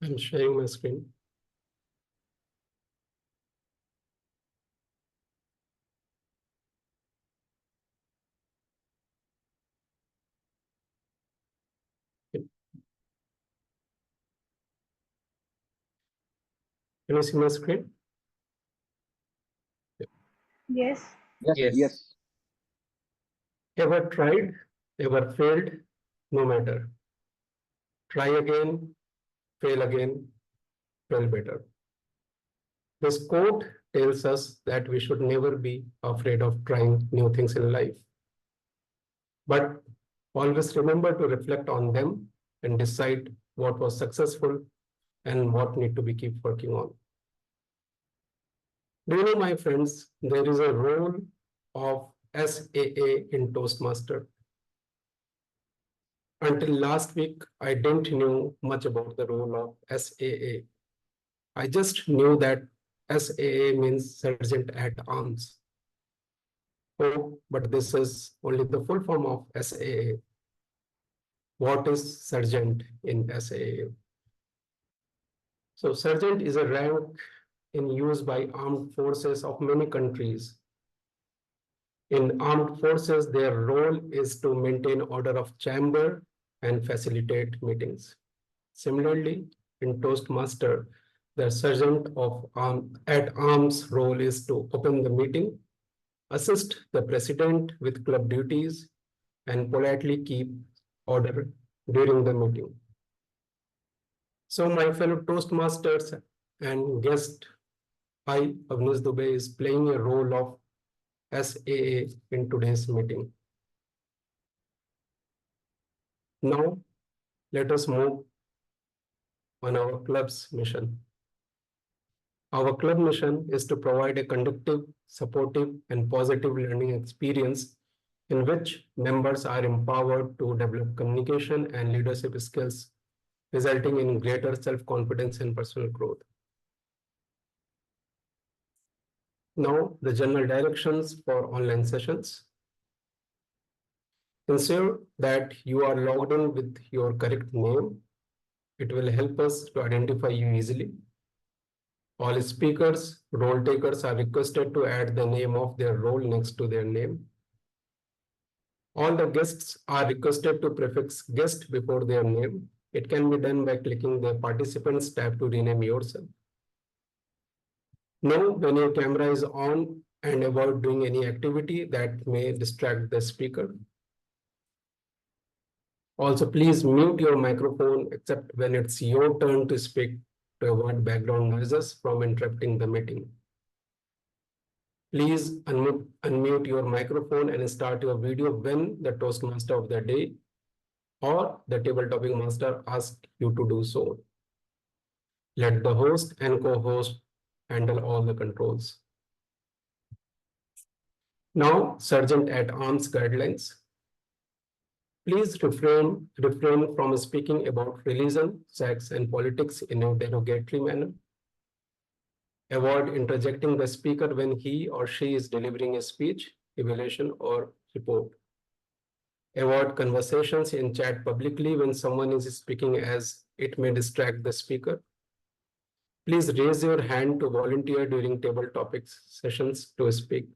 I'm sharing my screen. Can you see my screen? Yes. Yes. Ever tried, ever failed? No matter. Try again, fail again, fail better. This quote tells us that we should never be afraid of trying new things in life, but always remember to reflect on them and decide what was successful and what need to be keep working on. Do you know, my friends, there is a role of SAA in Toastmaster. Until last week, I didn't know much about the role of SAA. I just knew that SAA means Sergeant at Arms. Oh, but this is only the full form of SAA. What is Sergeant in SAA? So Sergeant is a rank in use by armed forces of many countries. In armed forces, their role is to maintain order of chamber and facilitate meetings. Similarly, in Toastmaster, the sergeant of at arms role is to open the meeting, assist the president with club duties, and politely keep order during the meeting. So my fellow Toastmasters and guest, I, Avnish Dubey, is playing a role of SAA in today's meeting. Now, let us move on our club's mission. Our club mission is to provide a conducive, supportive, and positive learning experience in which members are empowered to develop communication and leadership skills, resulting in greater self-confidence and personal growth. Now, the general directions for online sessions. Ensure that you are logged in with your correct name. It will help us to identify you easily. All speakers, role takers are requested to add the name of their role next to their name. All the guests are requested to prefix guest before their name. It can be done by clicking the participants tab to rename yourself. Know when your camera is on and avoid doing any activity that may distract the speaker. Also, please mute your microphone except when it's your turn to speak to avoid background noises from interrupting the meeting. Please unmute your microphone and start your video when the Toastmaster of the day or the table topic master asks you to do so. Let the host and co-host handle all the controls. Now, Sergeant at Arms guidelines. Please refrain from speaking about religion, sex, and politics in a derogatory manner. Avoid interjecting the speaker when he or she is delivering a speech, evaluation, or report. Avoid conversations in chat publicly when someone is speaking, as it may distract the speaker. Please raise your hand to volunteer during table topics sessions to speak.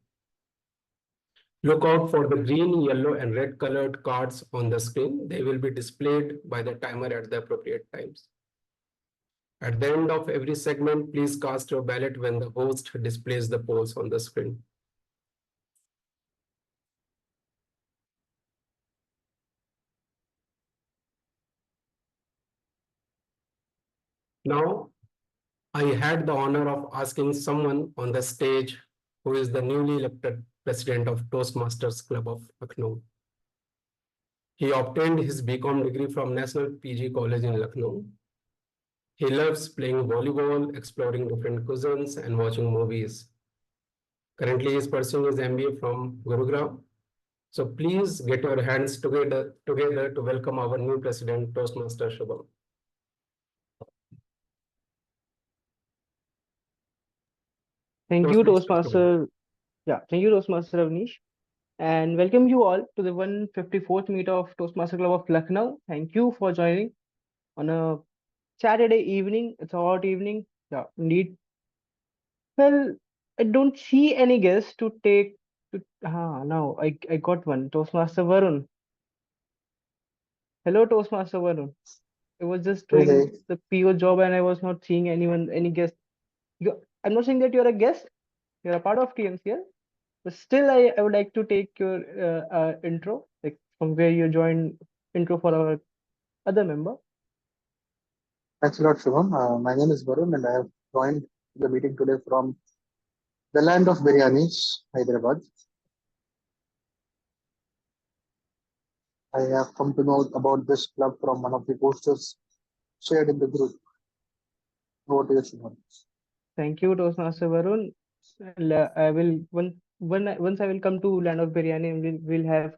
Look out for the green, yellow, and red colored cards on the screen. They will be displayed by the timer at the appropriate times. At the end of every segment, please cast your ballot when the host displays the polls on the screen. Now, I had the honor of asking someone on the stage who is the newly elected president of Toastmasters Club of Lucknow. He obtained his BCom degree from National PG College in Lucknow. He loves playing volleyball, exploring different cuisines, and watching movies. Currently, he is pursuing his MBA from Gurugram. So please get your hands together to welcome our new president, Toastmaster Shubham. Thank you, Toastmaster Shubham. Toastmaster. Yeah, thank you, Toastmaster Avnish. And welcome you all to the 154th meet of Toastmaster Club of Lucknow. Thank you for joining on a Saturday evening. It's a hot evening. Yeah, indeed. Well, I don't see any guest to take. Now I got one. Toastmaster Varun. Hello, Toastmaster Varun. I was just Hey, doing hey. the PO job and I was not seeing anyone, any guest. I'm not saying that you're a guest. You're a part of TMCL. But still, I would like to take your intro, like from where you joined, intro for our other member. Thanks a lot, Shubham. My name is Varun, and I have joined the meeting today from the land of biryanis, Hyderabad. I have come to know about this club from one of the posters shared in the group. Over to you, Shubham. Thank you, Toastmaster Varun. I will once I will come to Land of Biryani, and we'll have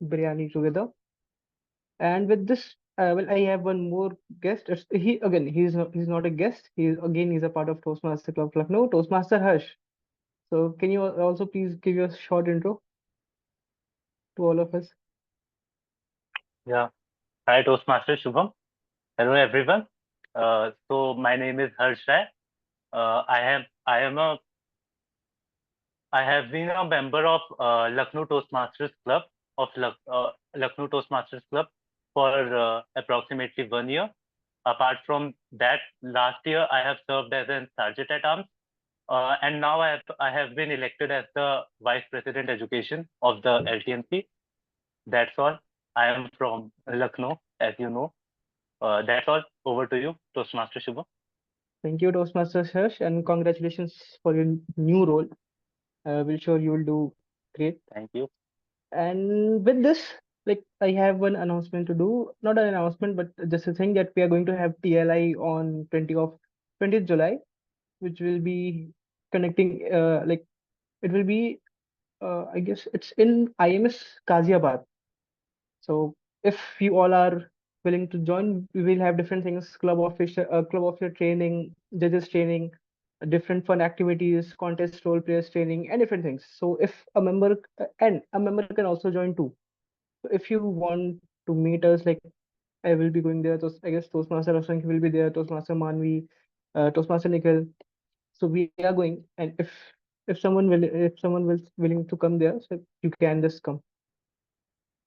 biryani together. And with this, I have one more guest. He again, he's not a guest. He's a part of Toastmaster Club Lucknow, Toastmaster Harsh. So can you also please give your short intro to all of us? Yeah. Hi, Toastmaster Shubham. Hello, everyone. So my name is Harsh Rai. I am a, I have been a member of Lucknow Toastmasters Club Lucknow Toastmasters Club for approximately 1 year. Apart from that, last year I have served as an sergeant at arms, and now I have been elected as the Vice President Education of the LTMC. That's all. I am from Lucknow, as you know. That's all. Over to you, Toastmaster Shubham. Thank you, Toastmaster Harsh, and congratulations for your new role. We're sure you will do great. Thank you. And with this, like I have one announcement to do. Not an announcement, but just a thing that we are going to have TLI on 20th July, which will be connecting it will be I guess it's in IMS Ghaziabad. So if you all are willing to join, we will have different things: club officer training, judges training, different fun activities, contest role players training, and different things. So if a member can also join too. So if you want to meet us, like I will be going there. I guess Toastmaster Asank will be there, Toastmaster Manvi, Toastmaster Nikhil. So we are going, and if someone will willing to come there, so you can just come.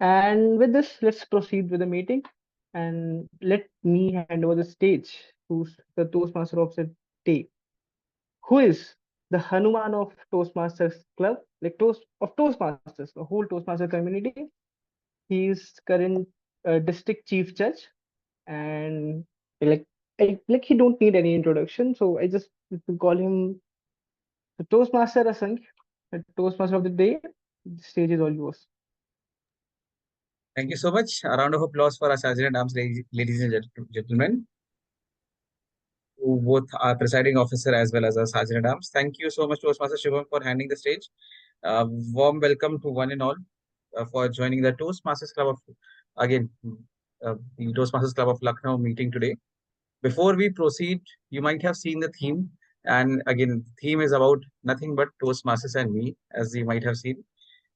And with this, let's proceed with the meeting. And let me hand over the stage to the Toastmaster of the day, who is the Hanuman of Toastmasters Club, like Toastmasters, the whole Toastmaster community. He is current district chief judge, and like like he don't need any introduction. So I just call him the Toastmaster Asank, the Toastmaster of the day. The stage is all yours. Thank you so much. A round of applause for our Sergeant at Arms, ladies and gentlemen, who both are presiding officer as well as our Sergeant at Arms. Thank you so much, Toastmaster Shubham, for handing the stage. Warm welcome to one and all for joining the Toastmasters Club of, again, the Toastmasters Club of Lucknow meeting today. Before we proceed, you might have seen the theme. And again, theme is about nothing but Toastmasters and me, as you might have seen.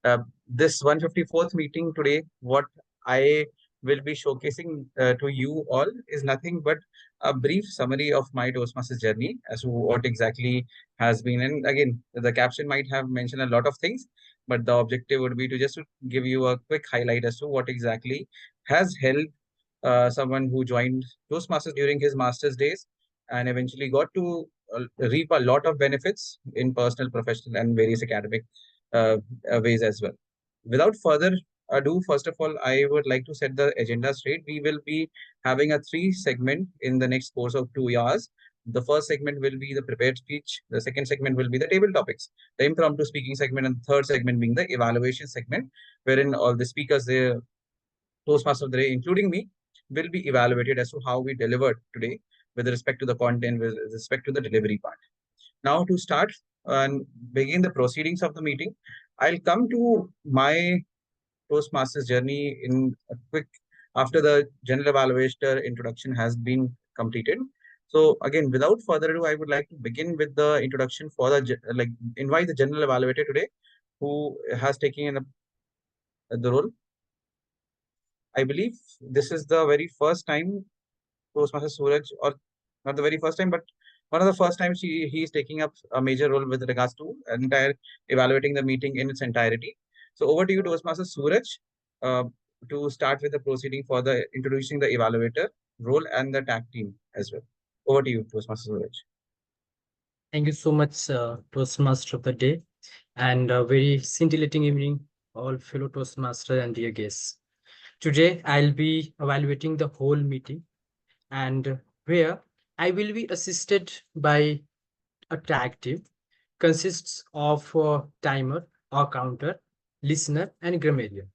Uh, this 154th meeting today, what I will be showcasing to you all is nothing but a brief summary of my Toastmasters journey as to what exactly has been. And again, the caption might have mentioned a lot of things, but the objective would be to just to give you a quick highlight as to what exactly has helped someone who joined Toastmasters during his master's days and eventually got to reap a lot of benefits in personal, professional, and various academic uh, ways as well. Without further ado, first of all, I would like to set the agenda straight. We will be having a three segment in the next course of 2 hours. The first segment will be the prepared speech. The second segment will be the table topics, the impromptu speaking segment, and the third segment being the evaluation segment, wherein all the speakers, the Toastmaster of the day, including me, will be evaluated as to how we delivered today with respect to the content, with respect to the delivery part. Now, to start and begin the proceedings of the meeting, I'll come to my Toastmasters journey in a quick after the general evaluator introduction has been completed. So again, without further ado, I would like to begin with the introduction for like invite the general evaluator today, who has taken in the role. I believe this is the very first time Toastmaster Suraj, or not the very first time, but one of the first times he is taking up a major role with regards to entire evaluating the meeting in its entirety. So over to you, Toastmaster Suraj, uh, to start with the proceeding for the introducing the evaluator role and the tag team as well. Over to you, Toastmaster Suraj. Thank you so much, Toastmaster of the day, and a very scintillating evening, all fellow Toastmaster and dear guests. Today, I'll be evaluating the whole meeting, and where I will be assisted by a tag team, consists of a timer or counter, listener, and grammarian.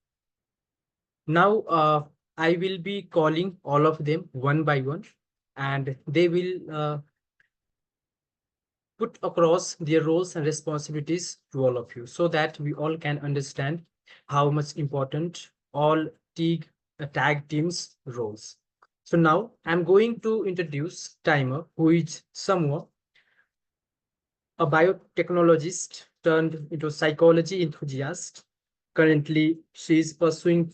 Now, I will be calling all of them one by one, and they will put across their roles and responsibilities to all of you so that we all can understand how much important all tag teams roles. So now I'm going to introduce Timer, who is someone, a biotechnologist turned into psychology enthusiast. Currently, she is pursuing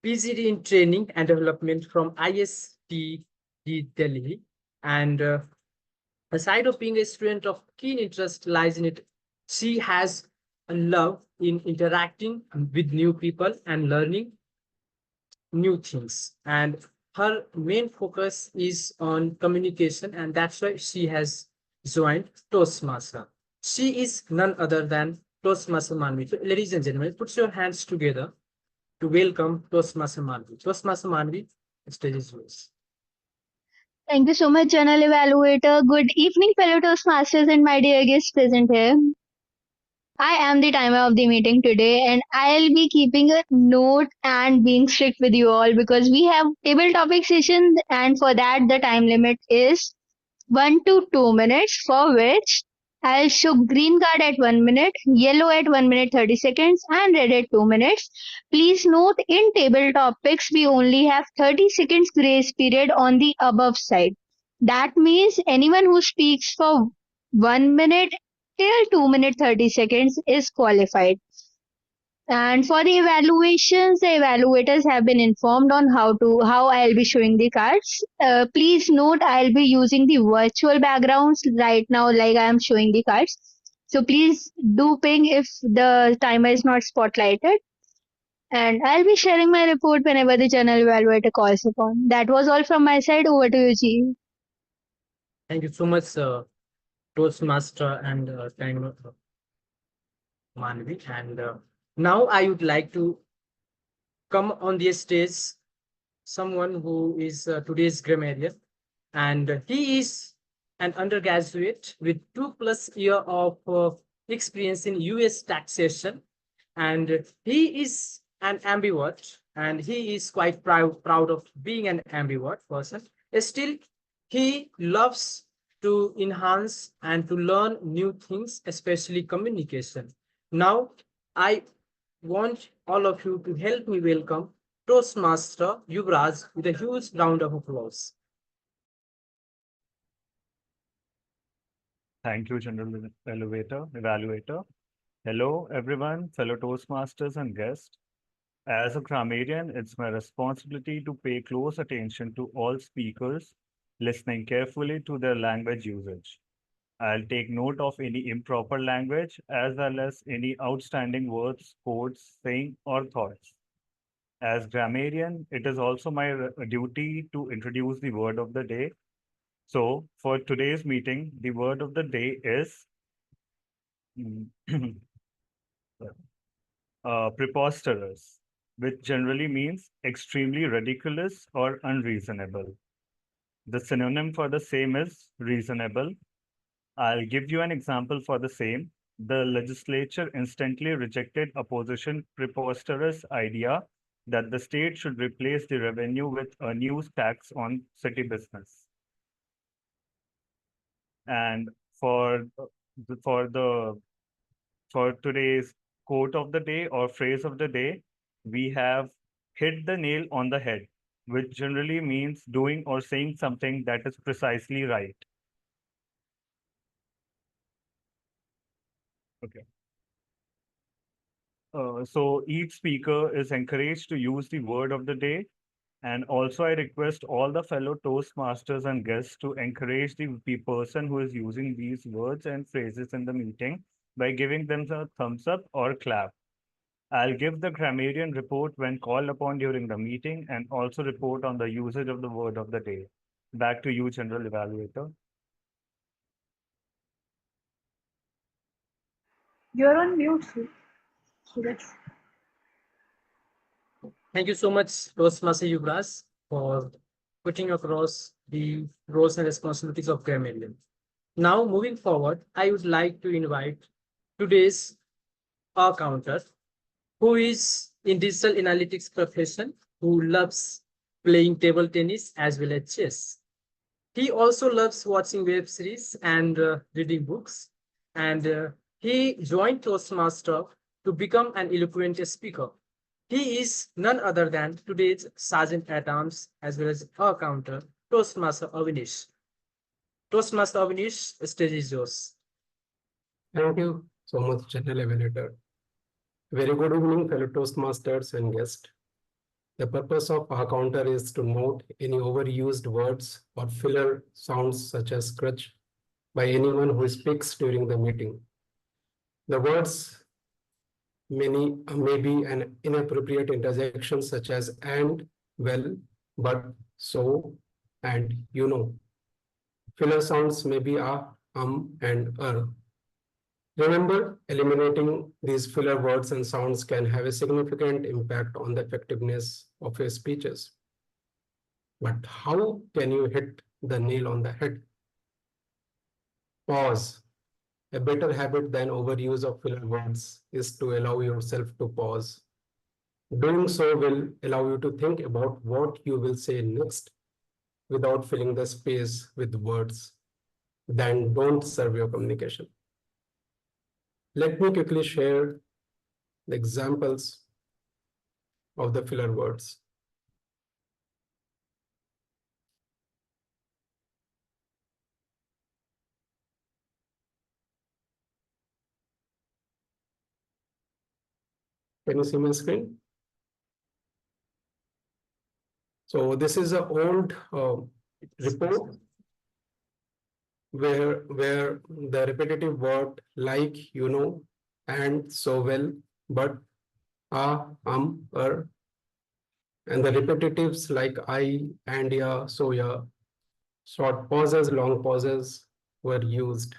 PhD in training and development from IST Delhi, and aside of being a student of keen interest lies in it, she has a love in interacting with new people and learning new things. And her main focus is on communication, and that's why she has joined Toastmaster. She is none other than Toastmaster Manvi. So, ladies and gentlemen, put your hands together to welcome Toastmaster Manvi. Toastmaster Manvi, the stage is yours. Thank you so much, Journal Evaluator. Good evening, fellow Toastmasters and my dear guests present here. I am the timer of the meeting today, and I'll be keeping a note and being strict with you all because we have table topic session, and for that, the time limit is 1 to 2 minutes, for which I'll show green card at 1 minute, yellow at 1 minute 30 seconds, and red at 2 minutes. Please note in table topics, we only have 30 seconds grace period on the above side. That means anyone who speaks for 1 minute till 2 minute 30 seconds is qualified. And for the evaluations, the evaluators have been informed on how I'll be showing the cards. Please note I'll be using the virtual backgrounds right now, like I am showing the cards. So please do ping if the timer is not spotlighted. And I'll be sharing my report whenever the journal evaluator calls upon. That was all from my side. Over to you, G. Thank you so much, Toastmaster and Timer Manvi. And now I would like to come on the stage someone who is today's grammarian, and he is an undergraduate with 2+ year of experience in US taxation, and he is an ambivert, and he is quite proud of being an ambivert person. Still, he loves to enhance and to learn new things, especially communication. Now, I want all of you to help me welcome Toastmaster Yuvraj with a huge round of applause. Thank you, General Evaluator. Hello, everyone, fellow Toastmasters and guests. As a grammarian, it's my responsibility to pay close attention to all speakers, listening carefully to their language usage. I'll take note of any improper language as well as any outstanding words, quotes, saying, or thoughts. As grammarian, it is also my duty to introduce the word of the day. So, for today's meeting, the word of the day is preposterous, which generally means extremely ridiculous or unreasonable. The synonym for the same is reasonable. I'll give you an example for the same. The legislature instantly rejected opposition preposterous idea that the state should replace the revenue with a new tax on city business. And for today's quote of the day or phrase of the day, we have hit the nail on the head, which generally means doing or saying something that is precisely right. Okay. So each speaker is encouraged to use the word of the day And also, I request all the fellow Toastmasters and guests to encourage the person who is using these words and phrases in the meeting by giving them a thumbs up or clap. I'll give the grammarian report when called upon during the meeting and also report on the usage of the word of the day. Back to you, General Evaluator. You're on mute, Suraj. Thank you so much, Toastmaster Yuvras, for putting across the roles and responsibilities of grammarian. Now, moving forward, I would like to invite today's counter, who is in digital analytics profession, who loves playing table tennis as well as chess. He also loves watching web series and reading books. And he joined Toastmaster to become an eloquent speaker. He is none other than today's Sergeant at Arms as well as our counter, Toastmaster Avinish. Toastmaster Avinish, stage is yours. Thank you so much, General Evaluator. Very good evening, fellow Toastmasters and guests. The purpose of our counter is to note any overused words or filler sounds such as crutch by anyone who speaks during the meeting. The words may be an inappropriate interjection such as and, well, but, so, and you know. Filler sounds may be and Remember, eliminating these filler words and sounds can have a significant impact on the effectiveness of your speeches. But how can you hit the nail on the head? Pause. A better habit than overuse of filler words is to allow yourself to pause. Doing so will allow you to think about what you will say next without filling the space with words that don't serve your communication. Let me quickly share the examples of the filler words. Can you see my screen? So this is an old report where the repetitive word like, you know, and, so well, but, and the repetitives like I, and, yeah, so yeah, short pauses, long pauses were used.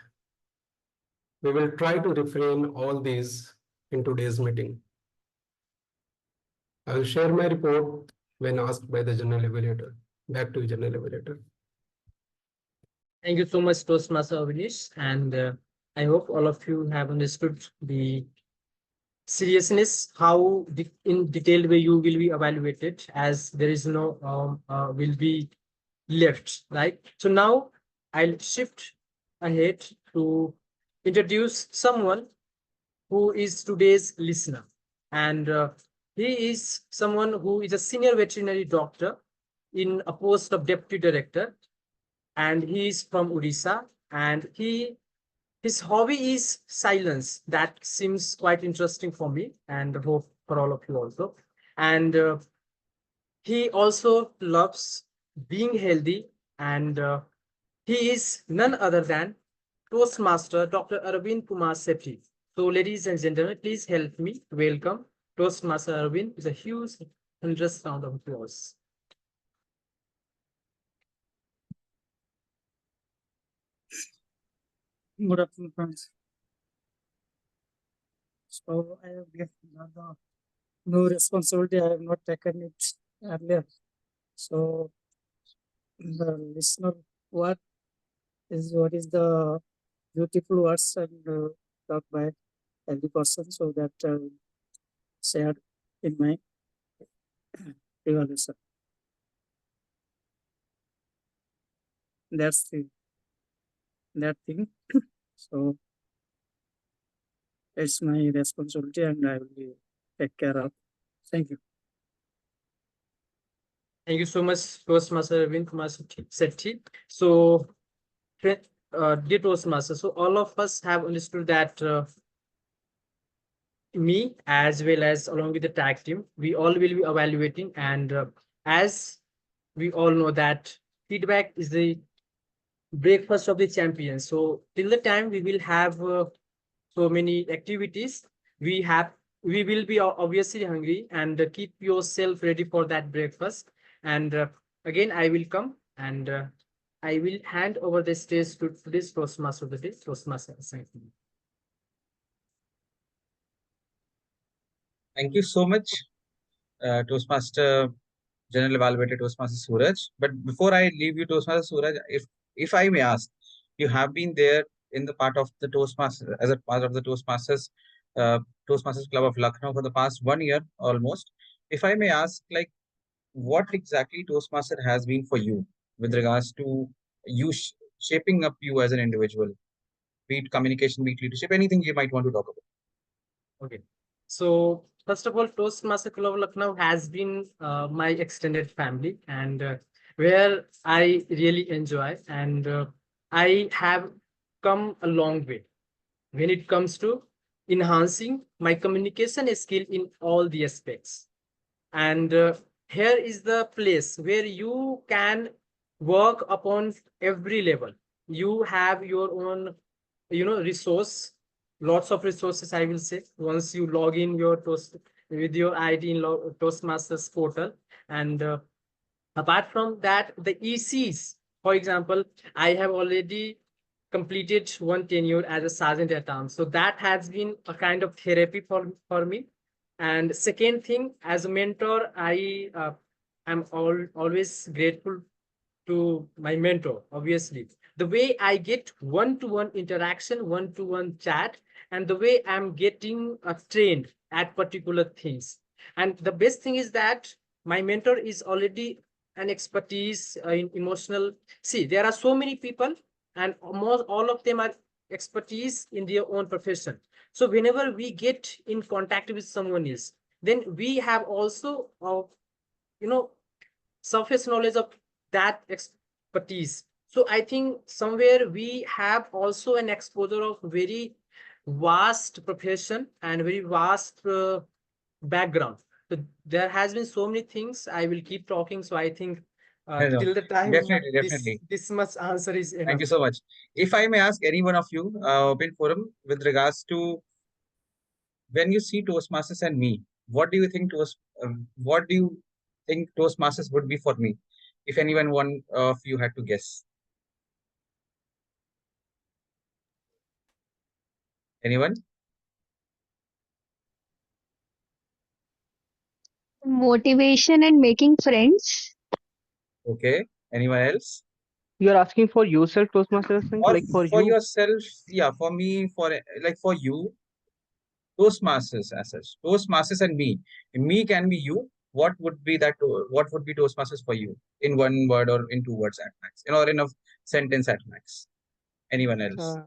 We will try to refrain all these in today's meeting. I will share my report when asked by the General Evaluator. Back to you, General Evaluator. Thank you so much, Toastmaster Avinish. And I hope all of you have understood the seriousness, how in detailed way you will be evaluated, as there is no will be left, right? So now I'll shift ahead to introduce someone who is today's listener. And he is someone who is a senior veterinary doctor in a post of deputy director. And he is from Odisha. And his hobby is silence. That seems quite interesting for me and hope for all of you also. And he also loves being healthy. And he is none other than Toastmaster Dr. Arvind Kumar Sethi. So, ladies and gentlemen, please help me welcome Toastmaster Arvind with a huge 100 round of applause. Good afternoon, friends. So I have the no responsibility. I have not taken it earlier. So the listener, what is the beautiful words and talk by every person, so that shared in my evaluation. That's that thing. So it's my responsibility, and I will take care of. Thank you. Thank you so much, Toastmaster Arvind Kumar Sethi. So, dear Toastmaster, so all of us have understood that me, as well as along with the tag team, we all will be evaluating, and as we all know that feedback is the breakfast of the champions. So till the time we will have so many activities, we will be obviously hungry, and keep yourself ready for that breakfast. And again, I will come, and I will hand over the stage to this Toastmaster of the day, Toastmaster. Thank you. Thank you so much, Toastmaster General Evaluator Toastmaster Suraj. But before I leave you, Toastmaster Suraj, if I may ask, you have been there in the part of the Toastmasters as a part of the uh, Toastmasters Club of Lucknow for the past 1 year almost. If I may ask, like, what exactly Toastmaster has been for you with regards to you shaping up you as an individual, be it communication, be it leadership, anything you might want to talk about. Okay. So first of all, Toastmaster Club of Lucknow has been my extended family, and where I really enjoy, and I have come a long way when it comes to enhancing my communication skill in all the aspects. And here is the place where you can work upon every level. You have your own, resource, lots of resources, I will say, once you log in your Toast with your ID in Toastmasters portal. And apart from that, the ECs, for example, I have already completed one tenure as a sergeant at arms. So that has been a kind of therapy for me. And second thing, as a mentor, I am always grateful to my mentor, obviously. The way I get one-to-one interaction, one-to-one chat, and the way I'm getting trained at particular things. And the best thing is that my mentor is already an expertise in emotional. See, there are so many people, and almost all of them are expertise in their own profession. So whenever we get in contact with someone else, then we have also, you know, surface knowledge of that expertise. So I think somewhere we have also an exposure of very vast profession and very vast background. So there has been so many things. I will keep talking. So I think I know. till the time Definitely, this definitely. this much answer is Thank you enough. so much. If I may ask any one of you, open forum, with regards to when you see Toastmasters and me, what do you think what do you think Toastmasters would be for me? If anyone one of you had to guess, anyone? Motivation and making friends. Okay, anyone else? You're asking for yourself, Toastmasters thing, Or like for for you. yourself? Yeah, for me, like for you, Toastmasters as such. Toastmasters and me. Me can be you. What would be that? What would be Toastmasters for you in one word or in two words at max, or in a sentence at max? Anyone else? Uh,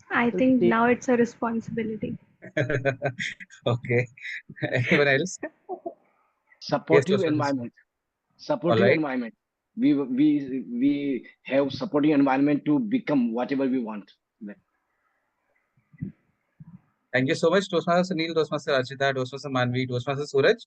I let's think see. now it's a responsibility. Okay. Anyone else? Yes, Supportive Toastmasters. environment. All Supportive right. environment. We have supporting environment to become whatever we want. Thank you so much, Toastmaster Sunil, Toastmaster Archita, Toastmaster Manvi, Toastmaster Suraj.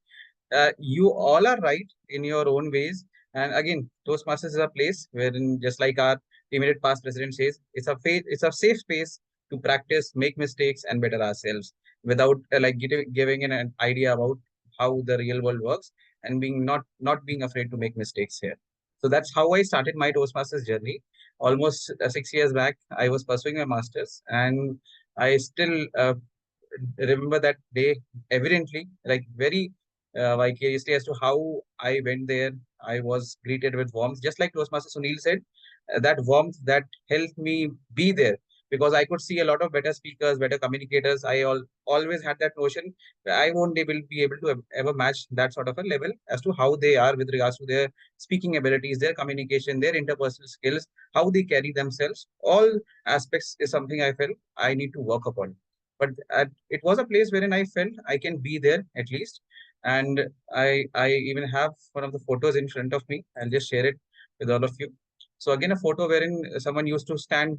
You all are right in your own ways. And again, Toastmasters is a place wherein, just like our immediate past president says, it's a safe space to practice, make mistakes, and better ourselves without like giving an idea about how the real world works and being not being afraid to make mistakes here. So that's how I started my Toastmasters journey. Almost 6 years back, I was pursuing my masters, and I still remember that day evidently, like very vicariously as to how I went there. I was greeted with warmth, just like Toastmaster Sunil said, that warmth that helped me be there because I could see a lot of better speakers, better communicators. Always had that notion that I won't be able to ever match that sort of a level as to how they are with regards to their speaking abilities, their communication, their interpersonal skills, how they carry themselves. All aspects is something I felt I need to work upon. But it was a place wherein I felt I can be there at least. And I even have one of the photos in front of me. I'll just share it with all of you. So again, a photo wherein someone used to stand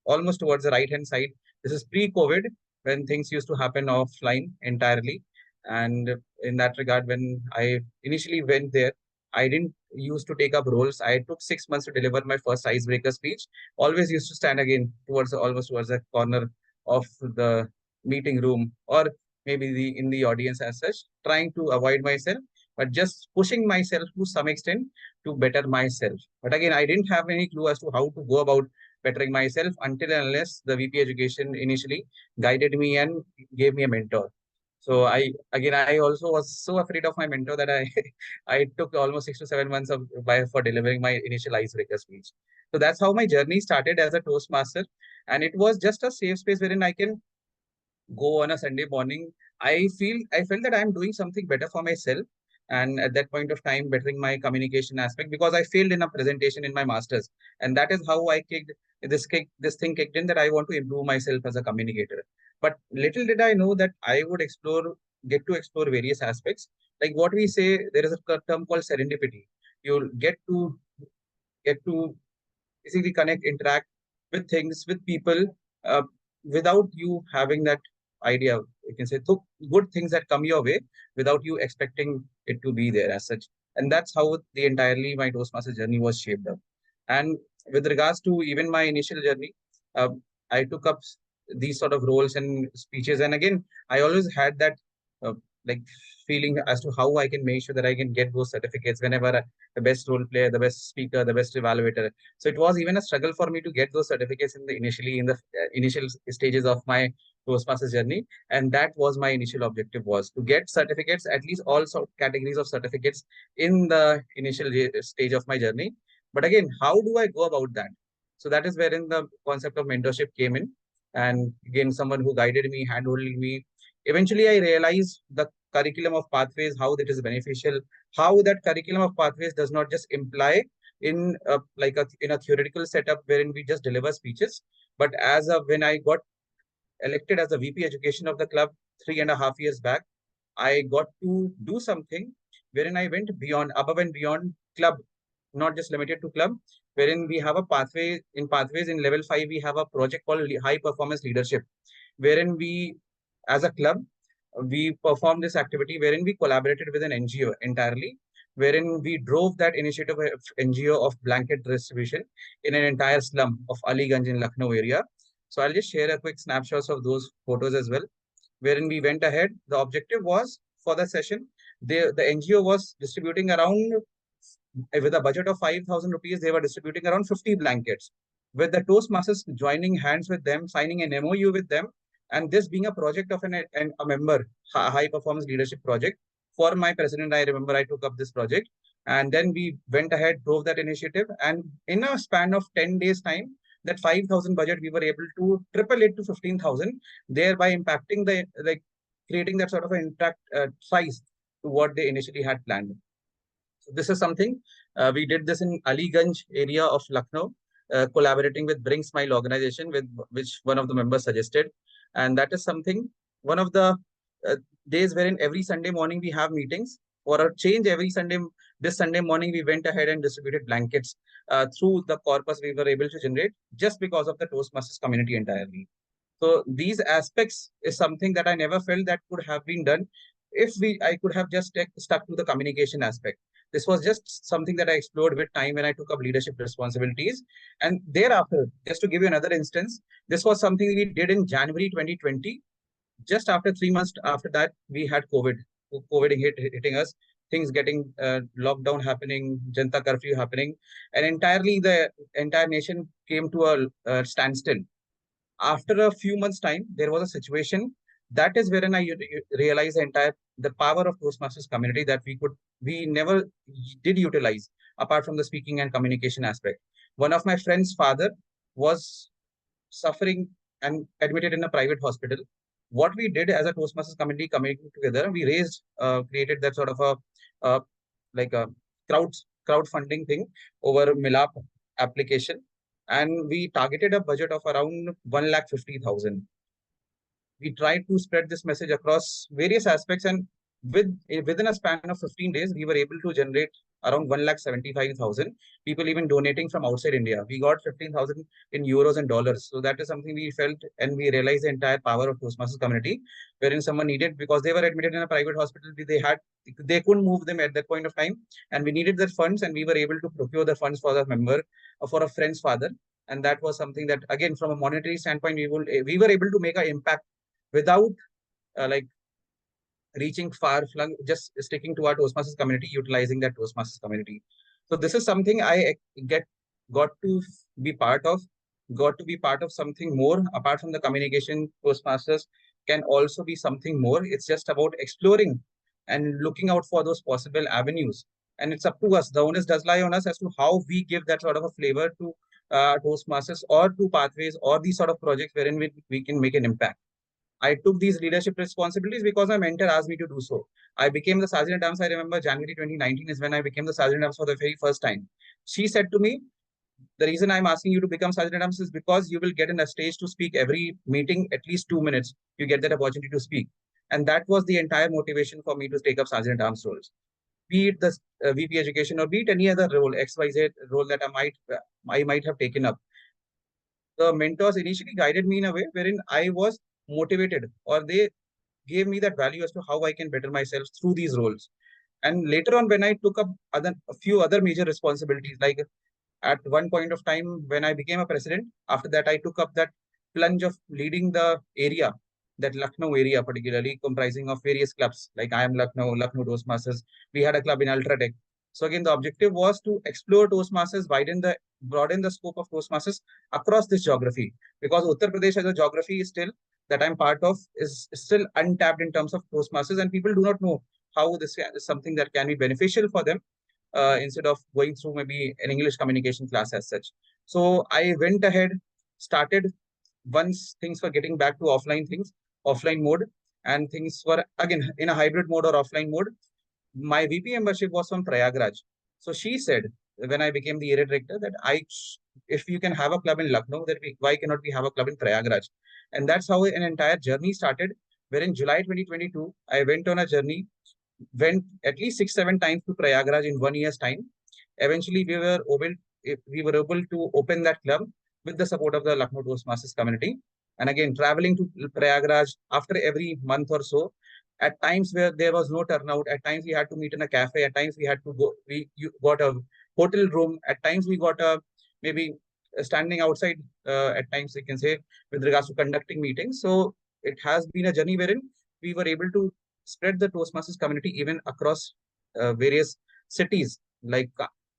almost towards the right hand side. This is pre-COVID when things used to happen offline entirely. And in that regard, when I initially went there, I didn't used to take up roles. I took 6 months to deliver my first icebreaker speech. Always used to stand again towards almost towards the corner of the meeting room, or maybe in the audience as such, trying to avoid myself, but just pushing myself to some extent to better myself. But again, I didn't have any clue as to how to go about bettering myself until and unless the VP education initially guided me and gave me a mentor. So I also was so afraid of my mentor that I I took almost 6 to 7 months for delivering my initial icebreaker speech. So that's how my journey started as a Toastmaster, and it was just a safe space wherein I can go on a Sunday morning. I felt that I'm doing something better for myself. And at that point of time, bettering my communication aspect because I failed in a presentation in my masters. And that is how I this thing kicked in that I want to improve myself as a communicator. But little did I know that I would get to explore various aspects. Like what we say, there is a term called serendipity. You'll get to basically connect, interact with things, with people, uh, without you having that idea. You can say good things that come your way without you expecting it to be there as such. And that's how the entirely my Toastmaster journey was shaped up. And with regards to even my initial journey, uh, I took up these sort of roles and speeches. And again, I always had that uh, like feeling as to how I can make sure that I can get those certificates whenever the best role player, the best speaker, the best evaluator. So it was even a struggle for me to get those certificates in the initial stages of my Toastmasters journey, and that was my initial objective was to get certificates, at least all sort categories of certificates in the initial stage of my journey. But again, how do I go about that? So that is wherein the concept of mentorship came in, and again, someone who guided me, handholding me. Eventually, I realized the curriculum of pathways, how that is beneficial, how that curriculum of pathways does not just imply in a theoretical setup wherein we just deliver speeches. But when I got elected as a VP education of the club 3.5 years back, I got to do something wherein I went beyond, above and beyond club, not just limited to club, wherein we have a pathway in pathways in level 5, we have a project called high performance leadership, wherein we, as a club, we performed this activity wherein we collaborated with an NGO entirely, wherein we drove that initiative of NGO of blanket distribution in an entire slum of Aliganj in Lucknow area. So I'll just share a quick snapshots of those photos as well, wherein we went ahead. The objective was for the session, the NGO was distributing around, with a budget of 5,000 rupees, they were distributing around 50 blankets. With the Toastmasters joining hands with them, signing an MOU with them, and this being a project of a member, high performance leadership project. For my president, I remember I took up this project, and then we went ahead, drove that initiative, and in a span of 10 days time, that 5,000 budget we were able to triple it to 15,000, thereby impacting creating that sort of an impact size to what they initially had planned. So this is something we did this in Aliganj area of Lucknow, collaborating with Bring Smile organization, with which one of the members suggested, and that is something one of the uh, days wherein every Sunday morning we have meetings. For a change, every Sunday, this Sunday morning we went ahead and distributed blankets through the corpus we were able to generate just because of the Toastmasters community entirely. So these aspects is something that I never felt that could have been done if I could have just stuck to the communication aspect. This was just something that I explored with time when I took up leadership responsibilities. And thereafter, just to give you another instance, this was something we did in January 2020. Just after 3 months after that, we had COVID hitting us, things getting lockdown happening, Janta curfew happening, and the entire nation came to a standstill. After a few months' time, there was a situation. That is wherein I realized the power of Toastmasters community that we never did utilize apart from the speaking and communication aspect. One of my friend's father was suffering and admitted in a private hospital. What we did as a Toastmasters community coming together, we created that sort of uh, like a crowd crowdfunding thing over Milap application, and we targeted a budget of around 1,50,000. We tried to spread this message across various aspects, and within a span of 15 days, we were able to generate around 1,75,000. People even donating from outside India. We got 15,000 in euros and dollars. So that is something we felt, and we realized the entire power of Toastmasters community, wherein someone needed, because they were admitted in a private hospital, they couldn't move them at that point of time, and we needed their funds, and we were able to procure the funds for the member, for a friend's father. And that was something that, again, from a monetary standpoint, we were able to make an impact without like reaching far flung, just sticking to our Toastmasters community, utilizing that Toastmasters community. So this is something I got to be part of, something more apart from the communication. Toastmasters can also be something more. It's just about exploring and looking out for those possible avenues. And it's up to us. The onus does lie on us as to how we give that sort of a flavor to Toastmasters or to pathways or these sort of projects wherein we can make an impact. I took these leadership responsibilities because my mentor asked me to do so. I became the Sergeant at Arms. I remember January 2019 is when I became the Sergeant at Arms for the very first time. She said to me, the reason I'm asking you to become Sergeant at Arms is because you will get in a stage to speak every meeting, at least 2 minutes. You get that opportunity to speak. And that was the entire motivation for me to take up Sergeant at Arms roles. Be it the VP Education or be it any other role, XYZ role that I might have taken up. The mentors initially guided me in a way wherein I was motivated, or they gave me that value as to how I can better myself through these roles. And later on, when I took up a few other major responsibilities, like at one point of time when I became a president, after that I took up that plunge of leading the area, that Lucknow area, particularly comprising of various clubs. Like I am Lucknow Toastmasters. We had a club in Ultratech. So again, the objective was to explore Toastmasters, broaden the scope of Toastmasters across this geography. Because Uttar Pradesh as a geography is still, that I'm part of, is still untapped in terms of Toastmasters, and people do not know how this is something that can be beneficial for them, instead of going through maybe an English communication class as such. So I went ahead, started, once things were getting back to offline mode, and things were again in a hybrid mode or offline mode. My VP membership was from Prayagraj. So she said, when I became the area director, that if you can have a club in Lucknow, why cannot we have a club in Prayagraj? And that's how an entire journey started, where in July 2022, I went on a journey, went at least 6-7 times to Prayagraj in 1 year's time. Eventually, we were able to open that club with the support of the Lucknow Toastmasters community. And again, traveling to Prayagraj after every month or so, at times where there was no turnout, at times we had to meet in a cafe, at times we had to go, you got a hotel room, at times we got maybe standing outside, at times we can say, with regards to conducting meetings. So it has been a journey wherein we were able to spread the Toastmasters community even across various cities, like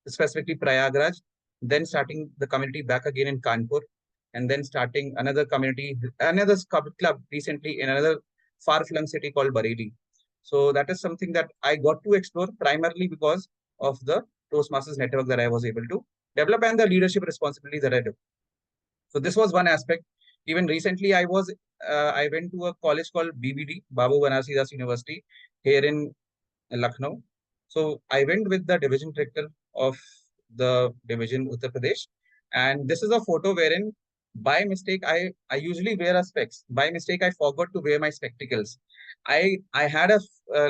specifically Prayagraj, then starting the community back again in Kanpur, and then starting another club recently in another far-flung city called Bareilly. So that is something that I got to explore primarily because of the Toastmasters network that I was able to develop and the leadership responsibility that I took. So this was one aspect. Even recently, I went to a college called BBD, Babu Banarsi Das University, here in Lucknow. So I went with the division director of the division Uttar Pradesh, and this is a photo wherein by mistake I usually wear a specs. By mistake, I forgot to wear my spectacles. I had a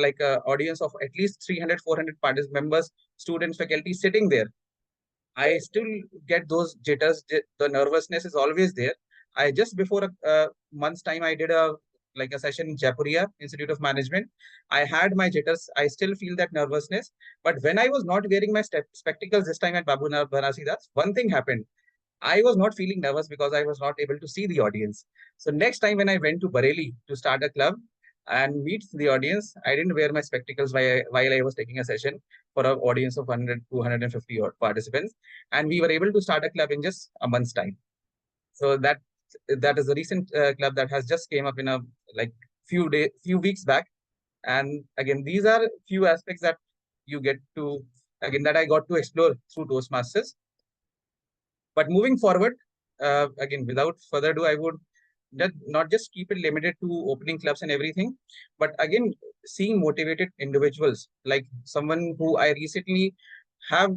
like a audience of at least 300-400 participants, members, students, faculty sitting there. I still get those jitters. The nervousness is always there. I just before a month's time, I did a session in Jaipuria Institute of Management. I had my jitters. I still feel that nervousness. But when I was not wearing my spectacles this time at Babu Banarsi Das, one thing happened. I was not feeling nervous because I was not able to see the audience. So next time when I went to Bareilly to start a club and meet the audience, I didn't wear my spectacles while I was taking a session for an audience of 100, 250 odd participants. And we were able to start a club in just a month's time. So that is a recent club that has just came up in a few weeks back. And again, these are few aspects that you get to, again, that I got to explore through Toastmasters. But moving forward, again, without further ado, I would not just keep it limited to opening clubs and everything, but again, seeing motivated individuals, like someone who I recently have,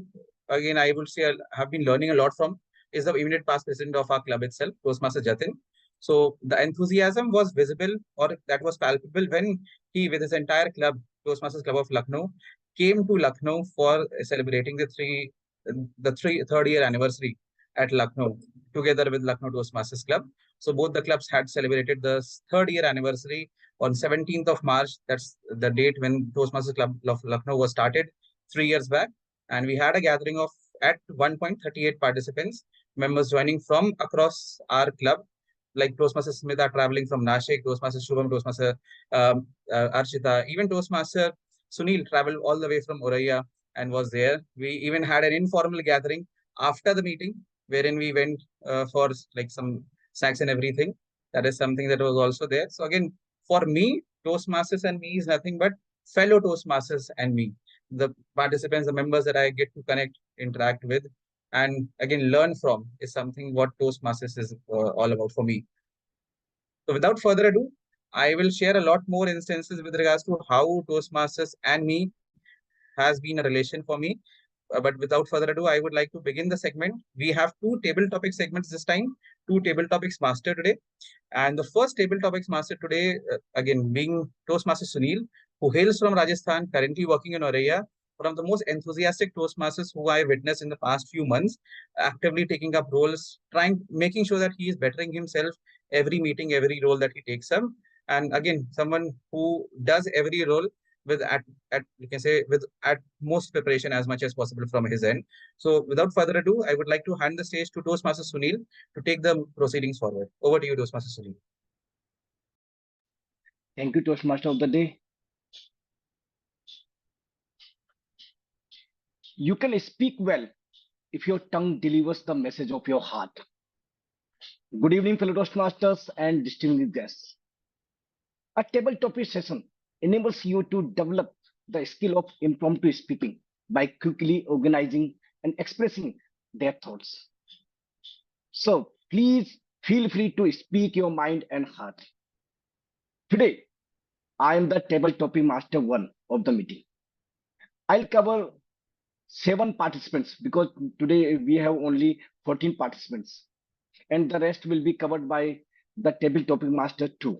again, I would say have been learning a lot from, is the immediate past president of our club itself, Toastmaster Jatin. So the enthusiasm was visible, or that was palpable when he, with his entire club, Toastmasters Club of Lucknow, came to Lucknow for celebrating the third year anniversary at Lucknow together with Lucknow Toastmasters Club. So both the clubs had celebrated the third year anniversary on 17th of March. That's the date when Toastmasters Club of Lucknow was started 3 years back. And we had a gathering of at 1.38 participants, members joining from across our club, like Toastmaster Smith are traveling from Nashik, Toastmaster Shubham, Toastmaster Archita, even Toastmaster Sunil traveled all the way from Oraya and was there. We even had an informal gathering after the meeting, wherein we went for like some snacks and everything. That is something that was also there. So again, for me, Toastmasters and me is nothing but fellow Toastmasters and me. The participants, the members that I get to connect, interact with, and again learn from is something what Toastmasters is all about for me. So without further ado, I will share a lot more instances with regards to how Toastmasters and me has been a relation for me. But without further ado, I would like to begin the segment. We have two table topic segments this time, two table topics master today. And the first table topics master today, again, being Toastmaster Sunil, who hails from Rajasthan, currently working in Oraya, one of the most enthusiastic Toastmasters who I witnessed in the past few months, actively taking up roles, making sure that he is bettering himself every meeting, every role that he takes up. And again, someone who does every role with at you can say with at most preparation as much as possible from his end. So without further ado, I would like to hand the stage to Toastmaster Sunil to take the proceedings forward. Over to you, Toastmaster Sunil. Thank you, Toastmaster of the day. You can speak well if your tongue delivers the message of your heart. Good evening, fellow Toastmasters and distinguished guests. A table topic session enables you to develop the skill of impromptu speaking by quickly organizing and expressing their thoughts. So please feel free to speak your mind and heart. Today, I am the table topic master 1 of the meeting. I'll cover 7 participants because today we have only 14 participants, and the rest will be covered by the table topic master 2.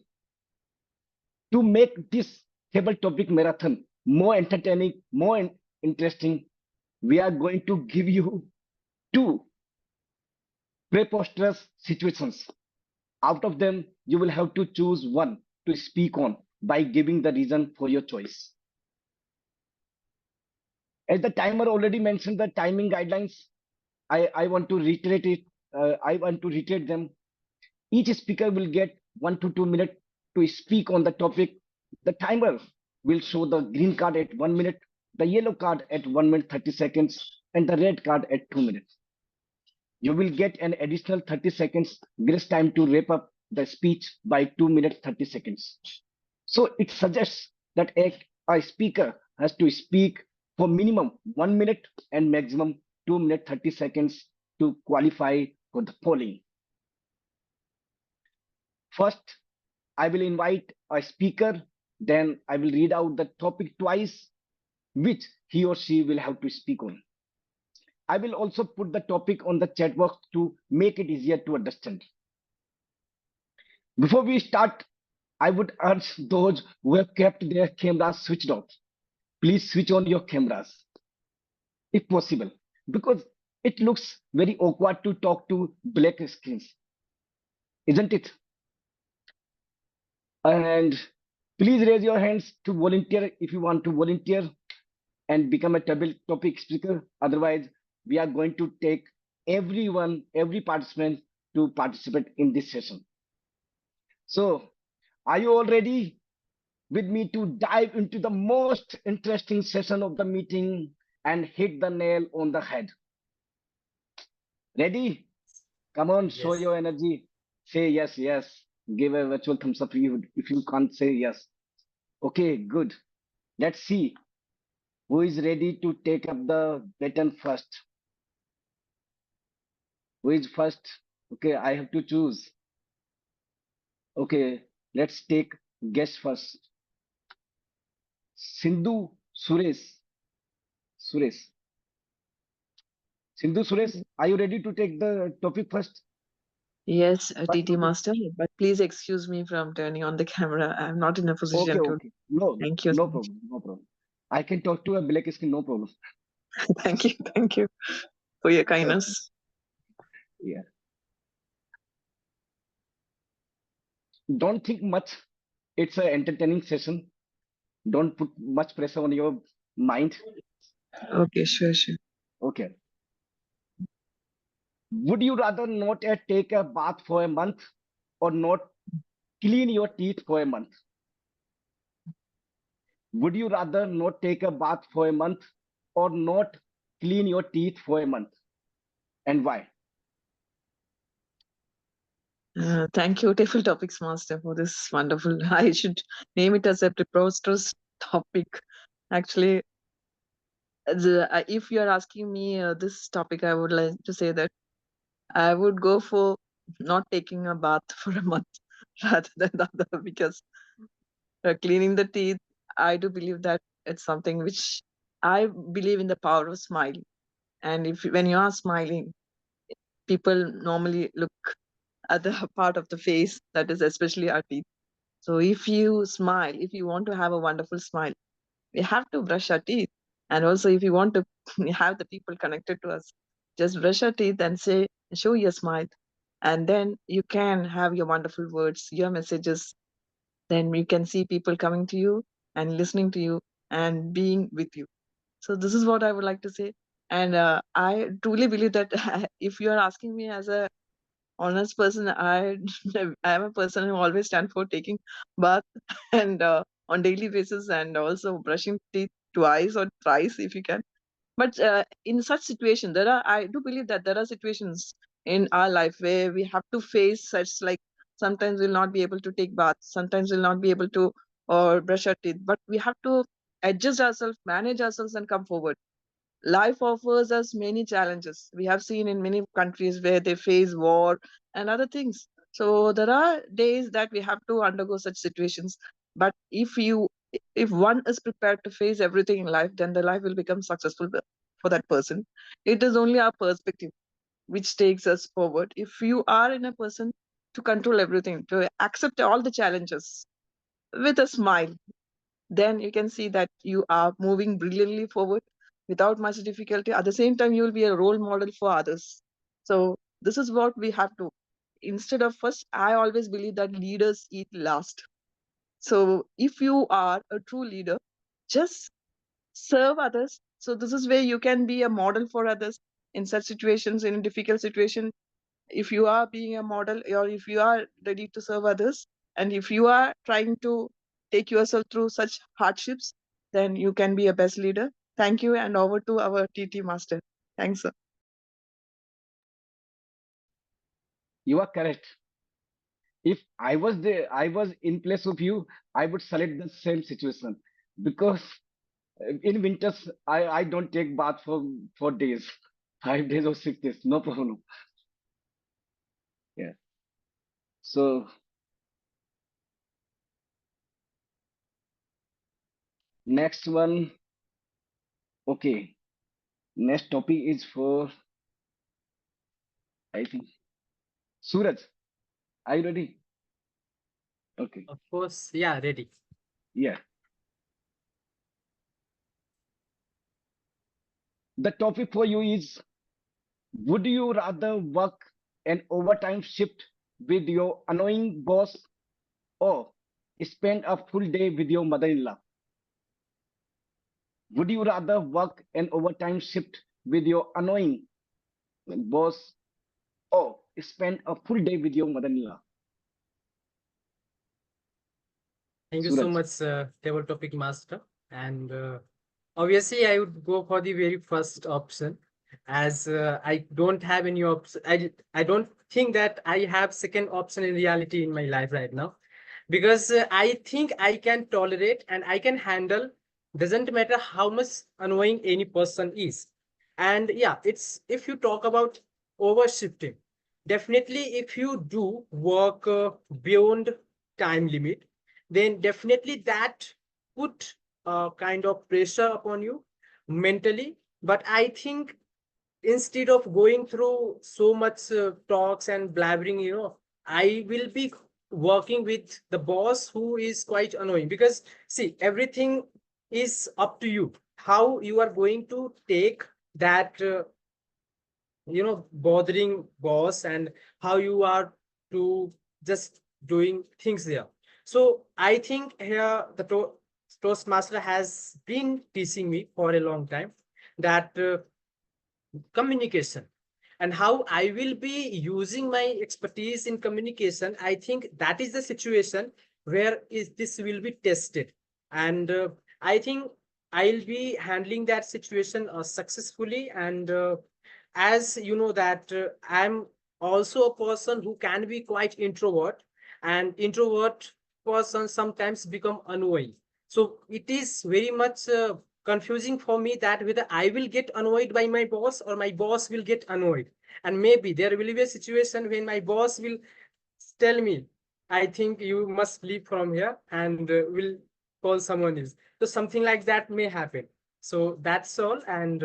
To make this table topic marathon more entertaining, more interesting, we are going to give you 2 preposterous situations. Out of them, you will have to choose one to speak on by giving the reason for your choice. As the timer already mentioned the timing guidelines, I want to reiterate it. I want to reiterate them. Each speaker will get 1 to 2 minutes to speak on the topic. The timer will show the green card at 1 minute, the yellow card at 1 minute 30 seconds, and the red card at 2 minutes. You will get an additional 30 seconds grace time to wrap up the speech by 2 minutes 30 seconds. So it suggests that a speaker has to speak for minimum 1 minute and maximum 2 minutes 30 seconds to qualify for the polling. First, I will invite a speaker, then I will read out the topic twice, which he or she will have to speak on. I will also put the topic on the chat box to make it easier to understand. Before we start, I would urge those who have kept their cameras switched off, please switch on your cameras if possible, because it looks very awkward to talk to black screens, isn't it? And please raise your hands to volunteer if you want to volunteer and become a table topic speaker. Otherwise, we are going to take every participant to participate in this session. So, are you all ready with me to dive into the most interesting session of the meeting and hit the nail on the head? Ready? Come on, show your energy. Say yes, yes. Give a virtual thumbs up if you can't say yes. Okay, good. Let's see who is ready to take up the baton first. Who is first? Okay, I have to choose. Okay, let's take guest first. Sindhu Suresh. Sindhu Suresh, are you ready to take the topic first? Yes, First TT topic? Master, but please excuse me from turning on the camera. I'm not in a position to. Okay. No Thank you. problem. I can talk to a black skin, no problem. Thank you for your kindness. Yeah. Don't think much. It's an entertaining session. Don't put much pressure on your mind. Okay, sure. Okay. Would you rather not take a bath for a month or not clean your teeth for a month? Would you rather not take a bath for a month or not clean your teeth for a month? And why? Thank you, Table Topics Master, for this wonderful. I should name it as a preposterous topic. Actually, if you are asking me this topic, I would like to say that I would go for not taking a bath for a month rather than the other, because cleaning the teeth, I do believe that it's something which I believe in the power of smiling. And if when you are smiling, people normally look at the part of the face that is especially our teeth. So if you smile, if you want to have a wonderful smile, we have to brush our teeth. And also, if you want to have the people connected to us, just brush your teeth and show your smile. And then you can have your wonderful words, your messages. Then you can see people coming to you and listening to you and being with you. So this is what I would like to say. And I truly believe that if you are asking me as a honest person, I I am a person who always stand for taking bath and on daily basis, and also brushing teeth twice or thrice if you can. But in such situation, I do believe that there are situations in our life where we have to face such, like sometimes we'll not be able to take bath, sometimes we'll not be able to or brush our teeth, but we have to adjust ourselves, manage ourselves, and come forward. Life offers us many challenges. We have seen in many countries where they face war and other things. So there are days that we have to undergo such situations. But if one is prepared to face everything in life, then the life will become successful for that person. It is only our perspective which takes us forward. If you are in a person to control everything, to accept all the challenges with a smile, then you can see that you are moving brilliantly forward without much difficulty. At the same time, you will be a role model for others. So this is what we have to. Instead of first, I always believe that leaders eat last. So if you are a true leader, just serve others. So this is where you can be a model for others in such situations, in a difficult situation. If you are being a model, or if you are ready to serve others, and if you are trying to take yourself through such hardships, then you can be a best leader. Thank you, and over to our TT master. Thanks, sir. You are correct. If I was there, I was in place of you, I would select the same situation, because in winters I don't take bath for days, 5 days or 6 days, no problem. Yeah. So next one. Okay. Next topic is for, I think, Suraj. Are you ready? Okay. Of course, yeah, ready. Yeah. The topic for you is: would you rather work an overtime shift with your annoying boss or spend a full day with your mother-in-law? Would you rather work an overtime shift with your annoying boss or spend a full day with your mother-in-law? Thank you so Suraj. much, table topic master. And obviously, I would go for the very first option, as I don't have any option. I don't think that I have second option in reality in my life right now, because I think I can tolerate and I can handle. Doesn't matter how much annoying any person is. And yeah, it's if you talk about overshifting, definitely if you do work beyond time limit, then definitely that put kind of pressure upon you mentally. But I think instead of going through so much talks and blabbering, I will be working with the boss who is quite annoying, because see, everything is up to you. How you are going to take that bothering boss, and how you are to just doing things there. So I think here the Toastmaster has been teaching me for a long time that communication, and how I will be using my expertise in communication. I think that is the situation where is this will be tested, and I think I'll be handling that situation successfully. And as you know that I'm also a person who can be quite introvert, and introvert person sometimes become annoying. So it is very much confusing for me that whether I will get annoyed by my boss or my boss will get annoyed. And maybe there will be a situation when my boss will tell me, I think you must leave from here, and will call someone else. So something like that may happen. So that's all. And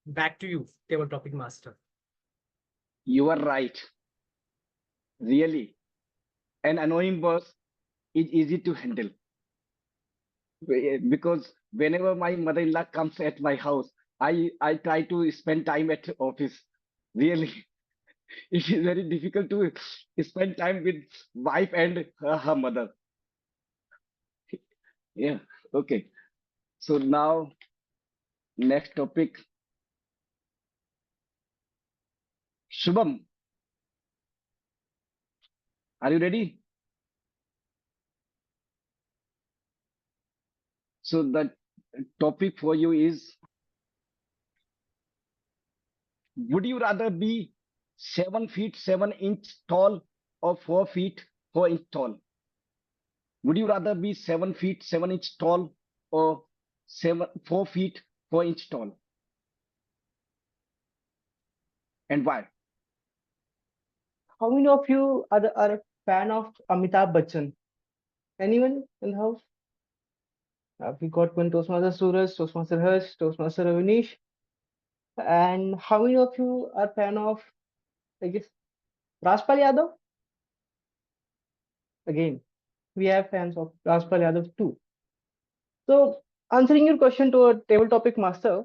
back to you, table topic master. You are right. Really, an annoying boss is easy to handle because whenever my mother-in-law comes at my house, I try to spend time at office. Really, it is very difficult to spend time with wife and her mother. Yeah. Okay. So now next topic. Shubham, are you ready? So the topic for you is, would you rather be 7 feet 7 inch tall or 4 feet 4 inch tall? Would you rather be 7 feet 7 inch tall or 4 feet 4 inch tall? And why? How many of you are a fan of Amitabh Bachchan? Anyone in the house? We got one Toastmaster Suraj, Toastmaster Harsh, Toastmaster Avinish. And how many of you are fan of, I guess, Rajpal Yadav? Again, we have fans of Rajpal Yadav too. So answering your question to a table topic master,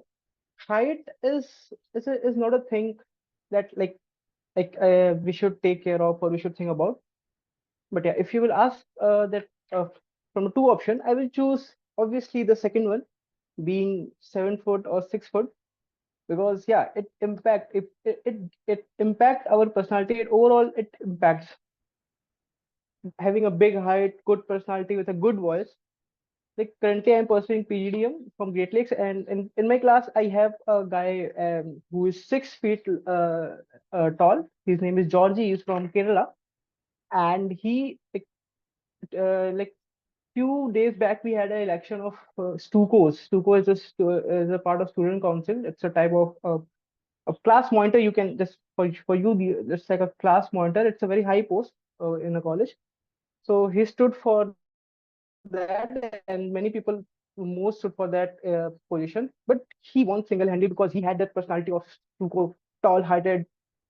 height is not a thing that we should take care of or we should think about. But yeah, if you will ask that from two option, I will choose obviously the second one, being 7 foot or 6 foot, because yeah, it impact our personality. It overall it impacts having a big height, good personality with a good voice. Like currently, I'm pursuing PGDM from Great Lakes, and in my class, I have a guy who is 6 feet tall. His name is Georgie. He's from Kerala, and he like few days back we had an election of Stucos. Stuco is is a part of student council. It's a type of class monitor. You can just for you it's like a class monitor. It's a very high post in a college. So he stood for that, and many people most stood for that position. But he won single-handedly because he had that personality of Stuco, tall-hearted,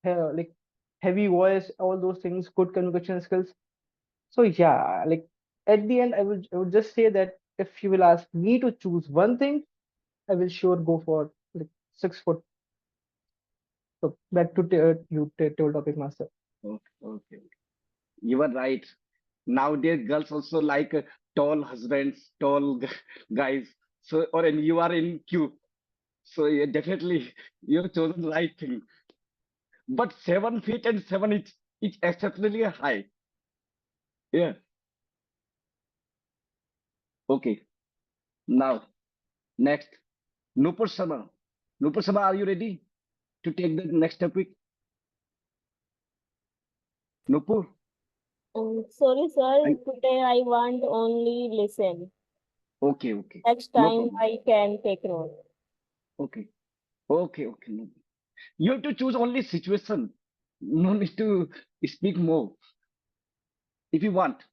like heavy voice, all those things, good communication skills. So yeah, like at the end, I would just say that if you will ask me to choose one thing, I will sure go for like 6 foot. So back to you, table topic master. Okay, okay. You are right. Nowadays, girls also like tall husbands, tall guys. So, or and you are in queue. So yeah, definitely you've chosen the right thing. But 7 feet and 7 inch is exceptionally high. Yeah. Okay. Now, next, Nupur Sharma. Nupur Sharma, are you ready to take the next topic? Nupur? Sorry, sir. I- Today I want only listen. Okay, okay. Next No time problem. I can take role. Okay. Okay, okay. No. You have to choose only situation. No need to speak more if you want.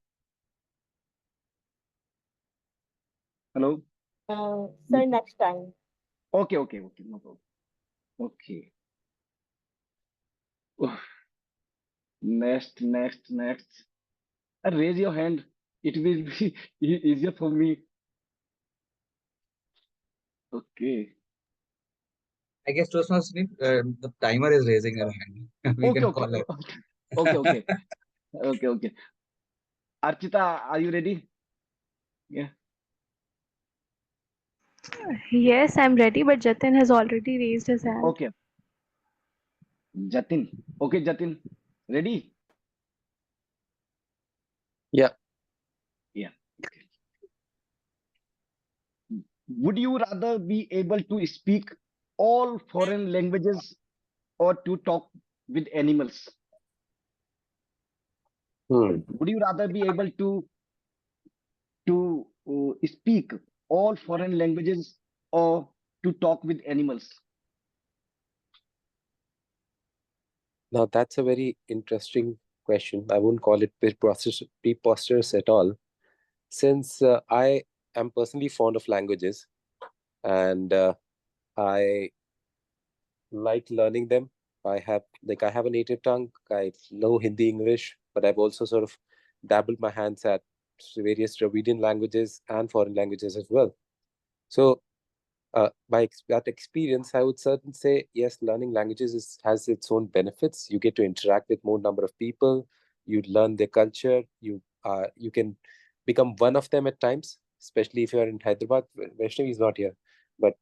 Hello? Sir, next time. Okay, okay, okay. No problem. Okay. Oh, next. Raise your hand. It will be easier for me. Okay. I guess Toastmasters, the timer is raising her hand. We Okay, can okay, call her. okay, okay, okay, okay. Archita, are you ready? Yeah. Yes, I'm ready, but Jatin has already raised his hand. Okay. Jatin. Okay, Jatin. Ready? Yeah. Yeah. Would you rather be able to speak all foreign languages or to talk with animals? Would you rather be able to speak all foreign languages or to talk with animals? Now that's a very interesting question. I wouldn't call it preposterous at all, since I am personally fond of languages and I like learning them. I have a native tongue. I know Hindi, English, but I've also sort of dabbled my hands at various Dravidian languages and foreign languages as well. So that experience, I would certainly say yes. Learning languages has its own benefits. You get to interact with more number of people. You learn their culture. You can become one of them at times, especially if you're in Hyderabad. Vaishnavi is not here, but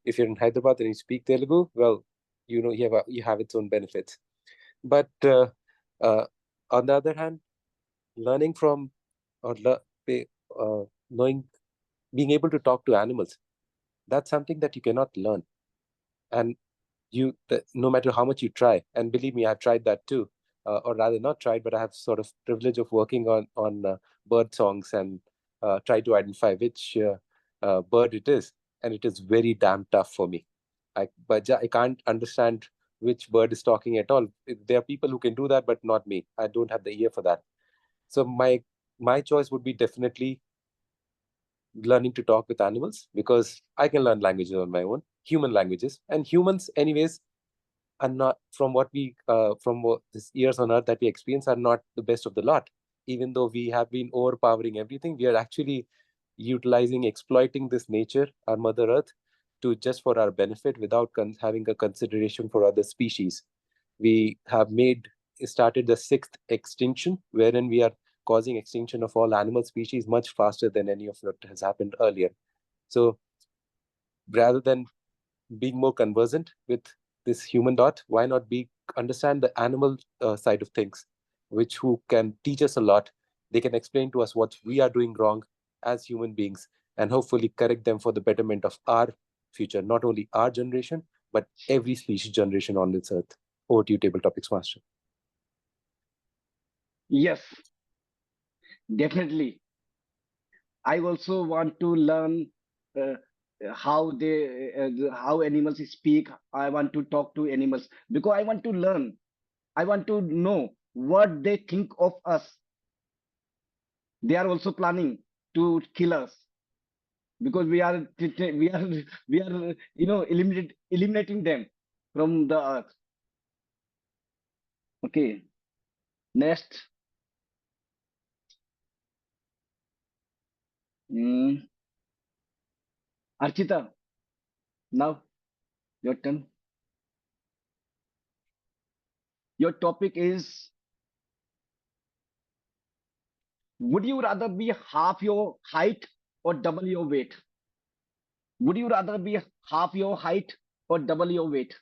if you're in Hyderabad and you speak Telugu, well, you have its own benefits. But uh, on the other hand, learning from or knowing, being able to talk to animals, that's something that you cannot learn. And no matter how much you try, and believe me, I've tried that too, or rather not tried, but I have sort of privilege of working on bird songs and try to identify which bird it is, and it is very damn tough for me. I can't understand which bird is talking at all. There are people who can do that, but not me. I don't have the ear for that. So my choice would be definitely learning to talk with animals, because I can learn languages on my own, human languages, and humans, anyways, are not, from what this years on earth that we experience, are not the best of the lot. Even though we have been overpowering everything, we are actually exploiting this nature, our Mother Earth, to just for our benefit without having a consideration for other species. We have started the sixth extinction, wherein we are causing extinction of all animal species much faster than any of what has happened earlier. So rather than being more conversant with this human dot, why not understand the animal side of things, who can teach us a lot. They can explain to us what we are doing wrong as human beings, and hopefully correct them for the betterment of our future, not only our generation, but every species generation on this earth. Over to you, Table Topics Master. Yes, definitely. I also want to learn uh, how animals speak. I want to talk to animals because I want to learn. I want to know what they think of us. They are also planning to kill us because we are eliminating them from the earth. Okay, next. Archita, now your turn. Your topic is: would you rather be half your height or double your weight? Would you rather be half your height or double your weight?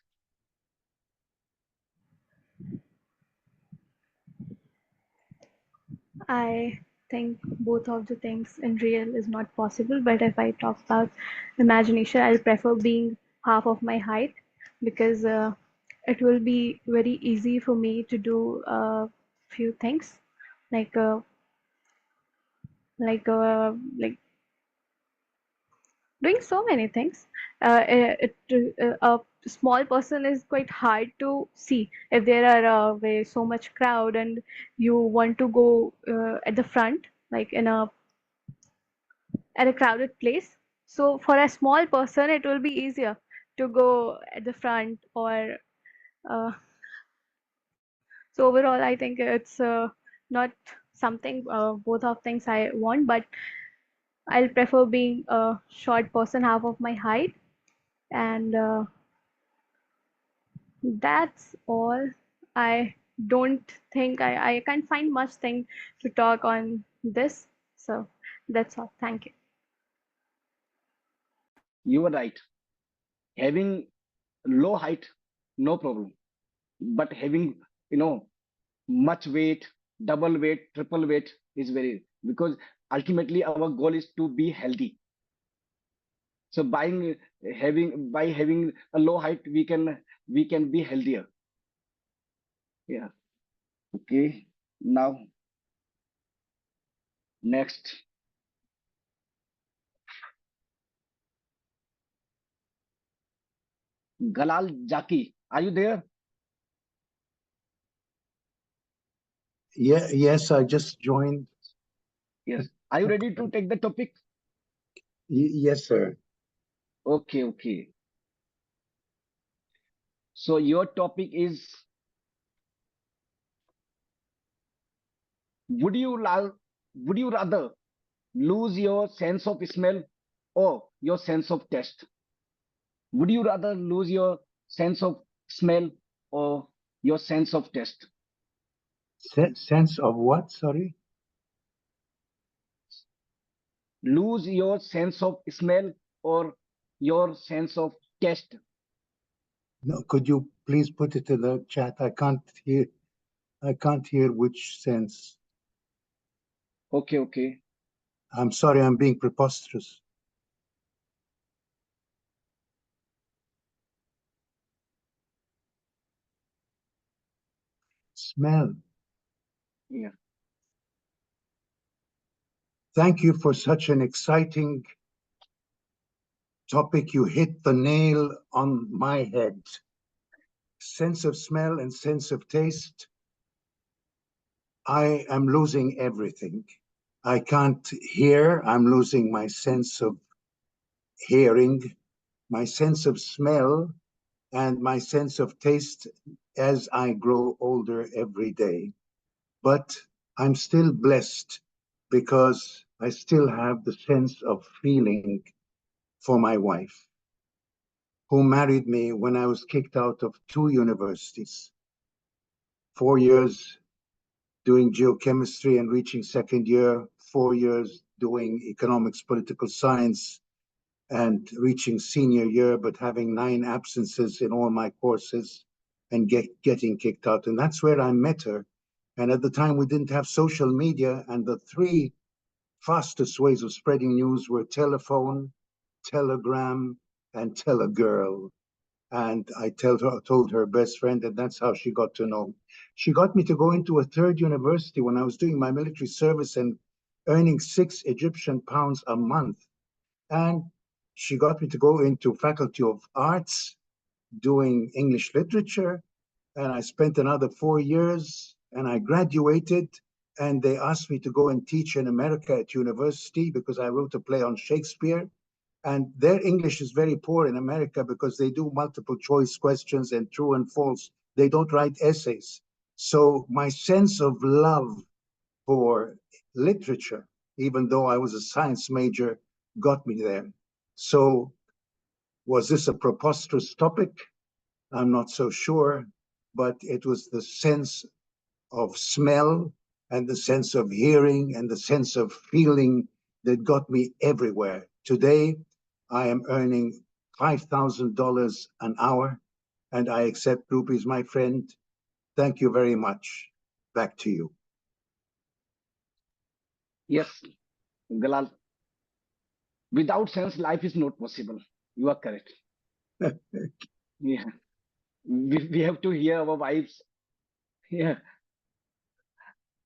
I think both of the things in real is not possible, but if I talk about imagination, I'll prefer being half of my height because it will be very easy for me to do a few things like uh, like doing so many things. A small person is quite hard to see if there are so much crowd and you want to go at the front, like at a crowded place. So for a small person, it will be easier to go at the front or. So overall, I think it's not something both of things I want, but I'll prefer being a short person, half of my height, and that's all. I don't think I can't find much thing to talk on this. So that's all. Thank you. You are right. Having low height, no problem. But having, you know, much weight, double weight, triple weight is very, because ultimately our goal is to be healthy. So by having a low height, we can be healthier. Yeah. Okay. Now next, Galal Jaki, are you there? Yeah, yes, I just joined. Yes. Are you ready to take the topic? Yes, sir. Okay, okay. So your topic is, would you would you rather lose your sense of smell or your sense of taste? Would you rather lose your sense of smell or your sense of taste? Sense of what? Sorry? Lose your sense of smell or your sense of taste? No, could you please put it in the chat? I can't hear. I can't hear which sense. Okay, okay. I'm sorry, I'm being preposterous. Smell. Yeah. Thank you for such an exciting topic. You hit the nail on my head. Sense of smell and sense of taste. I am losing everything. I can't hear. I'm losing my sense of hearing, my sense of smell, and my sense of taste as I grow older every day. But I'm still blessed because I still have the sense of feeling for my wife, who married me when I was kicked out of 2 universities. 4 years doing geochemistry and reaching second year, 4 years doing economics, political science, and reaching senior year, but having 9 absences in all my courses and getting kicked out. And that's where I met her. And at the time, we didn't have social media, and the 3 fastest ways of spreading news were telephone, telegram, and telegirl. And I told her best friend, and that's how she got to know me. She got me to go into a 3rd university when I was doing my military service and earning 6 Egyptian pounds a month. And she got me to go into Faculty of Arts doing English literature. And I spent another 4 years and I graduated. And they asked me to go and teach in America at university because I wrote a play on Shakespeare. And their English is very poor in America because they do multiple choice questions and true and false. They don't write essays. So my sense of love for literature, even though I was a science major, got me there. So was this a preposterous topic? I'm not so sure, but it was the sense of smell and the sense of hearing and the sense of feeling that got me everywhere. Today, I am earning $5,000 an hour and I accept rupees, my friend. Thank you very much. Back to you. Yes, Galal. Without sense, life is not possible. You are correct. Yeah. We have to hear our wives. Yeah.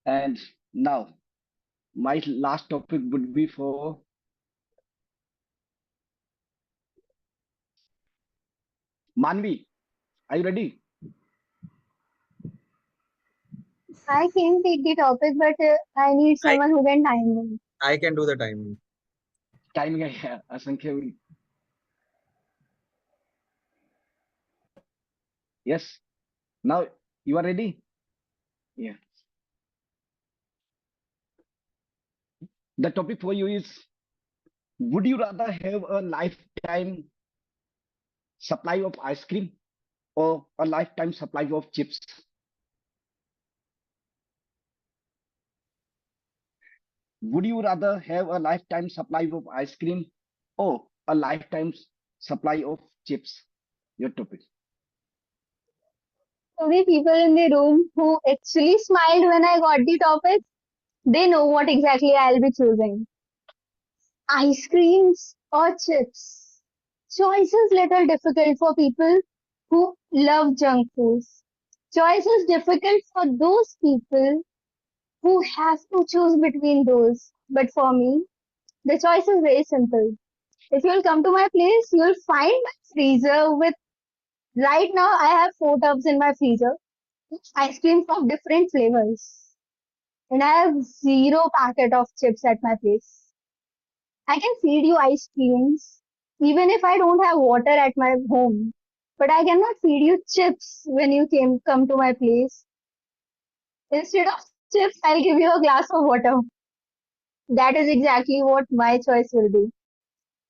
And now, my last topic would be for Manvi. Are you ready? I can take the topic, but I need I someone who can time me. I can do the timing. Time है असंख्य will. Yes. Now you are ready? Yeah. The topic for you is Would you rather have a lifetime supply of ice cream or a lifetime supply of chips? Would you rather have a lifetime supply of ice cream or a lifetime supply of chips? Your topic. The people in the room who actually smiled when I got the topic, they know what exactly I'll be choosing. Ice creams or chips? Choice is little difficult for people who love junk foods. Choice is difficult for those people who have to choose between those. But for me, the choice is very simple. If you'll come to my place, you'll find my freezer with, right now I have 4 tubs in my freezer, ice cream of different flavors. And I have 0 packet of chips at my place. I can feed you ice creams even if I don't have water at my home. But I cannot feed you chips when you come to my place. Instead of chips, I'll give you a glass of water. That is exactly what my choice will be.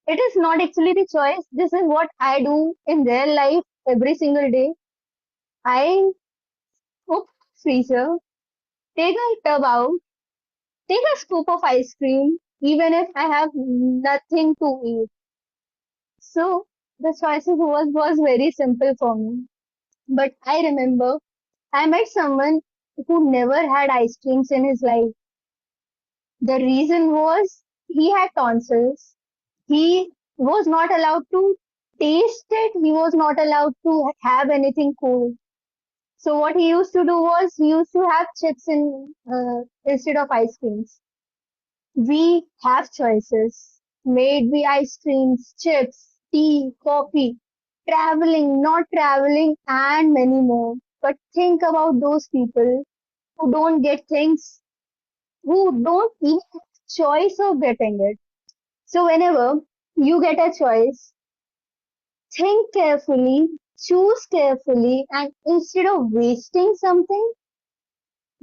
It is not actually the choice. This is what I do in real life every single day. I open the freezer, take a tub out, take a scoop of ice cream, even if I have nothing to eat. So the choices was very simple for me. But I remember I met someone who never had ice creams in his life. The reason was he had tonsils. He was not allowed to taste it. He was not allowed to have anything cold. So what he used to do was he used to have chips instead of ice creams. We have choices. Made be ice creams, chips, tea, coffee, traveling, not traveling, and many more. But think about those people who don't get things, who don't even have choice of getting it. So whenever you get a choice, think carefully, choose carefully, and instead of wasting something,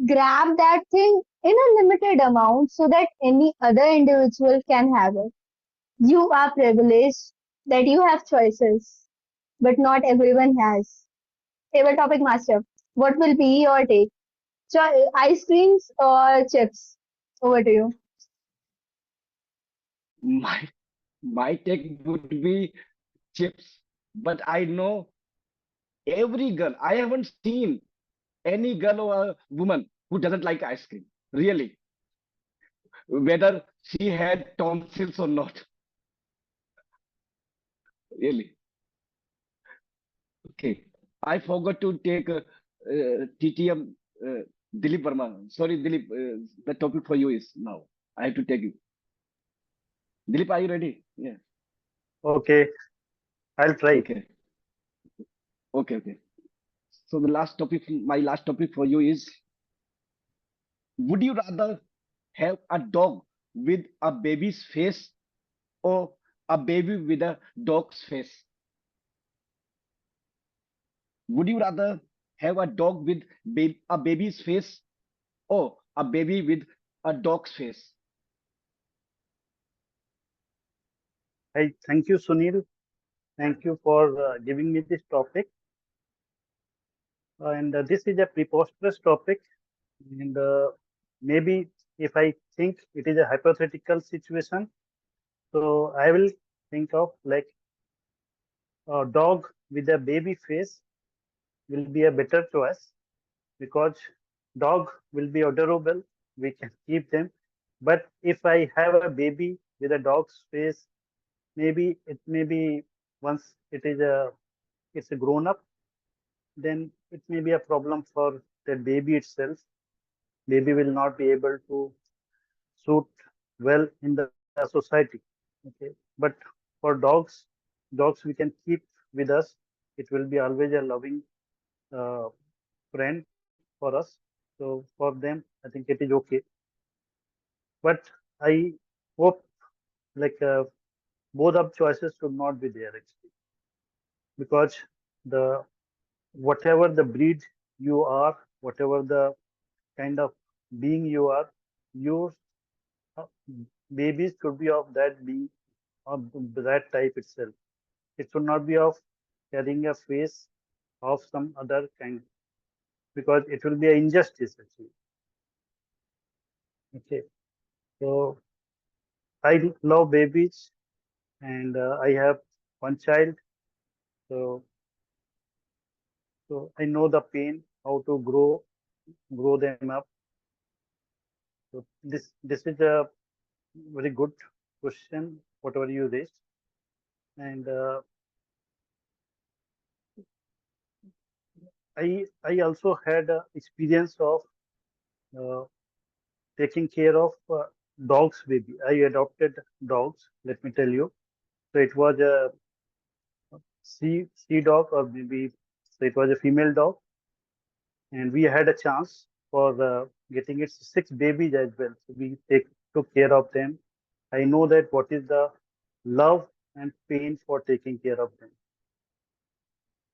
grab that thing in a limited amount so that any other individual can have it. You are privileged that you have choices, but not everyone has. Table topic master, what will be your take? Ice creams or chips? Over to you. My my take would be chips, but I know every girl. I haven't seen any girl or a woman who doesn't like ice cream. Really, whether she had tonsils or not. Really. Okay. I forgot to take TTM Dilip Verma. Sorry, Dilip. The topic for you is now. I have to take you. Dilip, are you ready? Yeah. Okay, I'll try. Okay. Okay. Okay. So the last topic, my last topic for you is: would you rather have a dog with a baby's face or a baby with a dog's face? Would you rather have a dog with a baby's face or a baby with a dog's face? I thank you, Sunil. Thank you for giving me this topic. And this is a preposterous topic. And maybe if I think it is a hypothetical situation, so I will think of like a dog with a baby face will be a better choice because dog will be adorable. We can keep them. But if I have a baby with a dog's face, maybe it may be once it's a grown up, then it may be a problem for the baby itself. Baby will not be able to suit well in the society. Okay, but for dogs we can keep with us. It will be always a loving uh, friend for us. So for them, I think it is okay. But I hope like both of choices should not be there actually, because the whatever the breed you are, whatever the kind of being you are, your uh, babies should be of that being of that type itself. It should not be of carrying a face of some other kind, because it will be an injustice actually. Okay, so I love babies, and I have one child, so I know the pain, how to grow them up. So this is a very good question, whatever you raised, and I also had experience of uh, taking care of dogs baby. I adopted dogs, let me tell you. So it was a sea dog, or maybe so it was a female dog, and we had a chance for getting its 6 babies as well. So we took care of them. I know that what is the love and pain for taking care of them.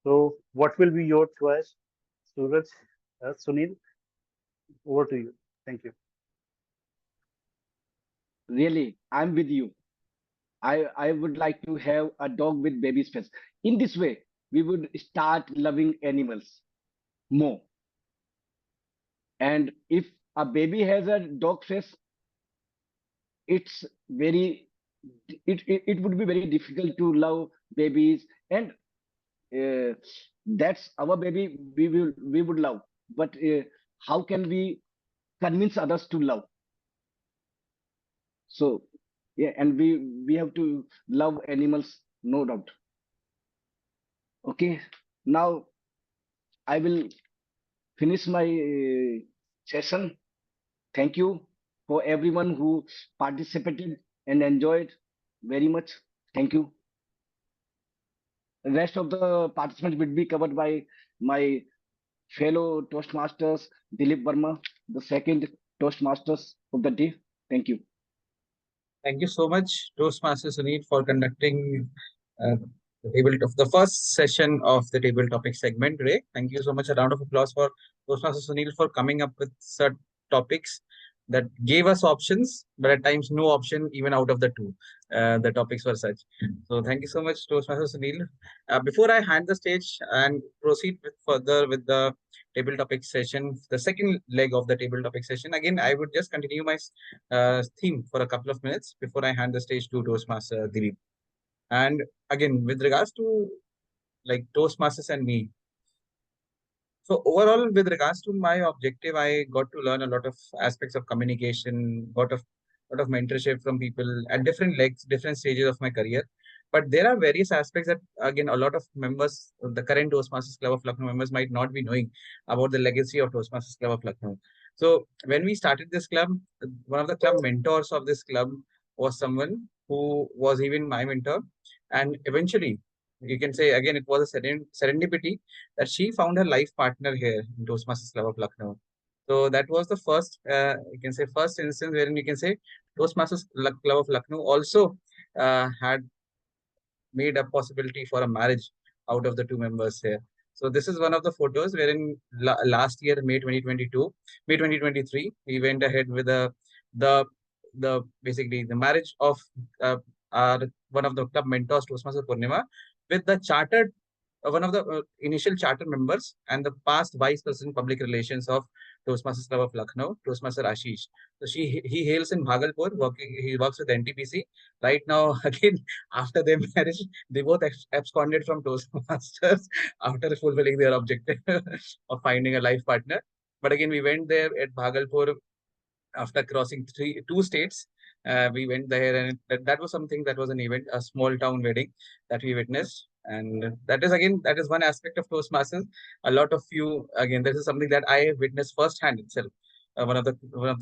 So what will be your choice, Suraj, Sunil? Over to you. Thank you. Really, I'm with you. I would like to have a dog with baby face. In this way, we would start loving animals more. And if a baby has a dog face, it's very it would be very difficult to love babies, and uh, that's our baby we would love. But how can we convince others to love? So yeah, and we have to love animals, no doubt. Okay, now I will finish my session. Thank you for everyone who participated and enjoyed very much. Thank you. The rest of the participants will be covered by my fellow Toastmasters, Dilip Verma, the second Toastmasters of the day. Thank you. Thank you so much, Toastmaster Sunil, for conducting the first session of the table topic segment today. Thank you so much. A round of applause for Toastmaster Sunil for coming up with such topics that gave us options, but at times no option even out of the two. The topics were such. So thank you so much, Toastmaster Sunil. Before I hand the stage and proceed further with the table topic session, the second leg of the table topic session, again, I would just continue my theme for a couple of minutes before I hand the stage to Toastmaster Dilip. And again, with regards to like Toastmasters and me, so overall, with regards to my objective, I got to learn a lot of aspects of communication, lot of mentorship from people at different legs, different stages of my career. But there are various aspects that again a lot of members, the current Toastmasters Club of Lucknow members might not be knowing about the legacy of Toastmasters Club of Lucknow. So when we started this club, one of the club mentors of this club was someone who was even my mentor, and eventually you can say again it was a serendipity that she found her life partner here in Toastmasters Club of Lucknow. So that was the first, you can say, first instance wherein you can say Toastmasters Club of Lucknow also had made a possibility for a marriage out of the two members here. So this is one of the photos wherein last year, May 2023, we went ahead with the basically the marriage of uh, our one of the club mentors, Toastmaster Purnima, with the chartered one of the initial charter members and the past vice president public relations of Toastmasters Club of Lucknow, Toastmaster Ashish. So he hails in Bhagalpur, he works with NTPC. Right now, again, after their marriage, they both absconded from Toastmasters after fulfilling their objective of finding a life partner. But again, we went there at Bhagalpur after crossing two states. We went there, and that was something that was an event, a small town wedding that we witnessed. And that is again, that is one aspect of Toastmasters. A lot of you, again, this is something that I witnessed firsthand itself.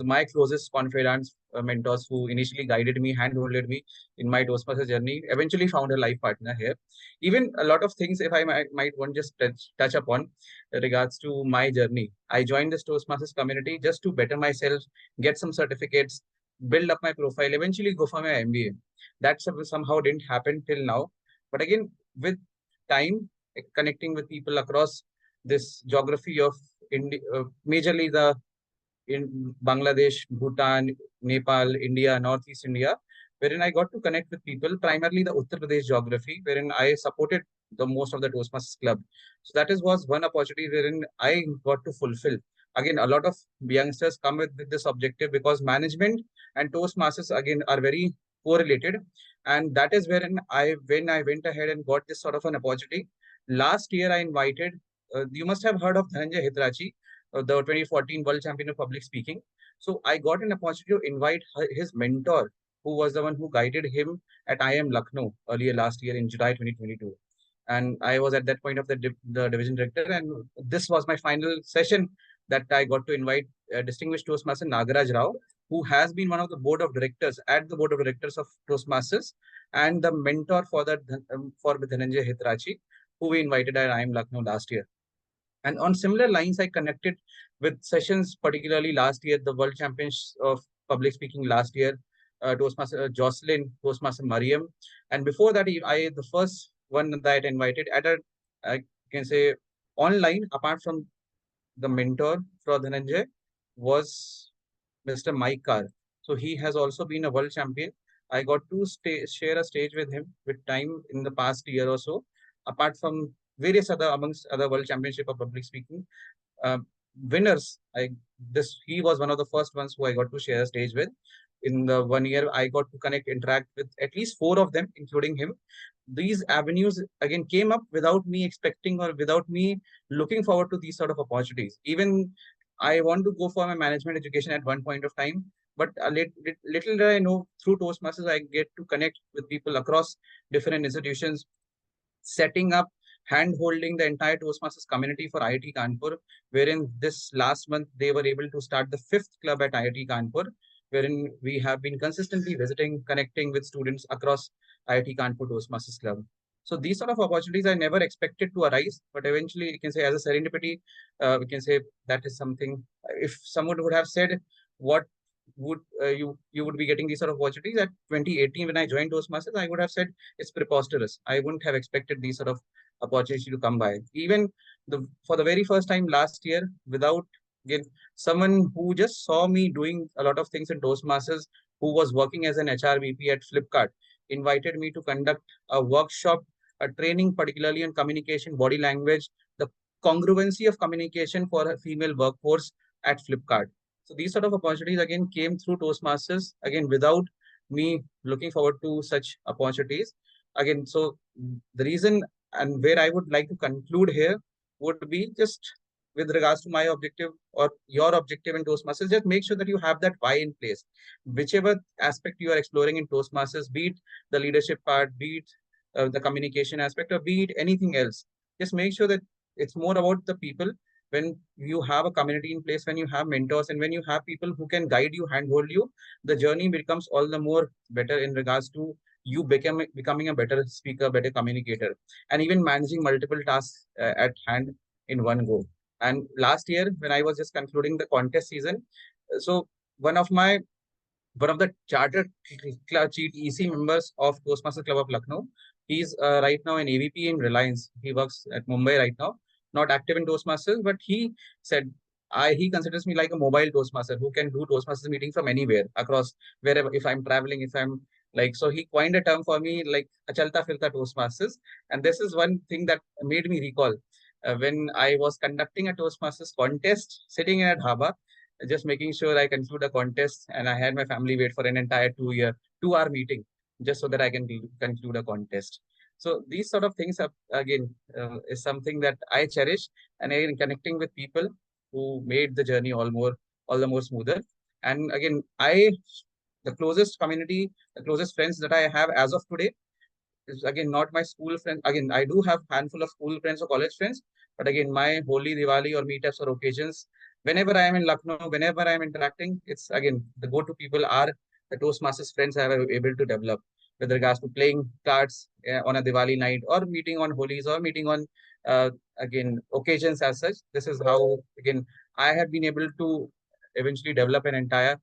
My closest confidants, mentors who initially guided me, handholded me in my Toastmaster journey, eventually found a life partner here. Even a lot of things, if I might want just touch upon regards to my journey. I joined this Toastmasters community just to better myself, get some certificates, build up my profile, eventually go for my MBA. That somehow didn't happen till now. But again, with time, connecting with people across this geography of India, majorly in Bangladesh, Bhutan, Nepal, India, Northeast India, wherein I got to connect with people, primarily the Uttar Pradesh geography, wherein I supported the most of the Toastmasters club. So that was one opportunity wherein I got to fulfill. Again, a lot of youngsters come with this objective because management and Toastmasters again are very correlated, and that is wherein when I went ahead and got this sort of an opportunity. Last year, I invited. You must have heard of Dhananjay Hitrachi, the 2014 world champion of public speaking. So I got an opportunity to invite his mentor, who was the one who guided him at IIM Lucknow earlier last year in July 2022. And I was at that point of the division director, and this was my final session that I got to invite distinguished Toastmaster Nagaraj Rao, who has been one of the board of directors at the board of directors of Toastmasters and the mentor for for Dhananjay Hitrachi, who we invited at IIM Lucknow last year. And on similar lines, I connected with sessions, particularly last year, the World Champions of Public Speaking last year, Toastmaster Jocelyn, Toastmaster Mariam. And before that, the first one that I invited I can say, online, apart from the mentor for Dhananjay, was Mr. Mike Carr. So he has also been a world champion. I got to share a stage with him with time in the past year or so, apart from various other amongst other world championship of public speaking uh, winners. He was one of the first ones who I got to share a stage with. In the 1 year, I got to interact with at least 4 of them, including him. These avenues again came up without me expecting or without me looking forward to these sort of opportunities. Even I want to go for my management education at one point of time, but little did I know, through Toastmasters, I get to connect with people across different institutions, setting up, hand holding the entire Toastmasters community for IIT Kanpur, wherein this last month they were able to start the 5th club at IIT Kanpur, wherein we have been consistently visiting, connecting with students across IIT Kanpur Toastmasters Club. So these sort of opportunities I never expected to arise, but eventually you can say as a serendipity, we can say that is something. If someone would have said what would you would be getting these sort of opportunities at 2018 when I joined Toastmasters, I would have said it's preposterous. I wouldn't have expected these sort of opportunities to come by. Even for the very first time last year, without again someone who just saw me doing a lot of things in Toastmasters, who was working as an HR VP at Flipkart, invited me to conduct a workshop, a training particularly on communication, body language, the congruency of communication for a female workforce at Flipkart. So these sort of opportunities again came through Toastmasters, again without me looking forward to such opportunities. Again, so the reason and where I would like to conclude here would be just with regards to my objective or your objective in Toastmasters, just make sure that you have that why in place. Whichever aspect you are exploring in Toastmasters, be it the leadership part, be it the communication aspect, or be it anything else, just make sure that it's more about the people. When you have a community in place, when you have mentors, and when you have people who can guide you, handhold you, the journey becomes all the more better in regards to you becoming a better speaker, better communicator, and even managing multiple tasks at hand in one go. And last year, when I was just concluding the contest season, so one of my one of the chartered chief EC members of Toastmasters Club of Lucknow. He's right now an AVP in Reliance. He works at Mumbai right now, not active in Toastmasters, but he said, he considers me like a mobile Toastmaster who can do Toastmasters meeting from anywhere across wherever. If I'm traveling, if I'm like, so he coined a term for me like Achalta Filta Toastmasters. And this is one thing that made me recall when I was conducting a Toastmasters contest sitting in a dhaba, just making sure I conclude a contest, and I had my family wait for an entire 2-hour meeting just so that I can conclude a contest. So these sort of things are, again, is something that I cherish, and again, connecting with people who made the journey all the more smoother. And again, the closest community, the closest friends that I have as of today is again not my school friends. Again, I do have handful of school friends or college friends, but again, my Holi, Diwali or meetups or occasions, whenever I am in Lucknow, whenever I am interacting, it's again the go-to people are the Toastmasters friends I am able to develop with regards to playing cards on a Diwali night or meeting on Holi's or meeting on again occasions as such. This is how again I have been able to eventually develop an entire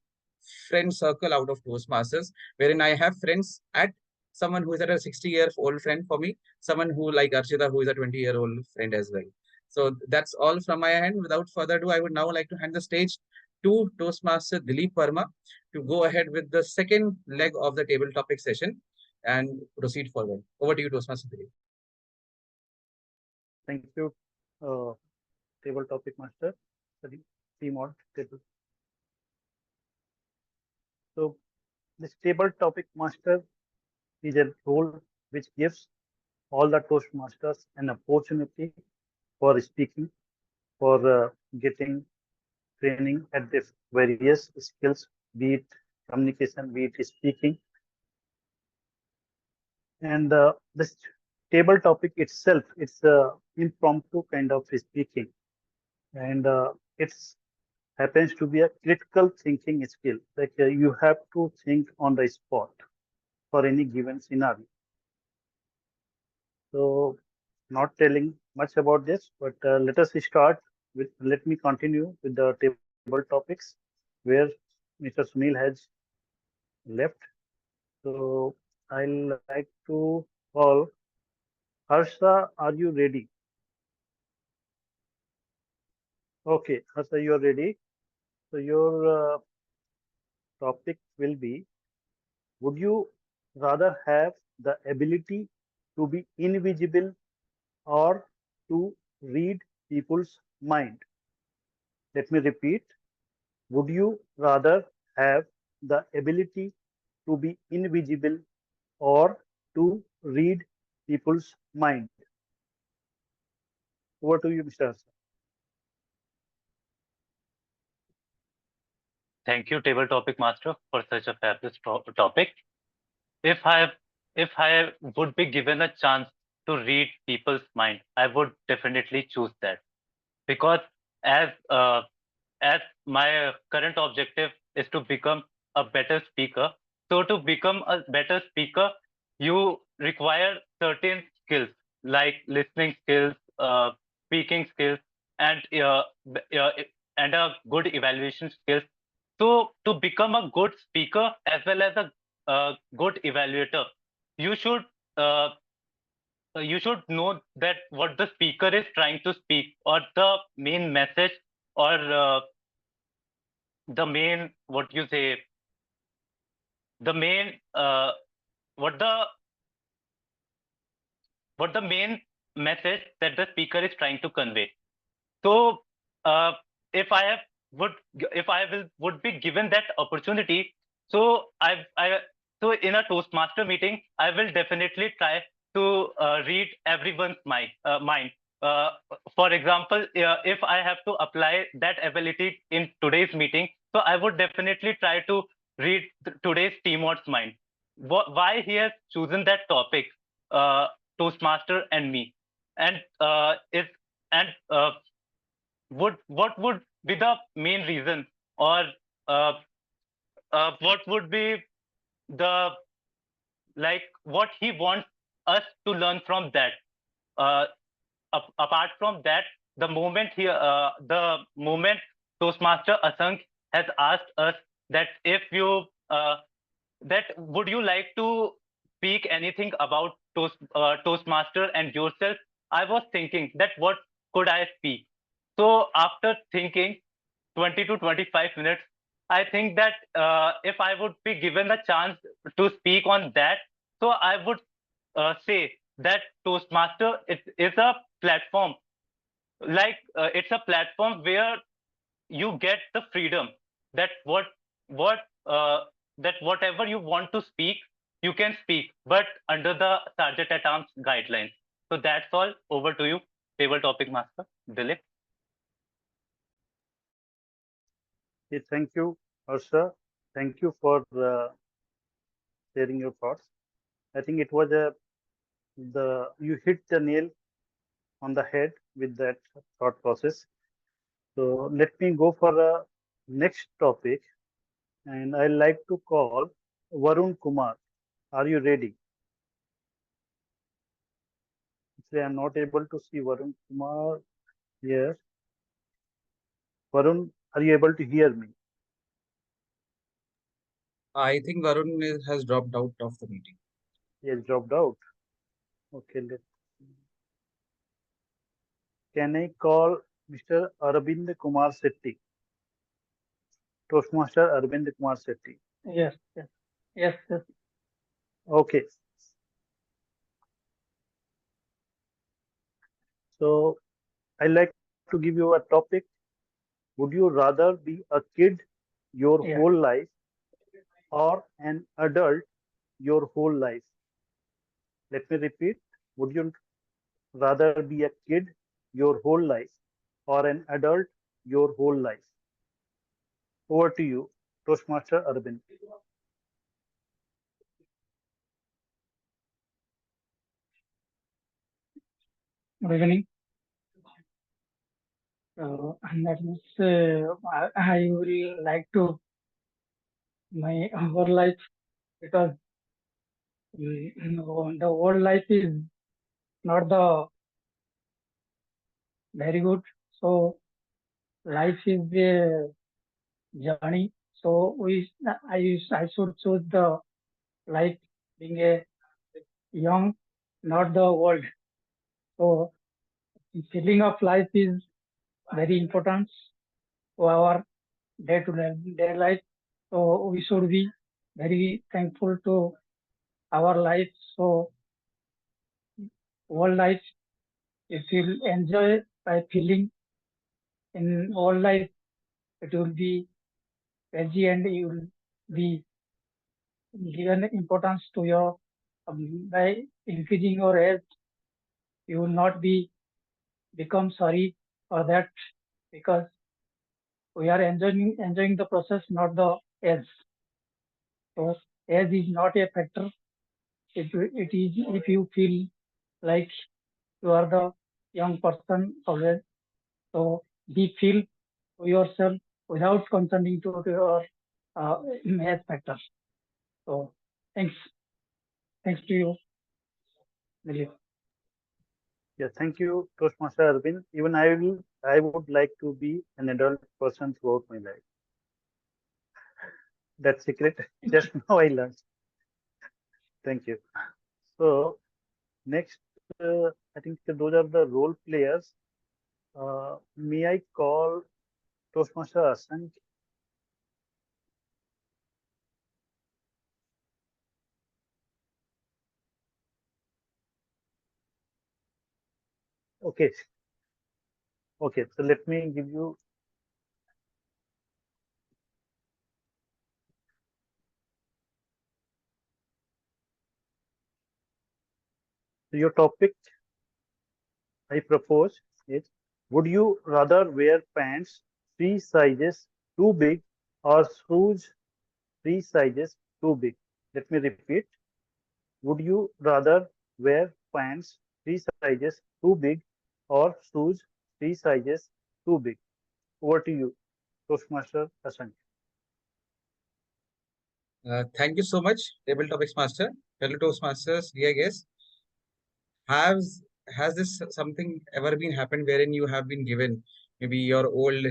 friend circle out of Toastmasters, wherein I have friends at someone who is at a 60-year-old friend for me, someone who like Archita, who is a 20-year-old friend as well. So that's all from my end. Without further ado, I would now like to hand the stage to Toastmaster Dilip Verma to go ahead with the second leg of the table topic session and proceed forward. Over to you, Toastmaster Dilip. Thank you, table topic master. Sorry, team on table. So this table topic master is a role which gives all the Toastmasters an opportunity for speaking, for getting training at the various skills, be it communication, be it speaking. And this table topic itself, it's impromptu kind of speaking. And it's happens to be a critical thinking skill. Like you have to think on the spot for any given scenario. So not telling much about this, but let us start with, let me continue with the table topics where Mr. Sunil has left. So I'll like to call Harsha, are you ready? Okay, Harsha, you are ready. So your topic will be, would you rather have the ability to be invisible or to read people's mind? Let me repeat. Would you rather have the ability to be invisible or to read people's mind? Over to you, Mr. Harsha. Thank you, table topic master, for such a fabulous topic. If I would be given a chance to read people's mind, I would definitely choose that, because as as my current objective is to become a better speaker. So to become a better speaker, you require certain skills like listening skills, speaking skills, and uh, and a good evaluation skills. So to become a good speaker as well as a good evaluator, you should uh, you should know that what the speaker is trying to speak, or the main message, or the main, what you say, the main what the what the main message that the speaker is trying to convey. So uh, if I have would if I will would be given that opportunity, so I so in a Toastmaster meeting, I will definitely try to read everyone's mind. Uh, for example, if I have to apply that ability in today's meeting, so I would definitely try to read today's teammate's mind. Why he has chosen that topic, Toastmaster and me, and if and what would be the main reason, or uh, what would be the, like, what he wants us to learn from that. uh, Apart from that, the moment Toastmaster Asank has asked us that if you that would you like to speak anything about Toastmaster and yourself, I was thinking that what could I speak. So after thinking 20 to 25 minutes, I think that if I would be given the chance to speak on that, so I would say that Toastmaster is a platform, like it's a platform where you get the freedom that what that whatever you want to speak, you can speak, but under the Sergeant at Arms guidelines. So that's all. Over to you, table topic master Dilip. Okay, thank you, Harsha. Thank you for sharing your thoughts. I think it was you hit the nail on the head with that thought process. So let me go for the next topic, and I like to call Varun Kumar. Are you ready? Actually, I'm not able to see Varun Kumar here. Varun, are you able to hear me? I think Varun has dropped out of the meeting. He has dropped out. Okay, can I call Mr. Arvind Kumar Setti? Toastmaster Arvind Kumar Sethi. Yes, yes, yes, yes. Okay. So I like to give you a topic. Would you rather be a kid your Yeah. whole life or an adult your whole life? Let me repeat. Would you rather be a kid your whole life or an adult your whole life? Over to you, Toastmaster Arvind. Good evening. And that means I will like to my whole life because the whole life is not the very good. So life is a journey. So I should choose the life being a young, not the old. So the feeling of life is very important to our day life. So we should be very thankful to our life. So whole life, if you enjoy by feeling in whole life, it will be easy and you will be given importance to your by increasing your age. You will not be become sorry for that because we are enjoying the process, not the age. So age is not a factor. It is if you feel like you are the young person always. So be feel to yourself without concerning to your age factor. So thanks to you, Dilip. Yeah, thank you, Toastmaster Arvind. Even I would like to be an adult person throughout my life. That secret just now I learned. Thank you. So next, I think those are the role players. May I call Toastmaster Asank? Okay. Okay. So let me give you. Your topic I propose is: would you rather wear pants 3 sizes too big or shoes 3 sizes too big? Let me repeat. Would you rather wear pants 3 sizes too big or shoes 3 sizes too big? Over to you, Toastmaster Asank. Thank you so much, Table Topics Master. Fellow Toastmasters, dear guests, has this something ever been happened wherein you have been given maybe your old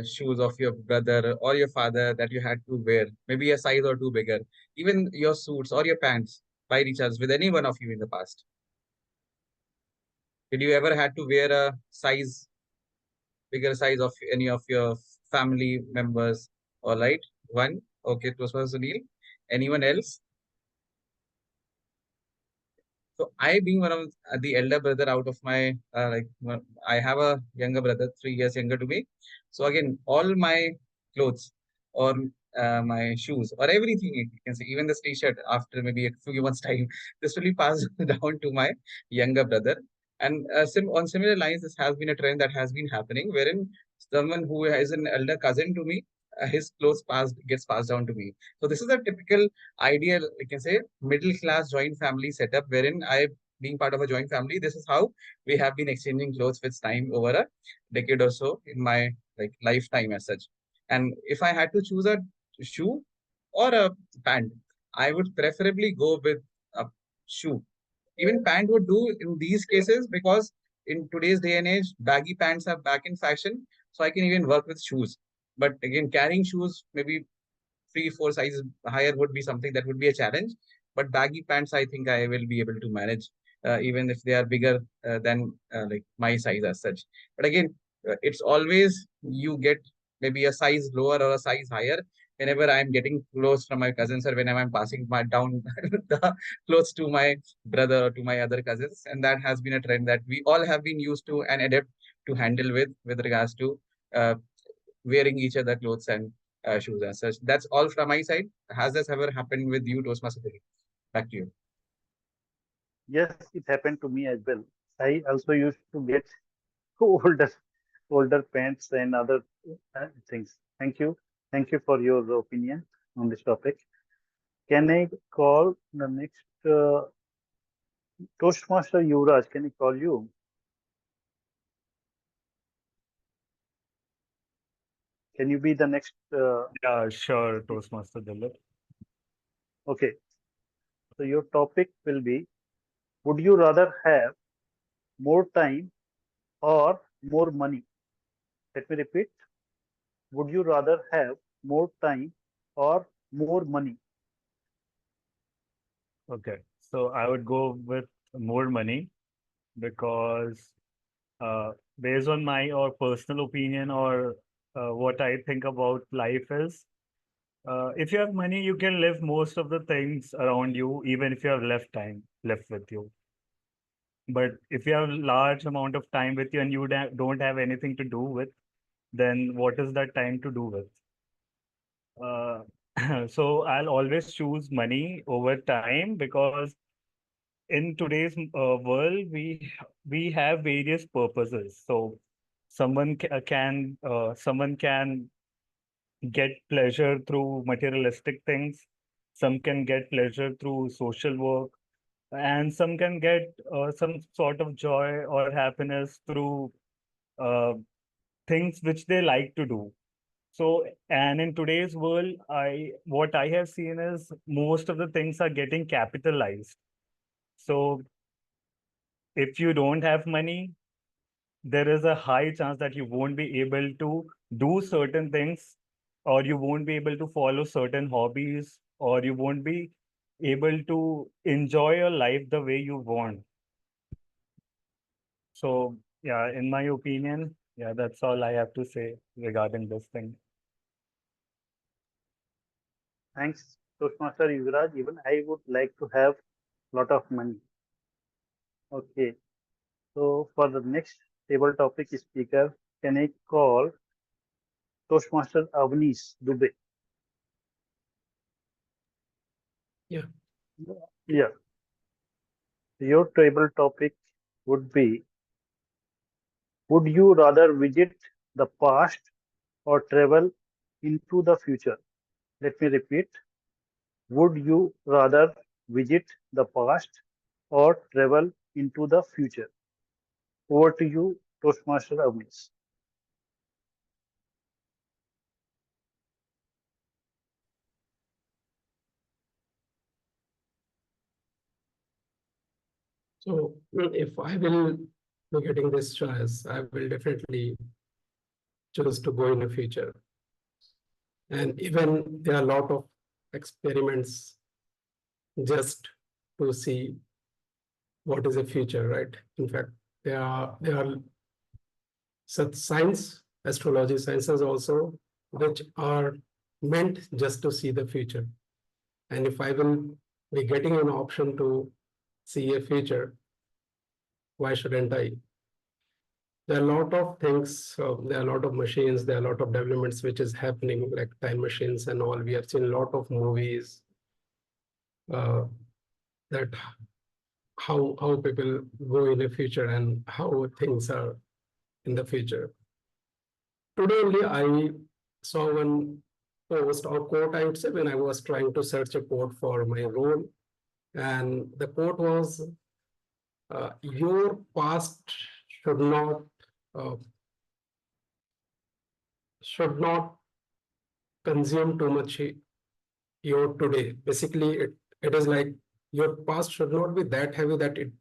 shoes of your brother or your father that you had to wear, maybe a size or two bigger, even your suits or your pants by any chance with any one of you in the past? Did you ever had to wear a bigger size of any of your family members? All right, one. Okay, it was Sunil. Anyone else? So I being one of the elder brother out of my I have a younger brother, 3 years younger to me. So again, all my clothes or my shoes or everything you can say, even this t-shirt after maybe a few months time, this will be passed down to my younger brother. And on similar lines, this has been a trend that has been happening, wherein someone who is an elder cousin to me, his clothes gets passed down to me. So this is a typical ideal, I can say, middle class joint family setup wherein I, being part of a joint family, this is how we have been exchanging clothes with time over a decade or so in my lifetime as such. And if I had to choose a shoe or a pant, I would preferably go with a shoe. Even pant would do in these cases because in today's day and age, baggy pants are back in fashion. So I can even work with shoes. But again, carrying shoes maybe 3, 4 sizes higher would be something that would be a challenge. But baggy pants, I think I will be able to manage, even if they are bigger than like my size as such. But again, it's always you get maybe a size lower or a size higher whenever I'm getting clothes from my cousins, or whenever I'm passing my down the clothes to my brother or to my other cousins. And that has been a trend that we all have been used to and adapt to handle with regards to uh, wearing each other clothes and shoes as such. That's all from my side. Has this ever happened with you, Toastmaster Dilip? Back to you. Yes, it happened to me as well. I also used to get older, older pants and other things. Thank you for your opinion on this topic. Can I call the next Toastmaster Yuvraj? Can I call you? Can you be the next? Yeah, sure, Toastmaster Dilip. Okay. So your topic will be: would you rather have more time or more money? Let me repeat. Would you rather have more time or more money? Okay, so I would go with more money because based on my or personal opinion or what I think about life is, if you have money, you can live most of the things around you, even if you have left time left with you. But if you have a large amount of time with you and you don't have anything to do with, then what is that time to do with? So I'll always choose money over time because in today's world, we have various purposes. So someone can get pleasure through materialistic things. Some can get pleasure through social work, and some can get some sort of joy or happiness through uh, things which they like to do. So, and in today's world, what I have seen is most of the things are getting capitalized. So, if you don't have money, there is a high chance that you won't be able to do certain things, or you won't be able to follow certain hobbies, or you won't be able to enjoy your life the way you want. So, yeah, in my opinion, yeah, that's all I have to say regarding this thing. Thanks, Toastmaster Yuvraj. Even I would like to have a lot of money. Okay. So for the next table topic speaker, can I call Toastmaster Avnish Dubey? Yeah. Yeah. Your table topic would be: would you rather visit the past or travel into the future? Let me repeat. Would you rather visit the past or travel into the future? Over to you, Toastmaster Avnish. So if I will be getting this choice, I will definitely choose to go in the future. And even there are a lot of experiments just to see what is the future, right? In fact, there are such science, astrology sciences also, which are meant just to see the future. And if I will be getting an option to see a future, why shouldn't I? There are a lot of things, there are a lot of machines, there are a lot of developments which is happening, like time machines and all. We have seen a lot of movies that how people go in the future and how things are in the future. Today only I saw one post or quote, I would say, when I was trying to search a quote for my role. And the quote was, your past should not uh, should not consume too much your today. Basically, it is like your past should not be that heavy that it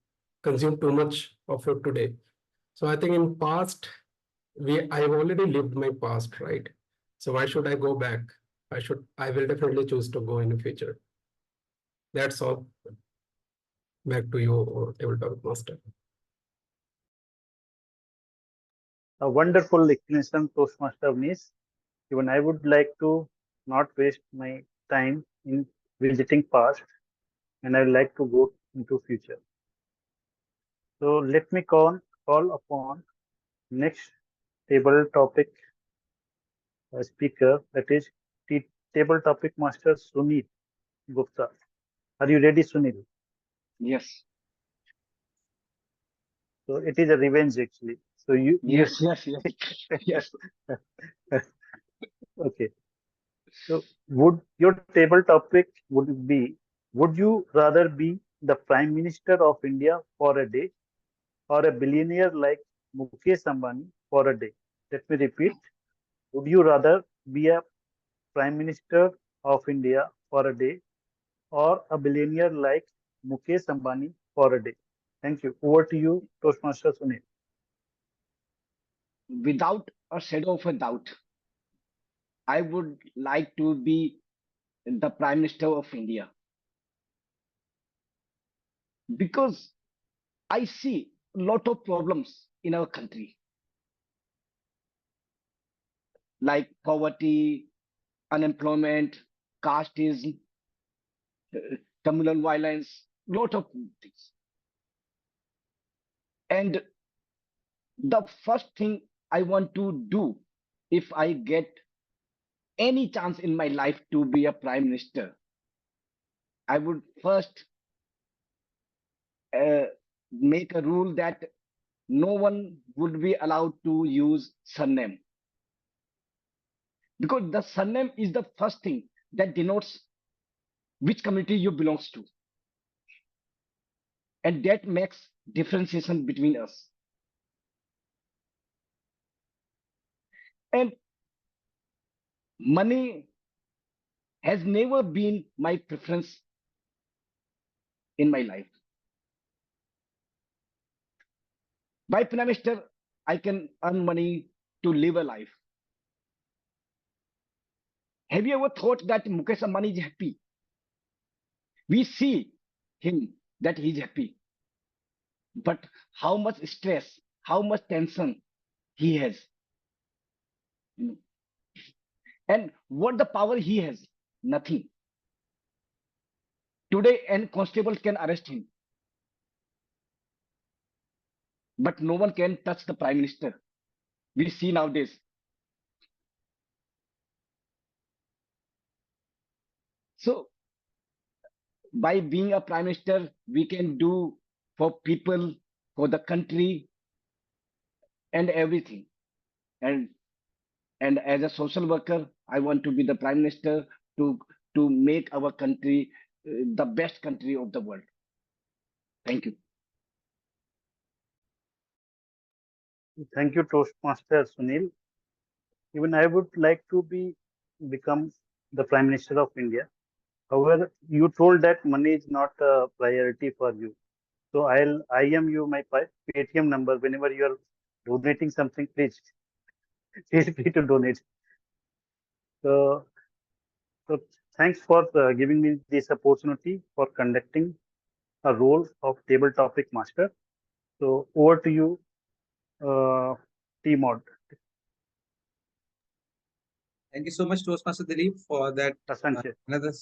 consume too much of your today. So I think in past, I've already lived my past, right? So why should I go back? I will definitely choose to go in the future. That's all. Back to you, or tabletop master. A wonderful explanation, Toastmaster Avnish. Even I would like to not waste my time in visiting past, and I would like to go into future. So let me call upon next table topic speaker, that is table topic master Sunil Gupta. Are you ready, Sunil? Yes. So it is a revenge actually. So you Yes. Yes. okay. So would your table topic would be, would you rather be the Prime Minister of India for a day or a billionaire like Mukesh Ambani for a day? Let me repeat. Would you rather be a Prime Minister of India for a day or a billionaire like Mukesh Ambani for a day? Thank you. Over to you, Toastmaster Sunil. Without a shadow of a doubt, I would like to be the Prime Minister of India because I see a lot of problems in our country, like poverty, unemployment, casteism, communal violence, lot of things. And the first thing I want to do if I get any chance in my life to be a prime minister, I would first make a rule that no one would be allowed to use surname, because the surname is the first thing that denotes which community you belongs to, and that makes differentiation between us. And money has never been my preference in my life. By prime minister, I can earn money to live a life. Have you ever thought that Mukesh Ambani is happy? We see him that he's happy, but how much stress, how much tension he has, and what the power he has? Nothing. Today, and constable can arrest him, but no one can touch the prime minister. We see nowadays. So, by being a prime minister, we can do for people, for the country, and everything. And as a social worker, I want to be the prime minister to to make our country the best country of the world. Thank you. Thank you, Toastmaster Sunil. Even I would like to become the Prime Minister of India. However, you told that money is not a priority for you. So I am you my Paytm number. Whenever you are donating something, please feel free to donate. So, so thanks for giving me this opportunity for conducting a role of table topic master. So over to you, T Mod. Thank you so much, Toastmaster Dilip, for that. Another.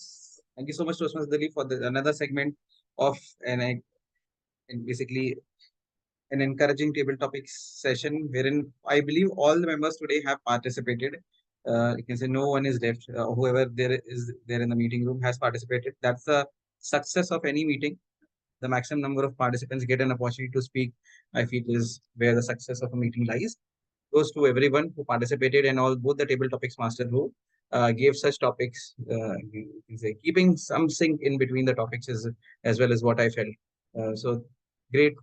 Thank you so much, Toastmaster Dilip, for another segment of and basically an encouraging table topics session, wherein I believe all the members today have participated. You can say no one is left. Whoever there is there in the meeting room has participated. That's the success of any meeting. The maximum number of participants get an opportunity to speak, I feel, is where the success of a meeting lies. Goes to everyone who participated and all both the table topics master who gave such topics, you can say, keeping some sync in between the topics is as well as what I felt. So great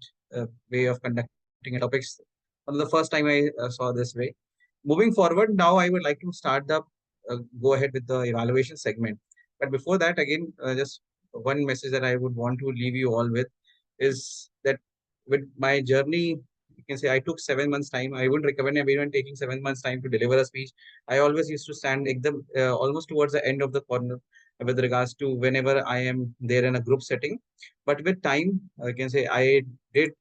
way of conducting topics. For the first time I saw this way. Moving forward, now I would like to start the go ahead with the evaluation segment. But before that, again, just one message that I would want to leave you all with is that with my journey, you can say I took 7 months time. I would recommend everyone taking 7 months time to deliver a speech. I always used to stand almost towards the end of the corner with regards to whenever I am there in a group setting. But with time, I can say I did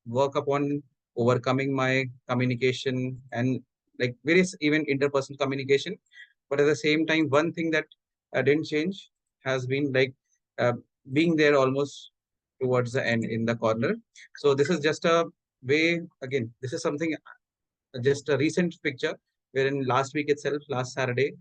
work upon overcoming my communication and like various even interpersonal communication. But at the same time, one thing that didn't change has been like uh, being there almost towards the end in the corner. So this is just a way, again, this is something just a recent picture wherein last week itself, last Saturday,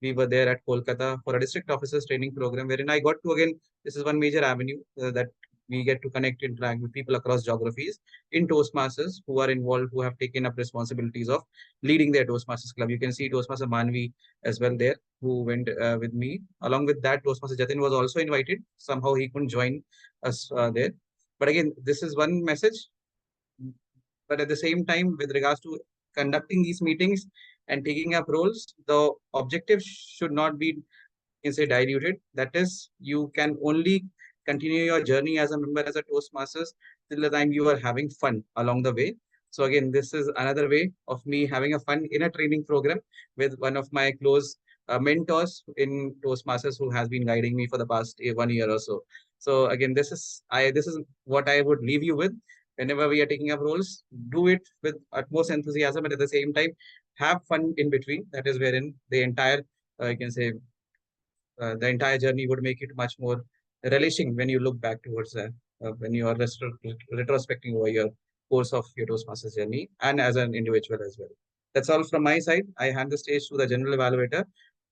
we were there at Kolkata for a district officers training program wherein I got to, again, this is one major avenue that we get to connect, interact with people across geographies in Toastmasters who are involved, who have taken up responsibilities of leading their Toastmasters club. You can see Toastmaster Manvi as well there, who went with me. Along with that, Toastmaster Jatin was also invited. Somehow he couldn't join us there. But again, this is one message. But at the same time, with regards to conducting these meetings and taking up roles, the objective should not be, can say, diluted. That is, you can only continue your journey as a member, as a Toastmasters, till the time you are having fun along the way. So again, this is another way of me having a fun in a training program with one of my close mentors in Toastmasters who has been guiding me for the past 1 year or so. So again, this is what I would leave you with. Whenever we are taking up roles, do it with utmost enthusiasm, but at the same time, have fun in between. That is wherein the entire, you can say, the entire journey would make it much more relishing when you look back towards when you are retrospecting over your course of your Toastmasters journey and as an individual as well. That's all from my side. I hand the stage to the general evaluator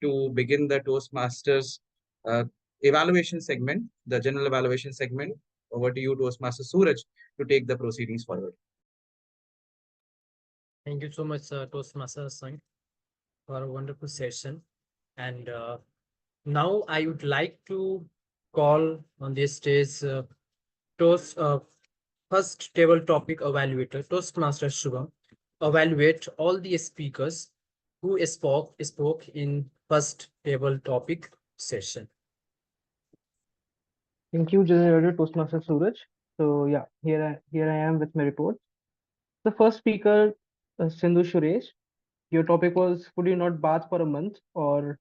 to begin the Toastmasters uh, evaluation segment, the general evaluation segment. Over to you, Toastmaster Suraj, to take the proceedings forward. Thank you so much, Toastmaster Singh, for a wonderful session. And now I would like to call on this stage Toast first table topic evaluator, Toastmaster Shubham, evaluate all the speakers who spoke in first table topic session. Thank you, General Toastmaster Suraj. So yeah, here I am with my report. The first speaker, Sindhu Suresh. Your topic was, would you not bath for a month or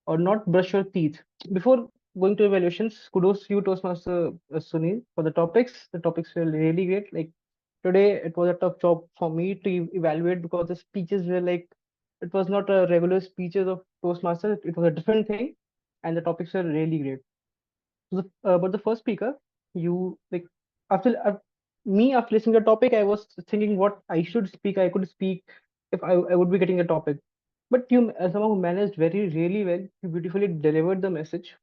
not brush your teeth? Before going to evaluations, kudos to you, Toastmaster Sunil, for the topics. The topics were really great. Like today, it was a tough job for me to evaluate because the speeches were like, it was not a regular speeches of Toastmasters. It was a different thing, and the topics were really great. So but the first speaker, you like after listening to the topic, I was thinking what I should speak. I could speak if I would be getting a topic. But you, as someone who managed very really well, you beautifully delivered the message,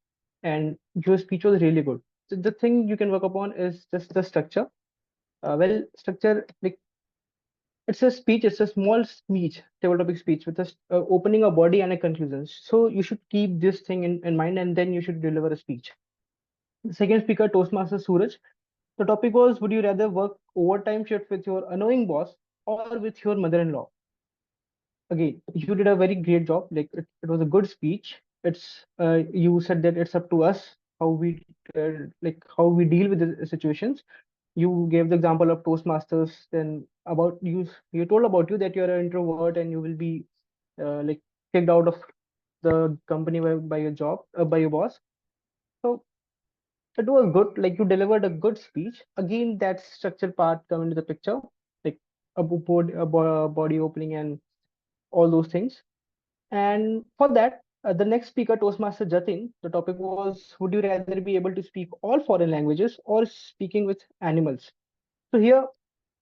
and your speech was really good. So the thing you can work upon is just the structure. Structure, like it's a speech. It's a small speech, table topic speech with a opening, a body, and a conclusion. So you should keep this thing in mind, and then you should deliver a speech. The second speaker, Toastmaster Suraj. The topic was, would you rather work overtime shift with your annoying boss or with your mother-in-law? Again, you did a very great job. Like it was a good speech. It's you said that it's up to us how we how we deal with the situations. You gave the example of Toastmasters. Then about you told about you that you're an introvert and you will be like kicked out of the company by your job by your boss. So it was good. Like you delivered a good speech. Again, that structure part come into the picture, like body opening and all those things. And for that, the next speaker, Toastmaster Jatin, the topic was, would you rather be able to speak all foreign languages or speaking with animals? So here,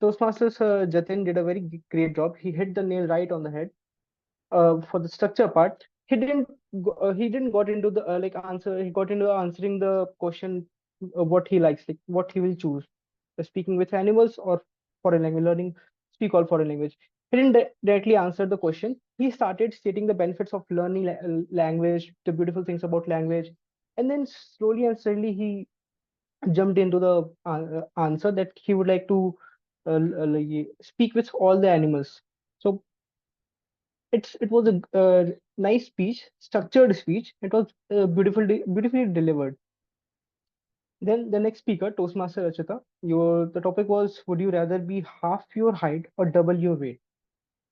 Toastmasters Jatin did a very great job. He hit the nail right on the head. For the structure part, he didn't got into the like answer. He got into answering the question what he likes, like what he will choose, speaking with animals or foreign language, learning speak all foreign language. He didn't directly answer the question. He started stating the benefits of learning language, the beautiful things about language, and then slowly and steadily he jumped into the answer that he would like to like, speak with all the animals. So it was a nice speech, structured speech. It was beautifully delivered. Then the next speaker, Toastmaster Rachita, the topic was, would you rather be half your height or double your weight?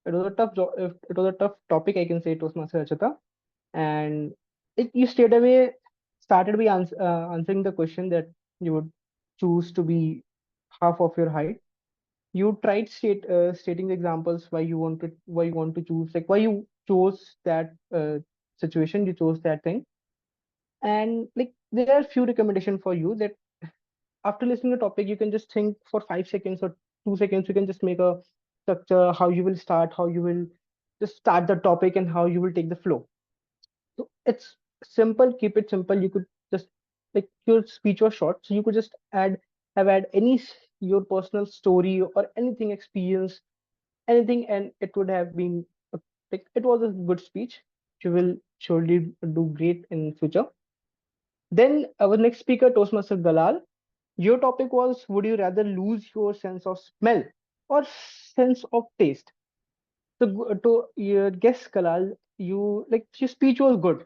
It was a it was a tough topic, I can say, Toastmaster Rachita. And you straight away started by answering the question that you would choose to be half of your height. You tried stating the examples why you want to choose, like why you chose that situation, you chose that thing. And like there are few recommendations for you that after listening to the topic, you can just think for 5 seconds or 2 seconds. You can just make a structure, how you will start, how you will just start the topic, and how you will take the flow. So it's simple, keep it simple. You could just, like, your speech was short, so you could just add your personal story or anything experience, anything, and it would have been like it was a good speech. You will surely do great in future. Then our next speaker, Toastmaster Galal. Your topic was, would you rather lose your sense of smell or sense of taste? So to your guest Galal, your speech was good.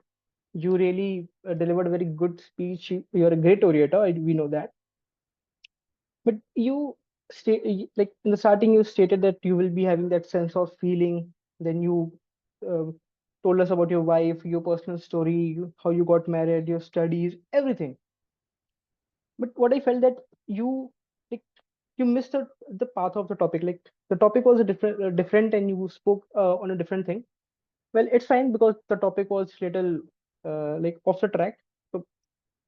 You really delivered a very good speech. You're a great orator. We know that. But like in the starting, you stated that you will be having that sense of feeling. Then you uh, told us about your wife, your personal story, how you got married, your studies, everything. But what I felt that you like you missed the path of the topic. Like the topic was a different, and you spoke on a different thing. Well, it's fine because the topic was little like off the track. So,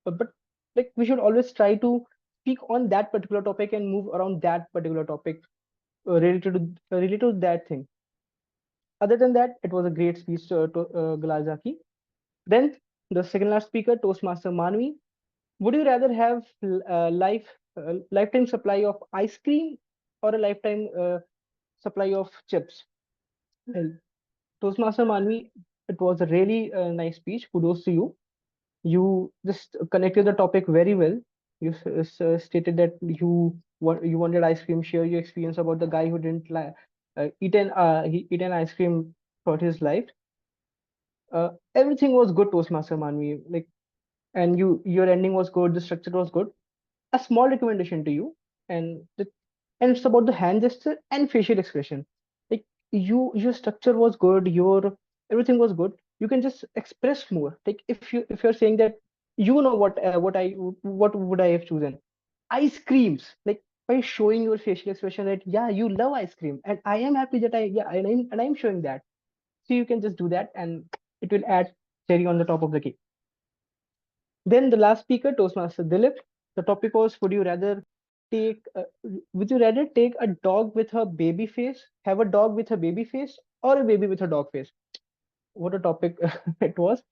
but like we should always try to speak on that particular topic and move around that particular topic related to that thing. Other than that, it was a great speech to Galazaki. Then the second last speaker, Toastmaster Manvi. Would you rather have lifetime supply of ice cream or a lifetime supply of chips? Well, Toastmaster Manvi, it was a really nice speech. Kudos to you. You just connected the topic very well. You stated that you wanted ice cream. Share your experience about the guy who didn't eat an ice cream throughout his life. Everything was good, Toastmaster Manvi. Like, and your ending was good. The structure was good. A small recommendation to you, and and it's about the hand gesture and facial expression. Like your structure was good, your everything was good. You can just express more. Like if you're saying that you know what would I have chosen? Ice creams. Like by showing your facial expression that yeah, you love ice cream, and I am happy that I'm showing that. So you can just do that, and it will add cherry on the top of the cake. Then the last speaker, Toastmaster Dilip. The topic was: take, uh, would you rather take a dog with a baby face, have a dog with a baby face, or a baby with a dog face? What a topic it was,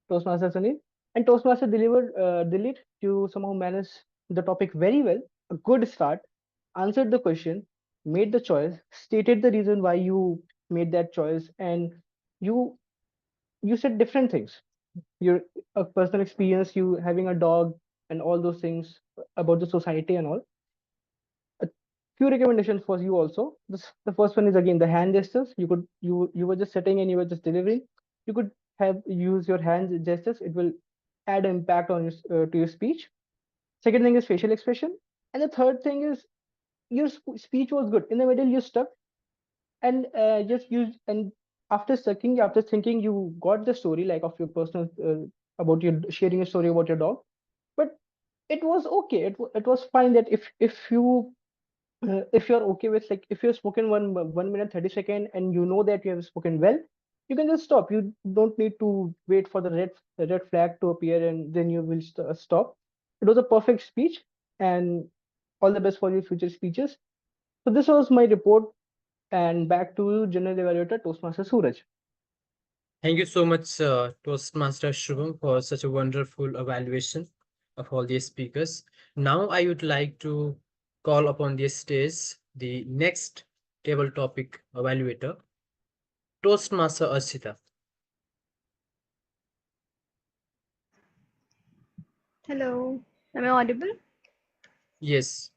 Toastmaster Sunil. And Toastmaster Dilip, you somehow managed the topic very well. A good start, answered the question, made the choice, stated the reason why you made that choice, and you you said different things, your personal experience, you having a dog, and all those things about the society and all. A few recommendations for you also. The first one is again the hand gestures. You were just sitting and you were just delivering. You could have use your hand gestures. It will add impact on your to your speech. Second thing is facial expression, and the third thing is your speech was good. In the middle, you stuck and just use and after thinking, you got the story like of your personal about your sharing a story about your dog. But it was okay. It was fine that if you're okay with, like, if you've spoken 1 minute 30 seconds and you know that you have spoken well, you can just stop. You don't need to wait for the red flag to appear and then you will stop. It was a perfect speech, and all the best for your future speeches. So this was my report, and back to General Evaluator Toastmaster Suraj. Thank you so much, Toastmaster Shubham, for such a wonderful evaluation of all these speakers. Now, I would like to call upon the stage the next table topic evaluator, Toastmaster Archita. Hello, am I audible? Yes.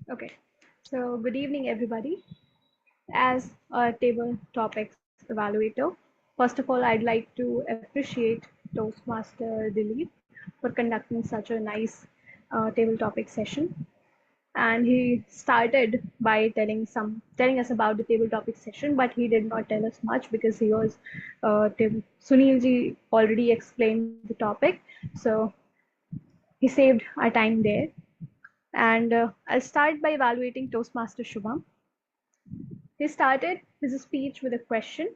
Okay, so good evening, everybody. As a table topics evaluator, first of all, I'd like to appreciate Toastmaster Dilip for conducting such a nice table topic session. And he started by telling us about the table topic session, but he did not tell us much because he was Sunil ji already explained the topic, so he saved our time there. And I'll start by evaluating Toastmaster Shubham. He started his speech with a question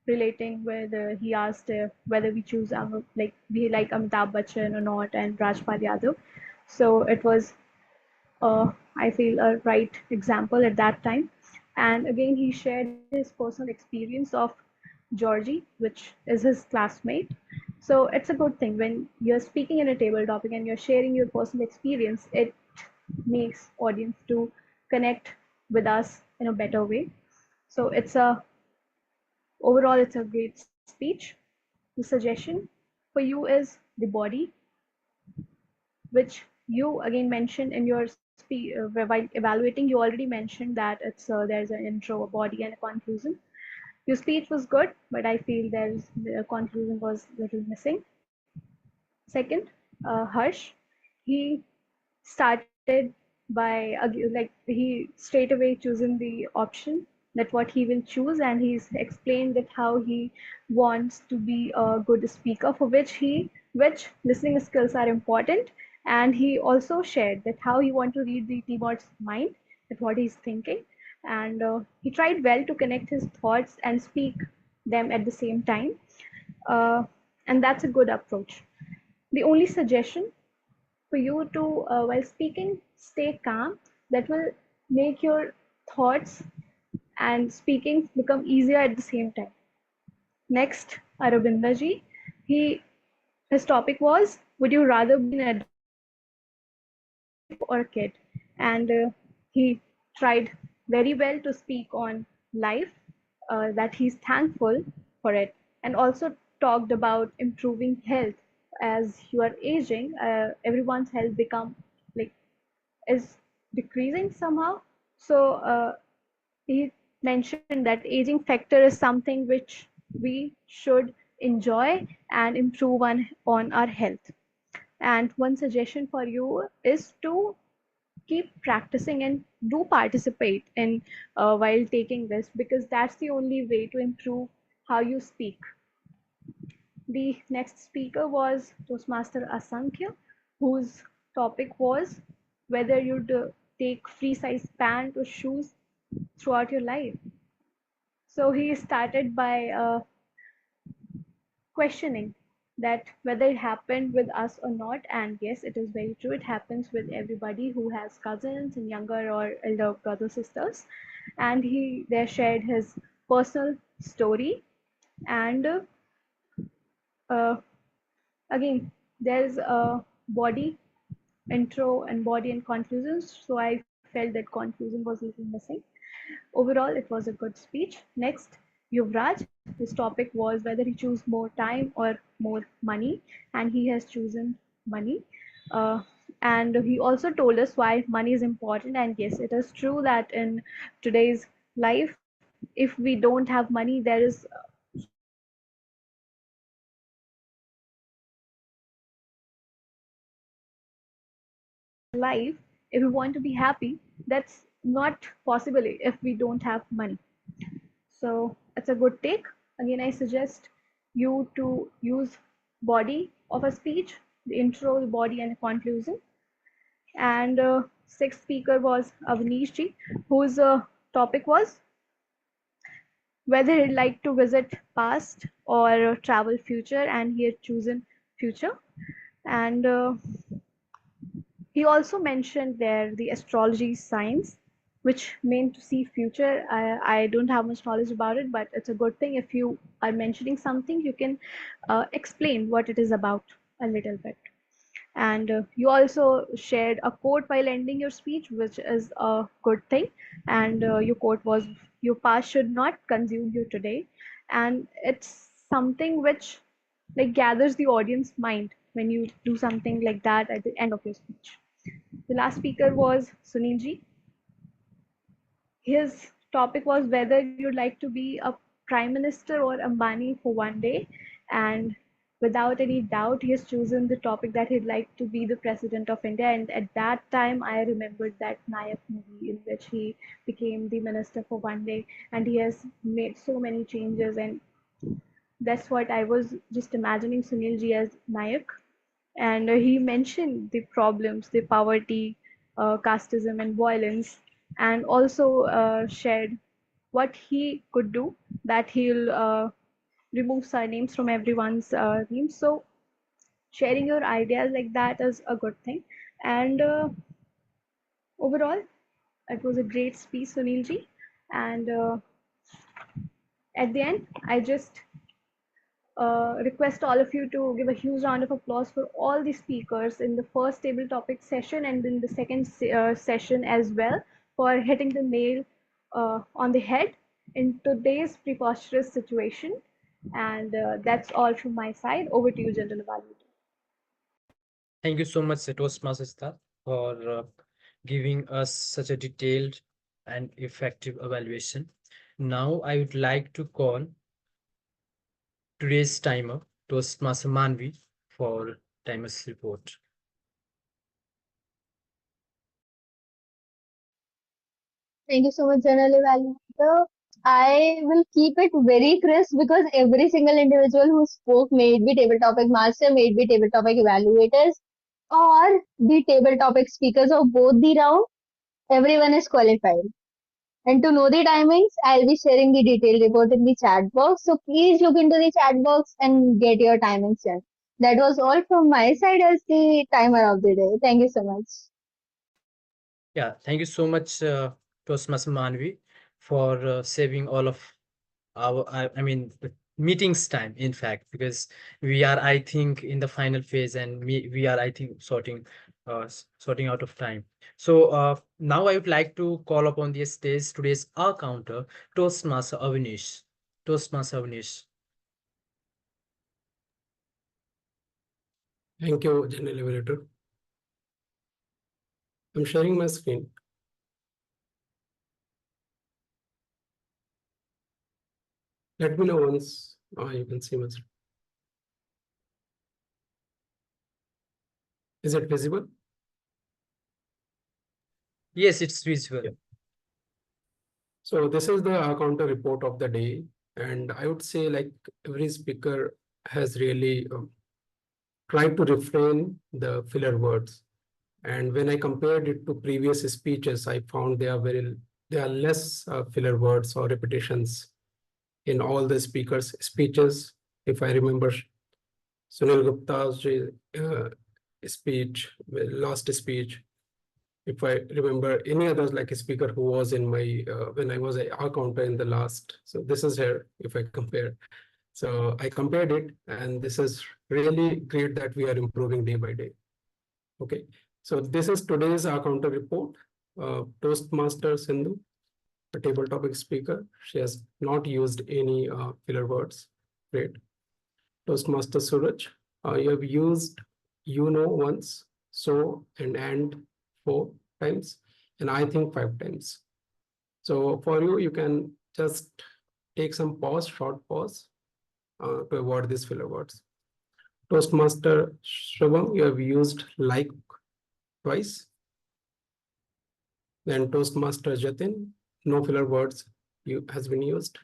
relating whether he asked whether we choose like we like Amitabh Bachchan or not and Rajpal Yadav. So it was I feel a right example at that time. And again, he shared his personal experience of Georgie, which is his classmate. So it's a good thing when you're speaking in a table topic and you're sharing your personal experience. It makes audience to connect with us in a better way. So overall it's a great speech. The suggestion for you is the body, which you again mentioned in your while evaluating. You already mentioned that it's there's an intro, a body, and a conclusion. Your speech was good, but I feel the conclusion was a little missing. Second, Harsh, he started by like he straight away choosing the option that what he will choose, and he's explained that how he wants to be a good speaker, for which listening skills are important. And he also shared that how he want to read the keyboard's mind, that what he's thinking. And he tried well to connect his thoughts and speak them at the same time. uh, and that's a good approach. The only suggestion for you to while speaking, stay calm. That will make your thoughts and speaking become easier at the same time. Next, Arabinda ji, he his topic was, would you rather be an adult or a kid? And he tried very well to speak on life, that he's thankful for it, and also talked about improving health. As you are aging, everyone's health become like is decreasing somehow. So he mentioned that aging factor is something which we should enjoy and improve on our health. And one suggestion for you is to keep practicing and do participate in while taking this, because that's the only way to improve how you speak. The next speaker was Toastmaster Asankhya, whose topic was whether you'd take free size pant or shoes throughout your life. So he started by questioning that whether it happened with us or not. And yes, it is very true. It happens with everybody who has cousins and younger or elder brothers, sisters. And he there shared his personal story. And uh, again, there's a body intro and body and conclusions. So I felt that conclusion was a little missing. Overall, it was a good speech. Next, Yuvraj, his topic was whether he choose more time or more money, and he has chosen money. Uh, and he also told us why money is important. And yes, it is true that in today's life, if we don't have money, there is so much difficulty in life. If we want to be happy, that's not possible if we don't have money. So it's a good take. Again, I suggest you to use body of a speech, the intro, the body, and the conclusion. And sixth speaker was Avnish ji, whose topic was whether he'd like to visit past or travel future, and he had chosen future. And he also mentioned there the astrology science, which meant to see future. I don't have much knowledge about it, but it's a good thing if you are mentioning something, you can explain what it is about a little bit. And you also shared a quote while ending your speech, which is a good thing. And your quote was, your past should not consume you today. And it's something which like gathers the audience mind when you do something like that at the end of your speech. The last speaker was Sunilji. His topic was whether you'd like to be a prime minister or Ambani for one day. And without any doubt, he has chosen the topic that he'd like to be the president of India. And at that time, I remembered that Nayak movie in which he became the minister for one day. And he has made so many changes. And that's what I was just imagining Sunilji as Nayak. And he mentioned the problems, the poverty, casteism, and violence and also shared what he could do, that he'll remove surnames from everyone's name. So sharing your ideas like that is a good thing. And overall, it was a great speech, Sunilji. And at the end, I just request all of you to give a huge round of applause for all the speakers in the first table topic session and in the second session as well, for hitting the nail on the head in today's preposterous situation. And that's all from my side. Over to you, General Evaluator. Thank you so much, Toastmasters, for giving us such a detailed and effective evaluation. Now, I would like to call today's timer, Toastmaster Manvi, for timer's report. Thank you so much, General Evaluator. I will keep it very crisp because every single individual who spoke, may it be table topic master, may it be table topic evaluators, or the table topic speakers of both the round, everyone is qualified. And to know the timings, I'll be sharing the detailed report in the chat box. So please look into the chat box and get your timings done. That was all from my side as the timer of the day. Thank you so much. Yeah, thank you so much, Toastmaster Manvi, for saving all of our, I mean, the meetings time, in fact, because we are, I think, in the final phase, and we are, I think, sorting out of time. So now I would like to call upon the stage today's our counter, Toastmaster Avinish. Toastmaster Avinish. Thank you, General Evaluator. I'm sharing my screen. Let me know once you can see my screen. Is it visible? Yes, it's visible. Yeah. So this is the counter report of the day. And I would say like every speaker has really tried to refrain the filler words. And when I compared it to previous speeches, I found there are less filler words or repetitions in all the speakers' speeches. If I remember Sunil Gupta's speech, last speech, if I remember any others like a speaker who was in my, when I was a counter in the last. So this is here, if I compare. So I compared it, and this is really great that we are improving day by day. Okay, so this is today's counter report. Toastmaster Sindhu, a table topic speaker. She has not used any filler words. Great. Toastmaster Suraj, you have used once, so and 4 times, and I think 5 times. So for you, you can just take some pause, short pause, to avoid these filler words. Toastmaster Shravam, you have used like twice. Then Toastmaster Jatin, no filler words has been used.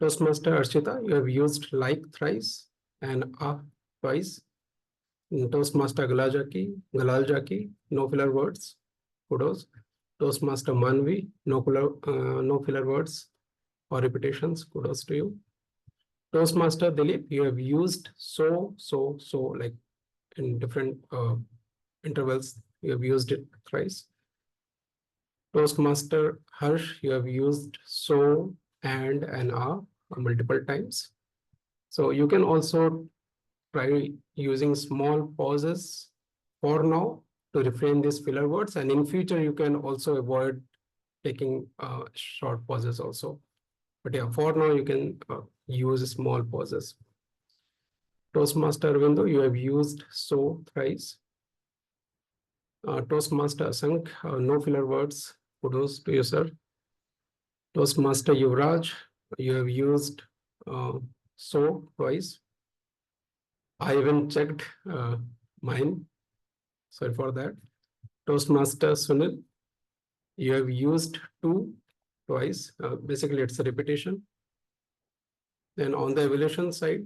Toastmaster Archita, you have used like thrice and twice. And Toastmaster Galaljaki, no filler words. Kudos. Toastmaster Manvi, no filler words or repetitions. Kudos to you. Toastmaster Dilip, you have used so like in different intervals. You have used it thrice. Toastmaster Harsh, you have used so and multiple times. So you can also try using small pauses for now to refrain these filler words, and in future you can also avoid taking short pauses also. But yeah, for now you can use small pauses. Toastmaster Arvindo, you have used so thrice. Toastmaster Asank, no filler words. Kudos to you, sir. Toastmaster Yuvraj, you have used so twice. I even checked mine. Sorry for that. Toastmaster Sunil, you have used to twice. Basically, it's a repetition. Then on the evaluation side,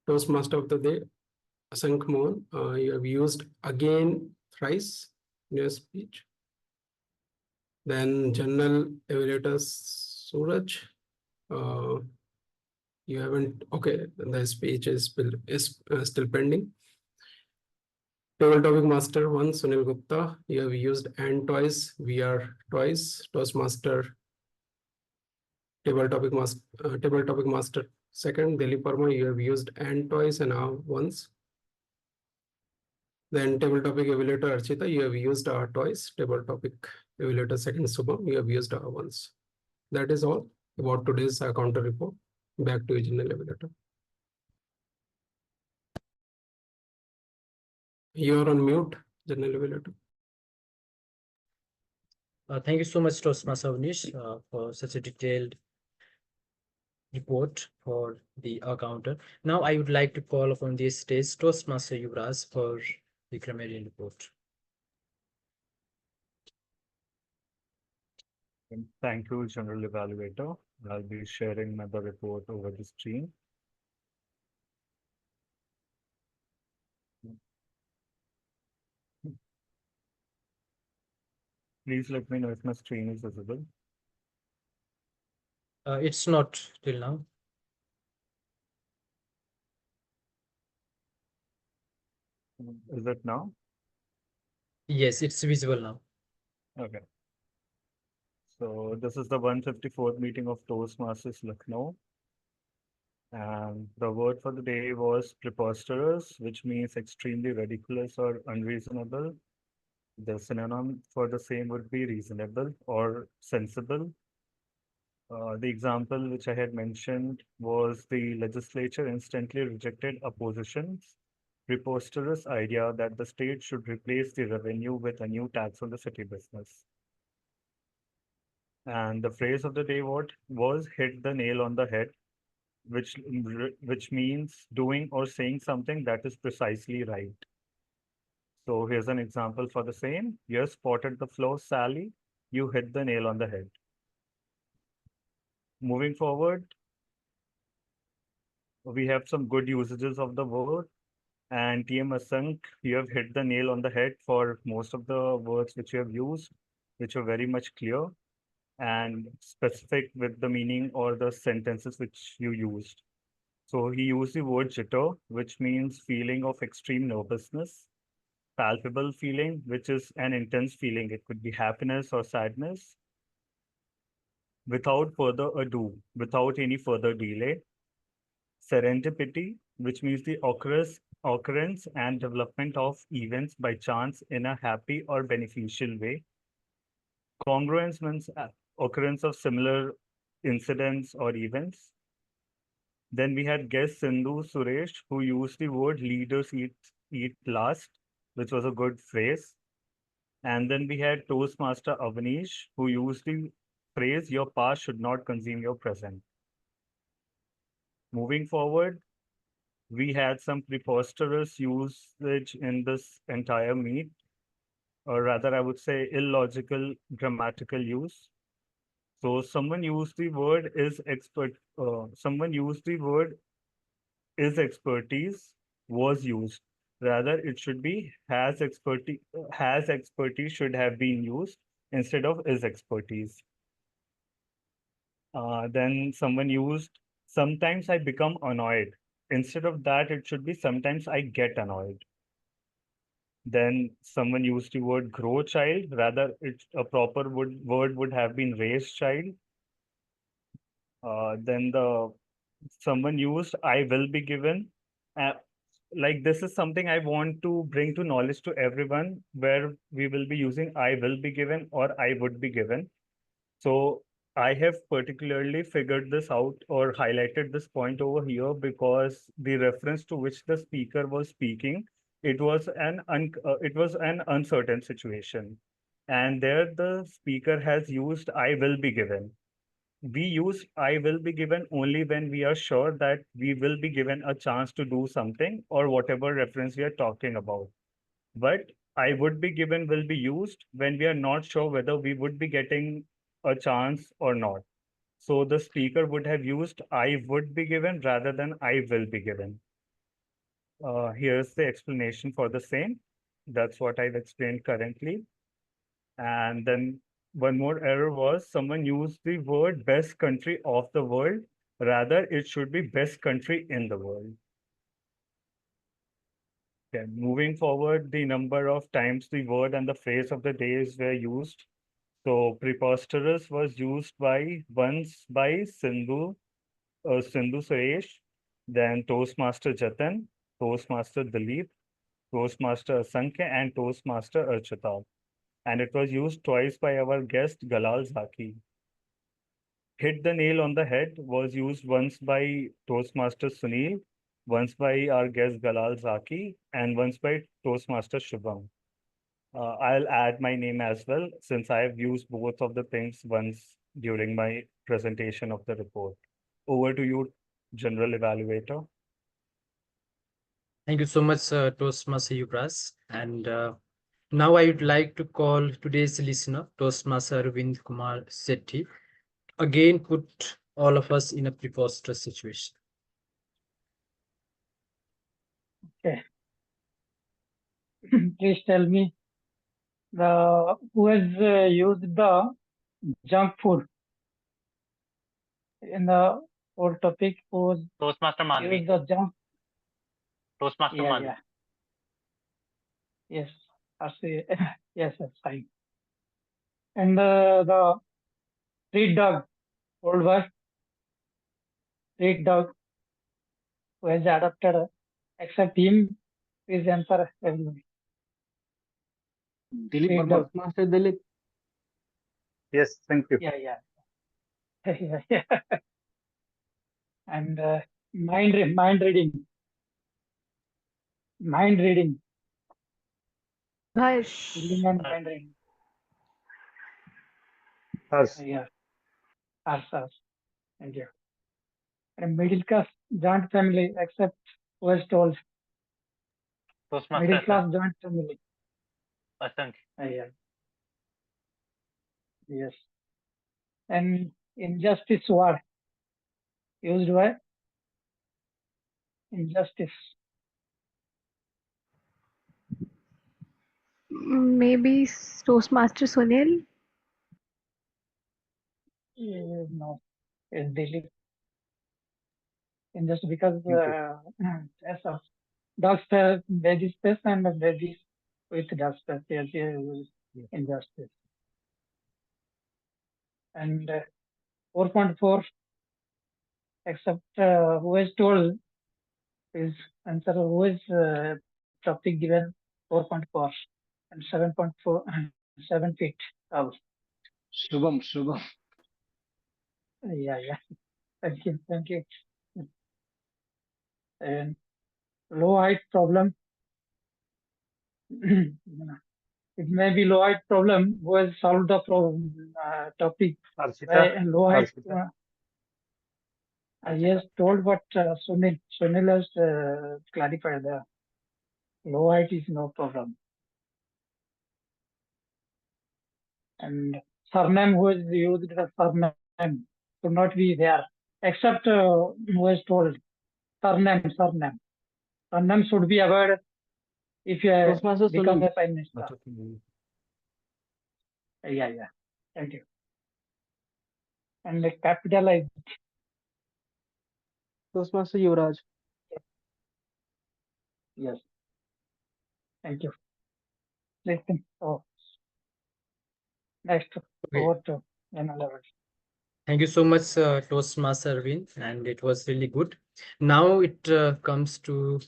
Toastmaster of the day, Asank Mohan, you have used again thrice. new speech. Then general evaluator Suraj. You haven't, okay, the speech is still pending. Table topic master 1, Sunil Gupta. You have used and twice, we are twice. Toastmaster table topic master second, Delhi Parma. You have used and twice and now once. Then table topic evaluator Archita. You have used twice. Table topic evaluator second, Subham. You have used once. That is all about today's counter report. Back to general evaluator. You are on mute, general evaluator. Thank you so much, Toastmaster Avnish, for such a detailed report for the counter. Now I would like to call upon the stage Toastmaster Yuvraj for the grammarian report. Thank you, General Evaluator. I'll be sharing the report over the screen. Please let me know if my screen is visible. It's not till now. Is it now? Yes, it's visible now. Okay. So this is the 154th meeting of Toastmasters Lucknow. And the word for the day was preposterous, which means extremely ridiculous or unreasonable. The synonym for the same would be reasonable or sensible. The example which I had mentioned was the legislature instantly rejected opposition's preposterous idea that the state should replace the revenue with a new tax on the city business. And the phrase of the day was hit the nail on the head, which means doing or saying something that is precisely right. So here's an example for the same. You spotted the flaw, Sally. You hit the nail on the head. Moving forward, we have some good usages of the word. And TM Asank, you have hit the nail on the head for most of the words which you have used, which are very much clear and specific with the meaning or the sentences which you used. So he used the word jitter, which means feeling of extreme nervousness, palpable feeling, which is an intense feeling. It could be happiness or sadness. Without further ado, without any further delay. Serendipity, which means the occurrence and development of events by chance in a happy or beneficial way. Congruence means occurrence of similar incidents or events. Then we had guest Sindhu Suresh, who used the word leaders eat last, which was a good phrase. And then we had Toastmaster Avanish, who used the phrase, your past should not consume your present. Moving forward, we had some preposterous usage in this entire meet, or rather, I would say illogical grammatical use. So someone used the word is expert. Someone used the word is expertise was used. Rather, it should be has expertise. Has expertise should have been used instead of is expertise. Then someone used sometimes I become annoyed. Instead of that, it should be sometimes I get annoyed. Then someone used the word grow child. Rather, a proper word would have been raise child. Then someone used I will be given. Like this is something I want to bring to knowledge to everyone, where we will be using I will be given or I would be given. So I have particularly figured this out or highlighted this point over here because the reference to which the speaker was speaking, it was an uncertain situation. And there the speaker has used I will be given. We use I will be given only when we are sure that we will be given a chance to do something or whatever reference we are talking about. But I would be given will be used when we are not sure whether we would be getting a chance or not. So the speaker would have used I would be given rather than I will be given. Here's the explanation for the same. That's what I've explained currently. And then one more error was someone used the word best country of the world. Rather, it should be best country in the world. Okay, moving forward, the number of times the word and the phrase of the days were used. So preposterous was used by once by Sindhu Suresh, then Toastmaster Jatan, Toastmaster Dilip, Toastmaster Asankya, and Toastmaster Archita. And it was used twice by our guest Galal Zaki. Hit the nail on the head was used once by Toastmaster Sunil, once by our guest Galal Zaki, and once by Toastmaster Shubham. I'll add my name as well since I have used both of the things once during my presentation of the report. Over to you, General Evaluator. Thank you so much, Toastmaster Yuvras. And now I would like to call today's listener, Toastmaster Arvind Kumar Sethi, again put all of us in a preposterous situation. Okay. Please tell me who has used the junk food in the whole topic, who Toastmaster Manvi. used the junk. Toastmaster Yeah, Manvi. yeah. Yes, I see. Yes, that's fine. And the street dog, old boy, street dog, who has adopted, except him, please answer everybody. Dilip Street Verma. dog. Toastmaster Dilip. Yes, thank you. Yeah, yeah. Yeah, yeah. And mind reading, mind reading, Harsh. reading and mind reading. Harsh. Yeah, Harsh. Thank you. And middle class joint family, except who was told Toastmaster middle class joint family. Asank. Yeah. Yes. And injustice word used by injustice. Maybe Toastmaster Sunil. No, it's Delhi. And just because yes, dog space, veggie space, and veggie with dog space, yes, injustice. And 4.4, except who is told is answer who is topic given 4.4 and 7.4 7 feet tall. Shubham. Yeah, yeah. Thank you, thank you. And low height problem. It may be low height problem. Who has solved the problem topic? Archita. Low height. Archita. Yes, told, but Sunil has clarified the low height is no problem. And surname, who is used the surname should not be there, except who is told surname. Surname should be avoided if you Toastmaster become Sunil. a prime minister. Yeah. Thank you. And capitalized. Toastmaster Yuvraj. Yes. Thank you. Listen. Oh. Next, over to N11. Thank you so much, Toastmaster Arvind, and it was really good. Now it comes to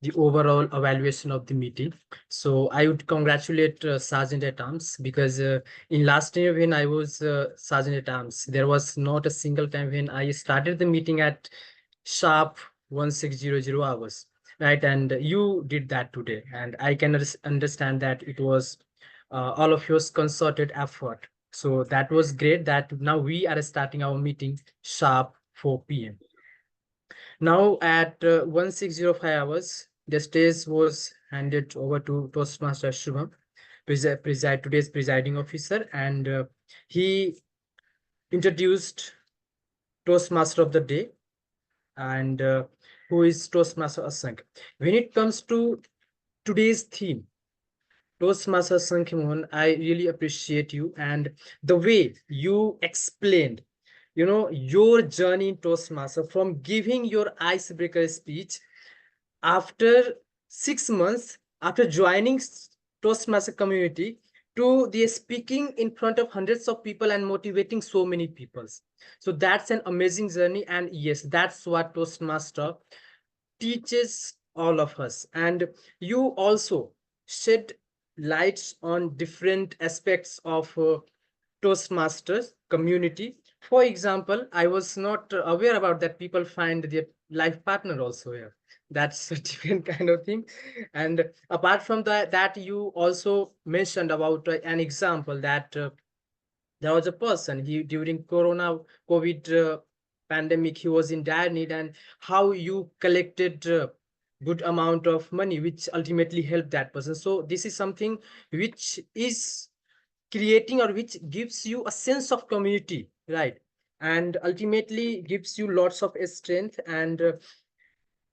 the overall evaluation of the meeting. So I would congratulate Sergeant at Arms, because in last year when I was Sergeant at Arms, there was not a single time when I started the meeting at sharp 1600 hours, right? And you did that today, and I can understand that it was all of your concerted effort. So that was great that now we are starting our meeting sharp 4 p.m. Now at 1605 hours, the stage was handed over to Toastmaster Shubham, today's presiding officer, and he introduced Toastmaster of the day, and who is Toastmaster Asank. When it comes to today's theme, Toastmaster Sankhimon, I really appreciate you and the way you explained, your journey in Toastmaster from giving your icebreaker speech after 6 months after joining Toastmaster community to the speaking in front of hundreds of people and motivating so many people. So that's an amazing journey, and yes, that's what Toastmaster teaches all of us. And you also shed lights on different aspects of Toastmasters community. For example, I was not aware about that people find their life partner also here. That's a different kind of thing. And apart from that you also mentioned about an example that there was a person, he during COVID pandemic, he was in dire need, and how you collected good amount of money which ultimately helped that person. So this is something which is creating or which gives you a sense of community, right? And ultimately gives you lots of strength, and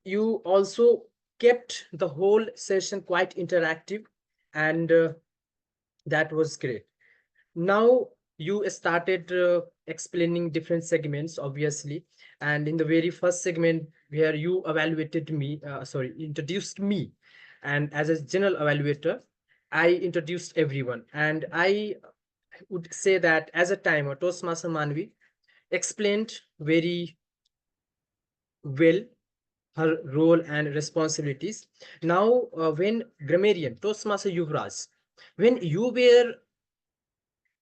you also kept the whole session quite interactive, and that was great. Now you started explaining different segments, obviously, and in the very first segment where you evaluated me, introduced me, and as a general evaluator, I introduced everyone, and I would say that as a timer, Toastmaster Manvi explained very well her role and responsibilities. Now, when grammarian Toastmaster Yuvraj, when you were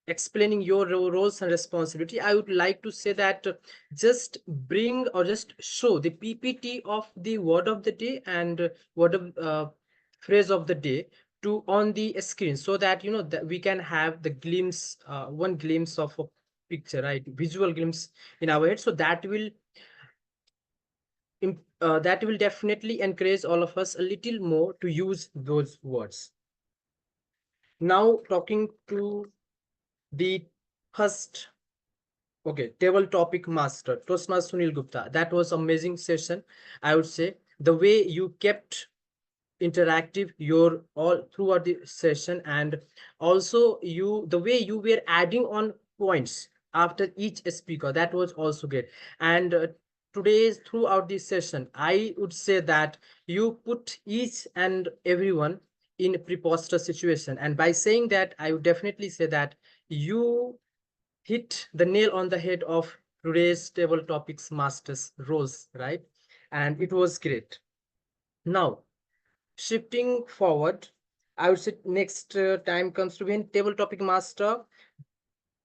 explaining your roles and responsibility, I would like to say that just bring or just show the PPT of the word of the day and word of phrase of the day to on the screen, so that that we can have the glimpse, one glimpse of a picture, right? Visual glimpse in our head. So that will definitely encourage all of us a little more to use those words. Now talking to the first, okay, table topic master, Toastmaster Sunil Gupta. That was amazing session, I would say. The way you kept interactive your all throughout the session, and also the way you were adding on points after each speaker, that was also great. And today's throughout this session, I would say that you put each and everyone in a preposterous situation, and by saying that, I would definitely say that you hit the nail on the head of today's table topics masters roles, right? And it was great. Now shifting forward, I would say next time comes to when table topic master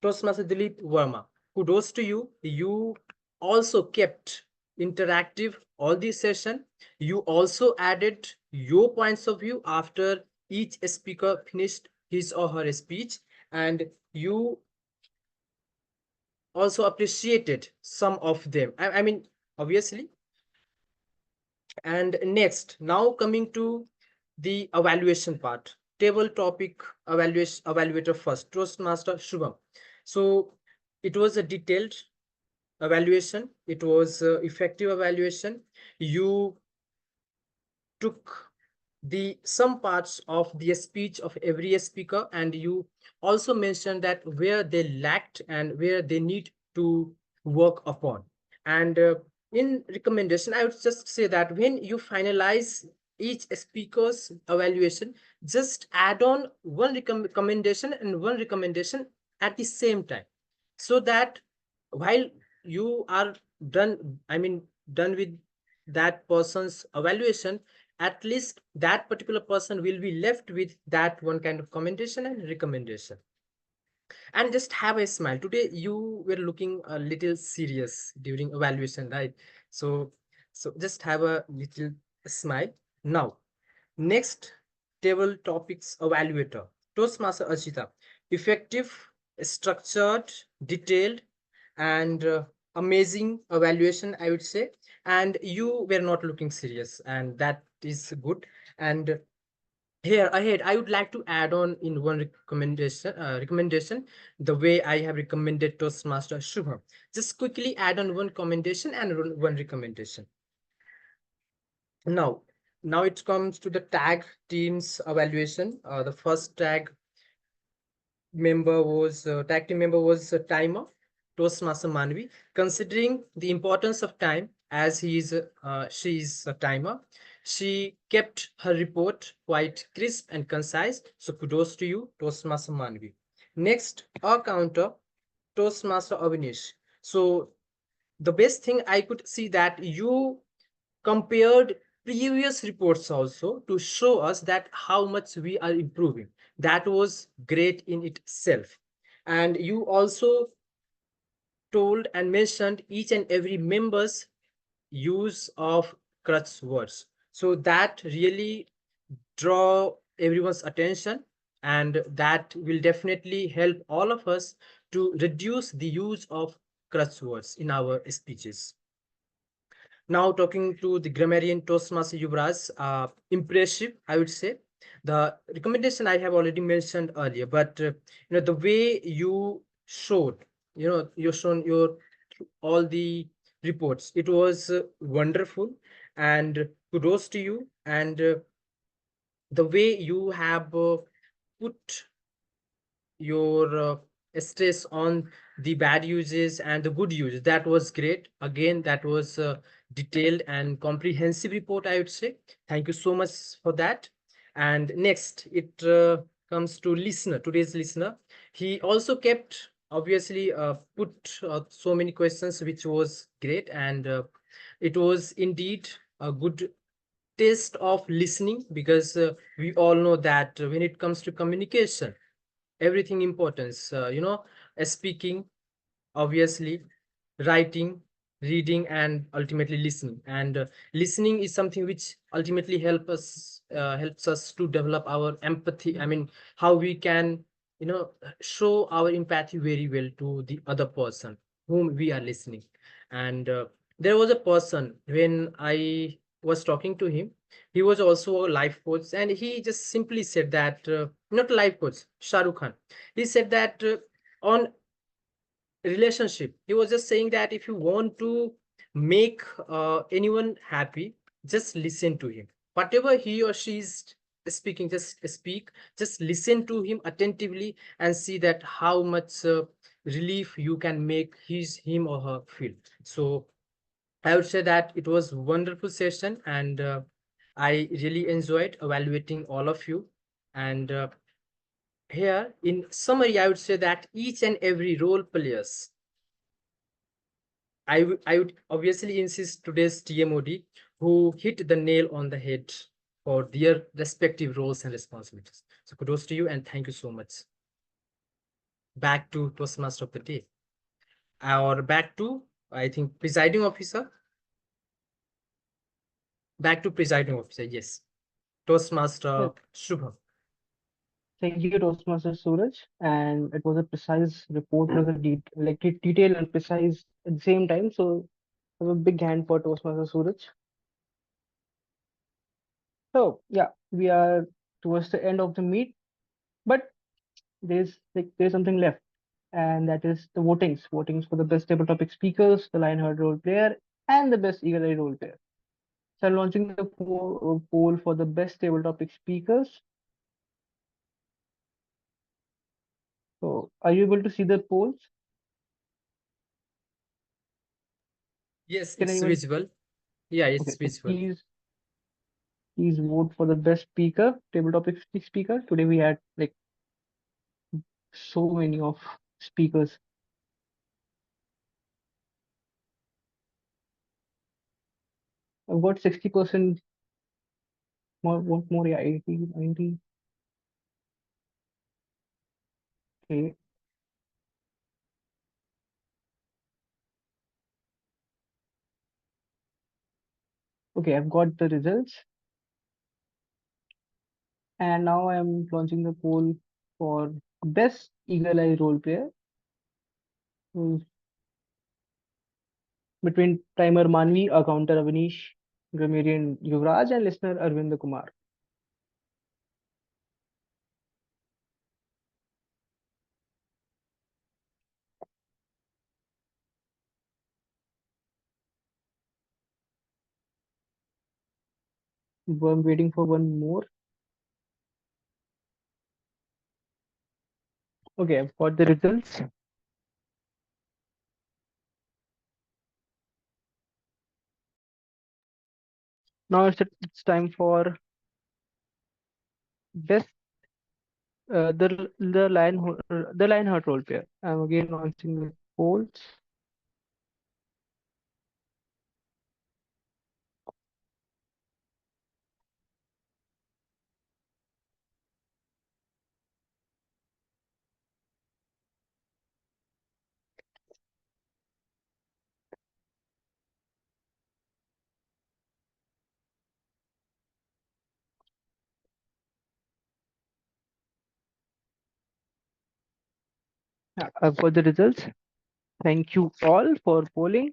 Toastmaster Dilip Verma. Kudos to you. You also kept interactive all the session. You also added your points of view after each speaker finished his or her speech, and you also appreciated some of them. I mean, obviously. And next, now coming to the evaluation part, table topic evaluator first, Toastmaster Shubham. So it was a detailed evaluation. It was effective evaluation. You took some parts of the speech of every speaker, and you also mentioned that where they lacked and where they need to work upon. And in recommendation, I would just say that when you finalize each speaker's evaluation, just add on one recommendation and one recommendation at the same time, so that while you are done with that person's evaluation, at least that particular person will be left with that one kind of commendation and recommendation. And just have a smile. Today you were looking a little serious during evaluation, right? So just have a little smile. Now next, table topics evaluator Toastmaster Ajita. Effective, structured, detailed, and amazing evaluation, I would say. And you were not looking serious, and that is good. And here ahead, I would like to add on in one recommendation, the way I have recommended Toastmaster Shubham. Just quickly add on one commendation and one recommendation. Now Now it comes to the tag teams evaluation. The first tag team member was Timer, Toastmaster Manvi. Considering the importance of time, as she is a timer, she kept her report quite crisp and concise. So kudos to you, Toastmaster Manvi. Next, our counter, Toastmaster Avinish. So the best thing I could see that you compared previous reports also to show us that how much we are improving. That was great in itself. And you also told and mentioned each and every member's use of crutch words. So that really draw everyone's attention, and that will definitely help all of us to reduce the use of crutch words in our speeches. Now talking to the grammarian Toastmaster Yuvraj, impressive, I would say. The recommendation I have already mentioned earlier, but the way you showed, you shown your all the reports. It was wonderful, and kudos to you. And the way you have put your stress on the bad uses and the good uses, that was great. Again, that was a detailed and comprehensive report, I would say. Thank you so much for that. And next, it comes to today's listener. He also kept, obviously, put so many questions, which was great. And it was indeed a good test of listening, because we all know that when it comes to communication, everything importance, speaking, obviously, writing, reading, and ultimately listening. And listening is something which ultimately helps us to develop our empathy. I mean, how we can show our empathy very well to the other person whom we are listening. And there was a person, when I was talking to him, he was also a life coach, and he just simply said that, not a life coach, Shahrukh Khan, he said that on relationship, he was just saying that if you want to make anyone happy, just listen to him. Whatever he or she is speaking, just speak, just listen to him attentively, and see that how much relief you can make him or her feel. So I would say that it was wonderful session, and I really enjoyed evaluating all of you. And here, in summary, I would say that each and every role players, I would obviously insist today's TMOD, who hit the nail on the head for their respective roles and responsibilities. So kudos to you, and thank you so much. Back to Toastmaster of the day, or back to, I think, presiding officer. Back to presiding officer. Yes, Toastmaster Shubham. Thank you, Toastmaster Suraj. And it was a precise report, it was a detailed and precise at the same time. So have a big hand for Toastmaster Suraj. So yeah, we are towards the end of the meet, but there's something left, and that is the votings for the best table topic speakers, the Lionheart role player, and the best Eagle Eye role player. So I'm launching the poll for the best table topic speakers. So are you able to see the polls? Yes, Can it's anyone? visible. Yeah, it's Okay, so visible. please vote for the best speaker, table topic speaker. Today we had like so many of speakers. I've got 60% more, what more? Yeah, 80, 90. Okay. Okay, I've got the results. And now I'm launching the poll for best Eagle Eye role player. Between timer Manvi, accounter Avanish, grammarian Yuvraj, and listener Arvind Kumar. I'm waiting for one more. Okay, I've got the results. Now it's time for best the Lionheart role player. I'm again launching the polls. Yeah, I've got the results. Thank you all for polling.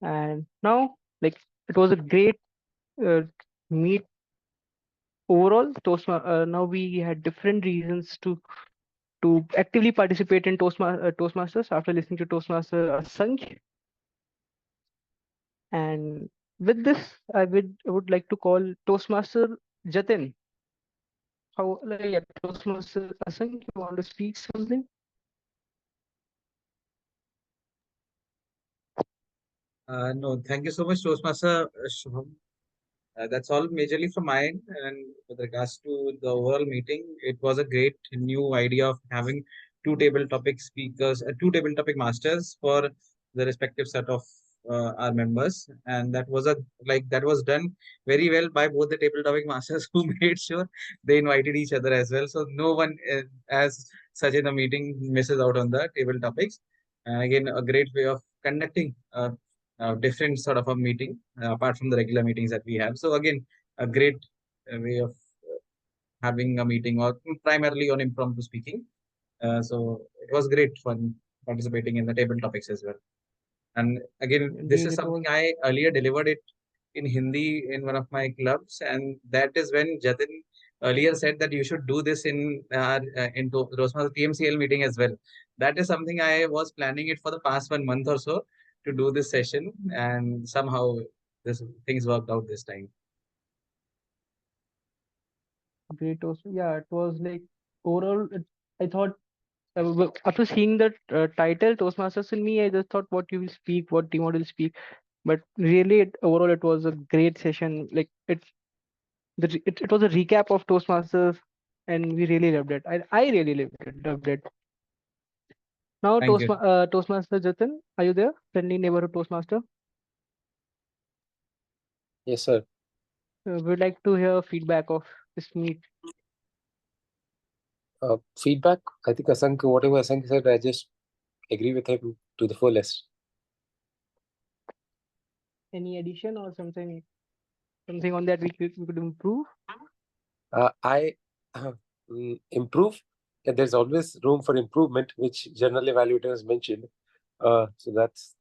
And now, like, it was a great meet overall. Now we had different reasons to actively participate in Toastmasters after listening to Toastmaster Asank. And with this, I would like to call Toastmaster Jatin. How, like, yeah, Toastmaster Asank, you want to speak something? No, thank you so much, Toastmaster Shubham. That's all majorly from my end. And with regards to the overall meeting, it was a great new idea of having two table topic speakers, two table topic masters for the respective set of our members. And that was that was done very well by both the table topic masters who made sure they invited each other as well. So no one, as such in a meeting, misses out on the table topics. Again, a great way of conducting different sort of a meeting apart from the regular meetings that we have. So again, a great way of having a meeting or primarily on impromptu speaking. So it was great fun participating in the table topics as well. And again, this is something I earlier delivered it in Hindi in one of my clubs, and that is when Jatin earlier said that you should do this in Rosma's TMCL meeting as well. That is something I was planning it for the past 1 month or so to do this session, and somehow this things worked out this time. Great also. Yeah, it was like overall, I thought after seeing that title Toastmasters in me, I just thought what you will speak, what team will speak. But really, overall, it was a great session. Like it was a recap of Toastmasters, and we really loved it. I really loved it. Now, Thank you. Toastmaster Jatin, are you there? Friendly neighborhood Toastmaster. Yes, sir. We'd like to hear feedback of this meet. Feedback, I think whatever Asank said, I just agree with him to the fullest. Any addition or something on that we could improve? I improve. And there's always room for improvement, which general evaluators mentioned. So that's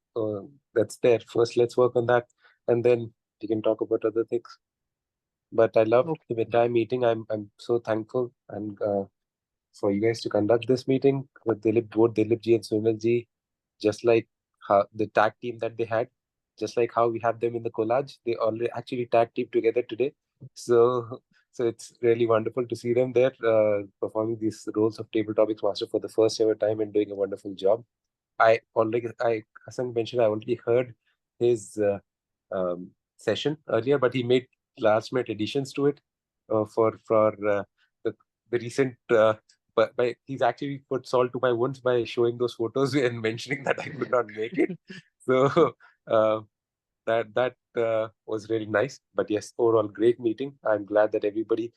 there. First, let's work on that, and then we can talk about other things. But I loved the entire meeting. I'm so thankful and for you guys to conduct this meeting with both Dilip ji and Sunil ji, just like how the tag team that they had, just like how we have them in the collage. They already actually tag team together today. So it's really wonderful to see them there performing these roles of table topics master for the first ever time and doing a wonderful job. Hassan mentioned I already heard his session earlier, but he made last minute additions to it for the recent. But he's actually put salt to my wounds by showing those photos and mentioning that I could not make it. So that was really nice. But yes, overall great meeting. I'm glad that everybody.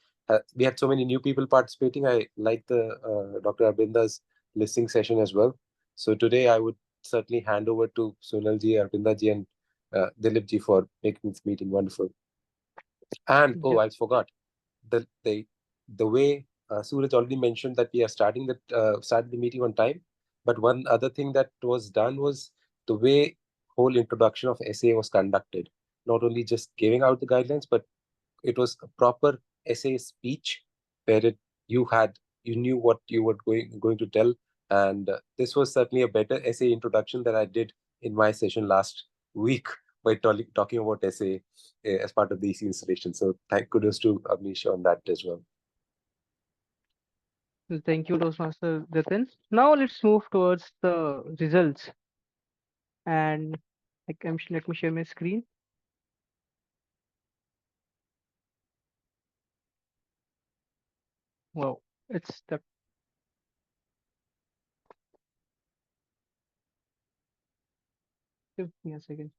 We had so many new people participating. I like the Dr. Arbinda's listening session as well. So today I would certainly hand over to Sunal ji, Arbinda ji, and Dilip ji for making this meeting wonderful. And I forgot the way Suraj already mentioned that we are starting the meeting on time. But one other thing that was done was the way whole introduction of SA was conducted. Not only just giving out the guidelines, but it was a proper SA speech where you knew what you were going to tell, and this was certainly a better SA introduction that I did in my session last week by talking about SA as part of the EC installation. So kudos to Avnish on that as well. Thank you, Toastmaster Jatin. Now let's move towards the results. And let me share my screen. Wow, it's the give me a second.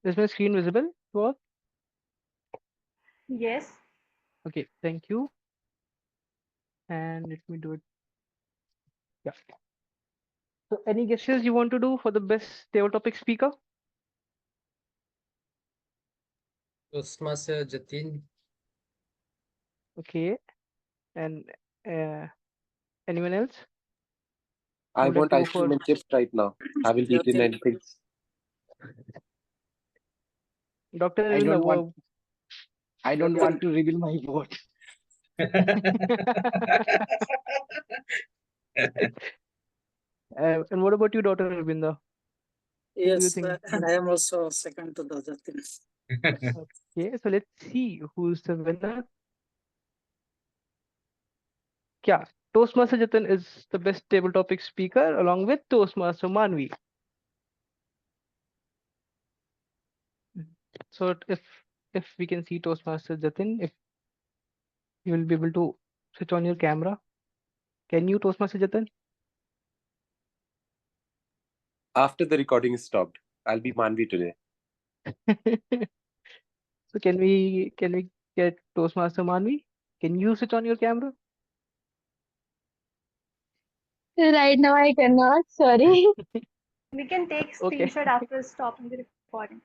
Is my screen visible to all? Yes. Okay, thank you. And let me do it. Yeah. So any guesses you want to do for the best table topic speaker? Toastmaster Jatin. Okay. And anyone else? I Would like want to go ice cream for and chips right now. Haven't eaten Jatin. anything. Dr. I Arvinda? don't want. I don't want to reveal my vote. And what about you, Dr. Arvinda? Who do you Yes, think? I am also second to the Jatin. Okay, so let's see who's the winner. Yeah, Toastmaster Jatin is the best table topic speaker along with Toastmaster Manvi. So if we can see Toastmaster Jatin, if you will be able to switch on your camera. Can you, Toastmaster Jatin? After the recording is stopped, I'll be Manvi today. So can we get Toastmaster Manvi? Can you switch on your camera? Right now I cannot, sorry. We can take Okay. screenshot after stopping the recording.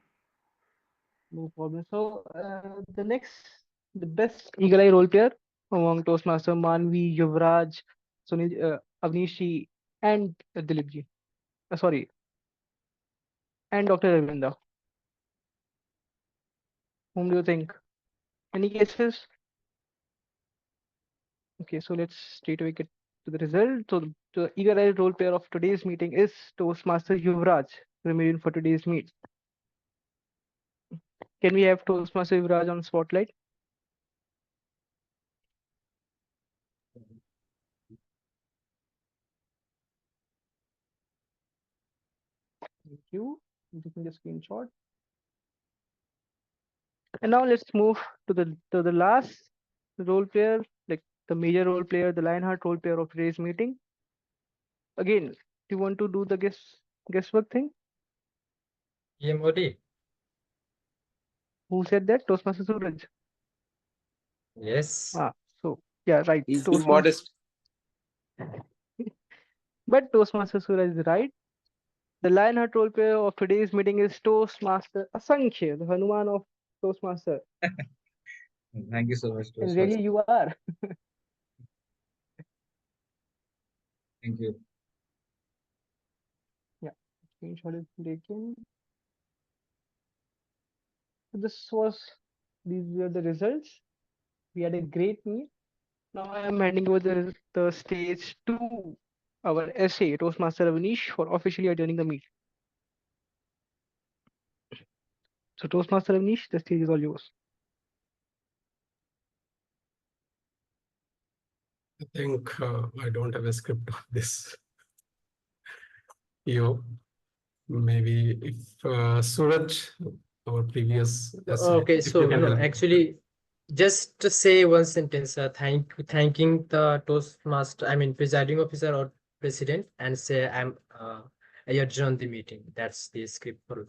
No problem. So the best Eagle Eye role player among Toastmaster Manvi, Yuvraj, Sunil, Avnishi, and Dilipji. Sorry, and Dr. Arvinda. Whom do you think? Any guesses? Okay, so let's straight away get to the result. So the Eagle Eye role player of today's meeting is Toastmaster Yuvraj, remaining for today's meet. Can we have Toastmaster Yuvraj on spotlight? Thank you. I'm taking the screenshot. And now let's move to the last role player, like the major role player, the Lionheart role player of today's meeting. Again, do you want to do the guesswork thing? EMOD. Who said that? Toastmaster Suraj. Yes. So yeah, right. He's being modest. But Toastmaster Suraj is right. The Lionheart role player of today's meeting is Toastmaster Asankhya, the Hanuman of Toastmaster. Thank you so much, And Toastmaster. really, you are. Thank you. Yeah, screenshot is taken. These were the results. We had a great meet. Now I am handing over the stage to our SA, Toastmaster Avnish, for officially adjourning the meet. So Toastmaster Avnish, the stage is all yours. I think I don't have a script of this. Maybe if Suraj, our previous SA, Okay, if so you can no, help. actually, just to say one sentence, thanking the Toastmaster, I mean, presiding officer or president, and say I adjourn the meeting. That's the script for.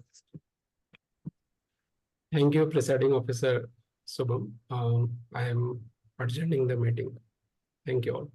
Thank you, Presiding Officer Subham. I am adjourning the meeting. Thank you all.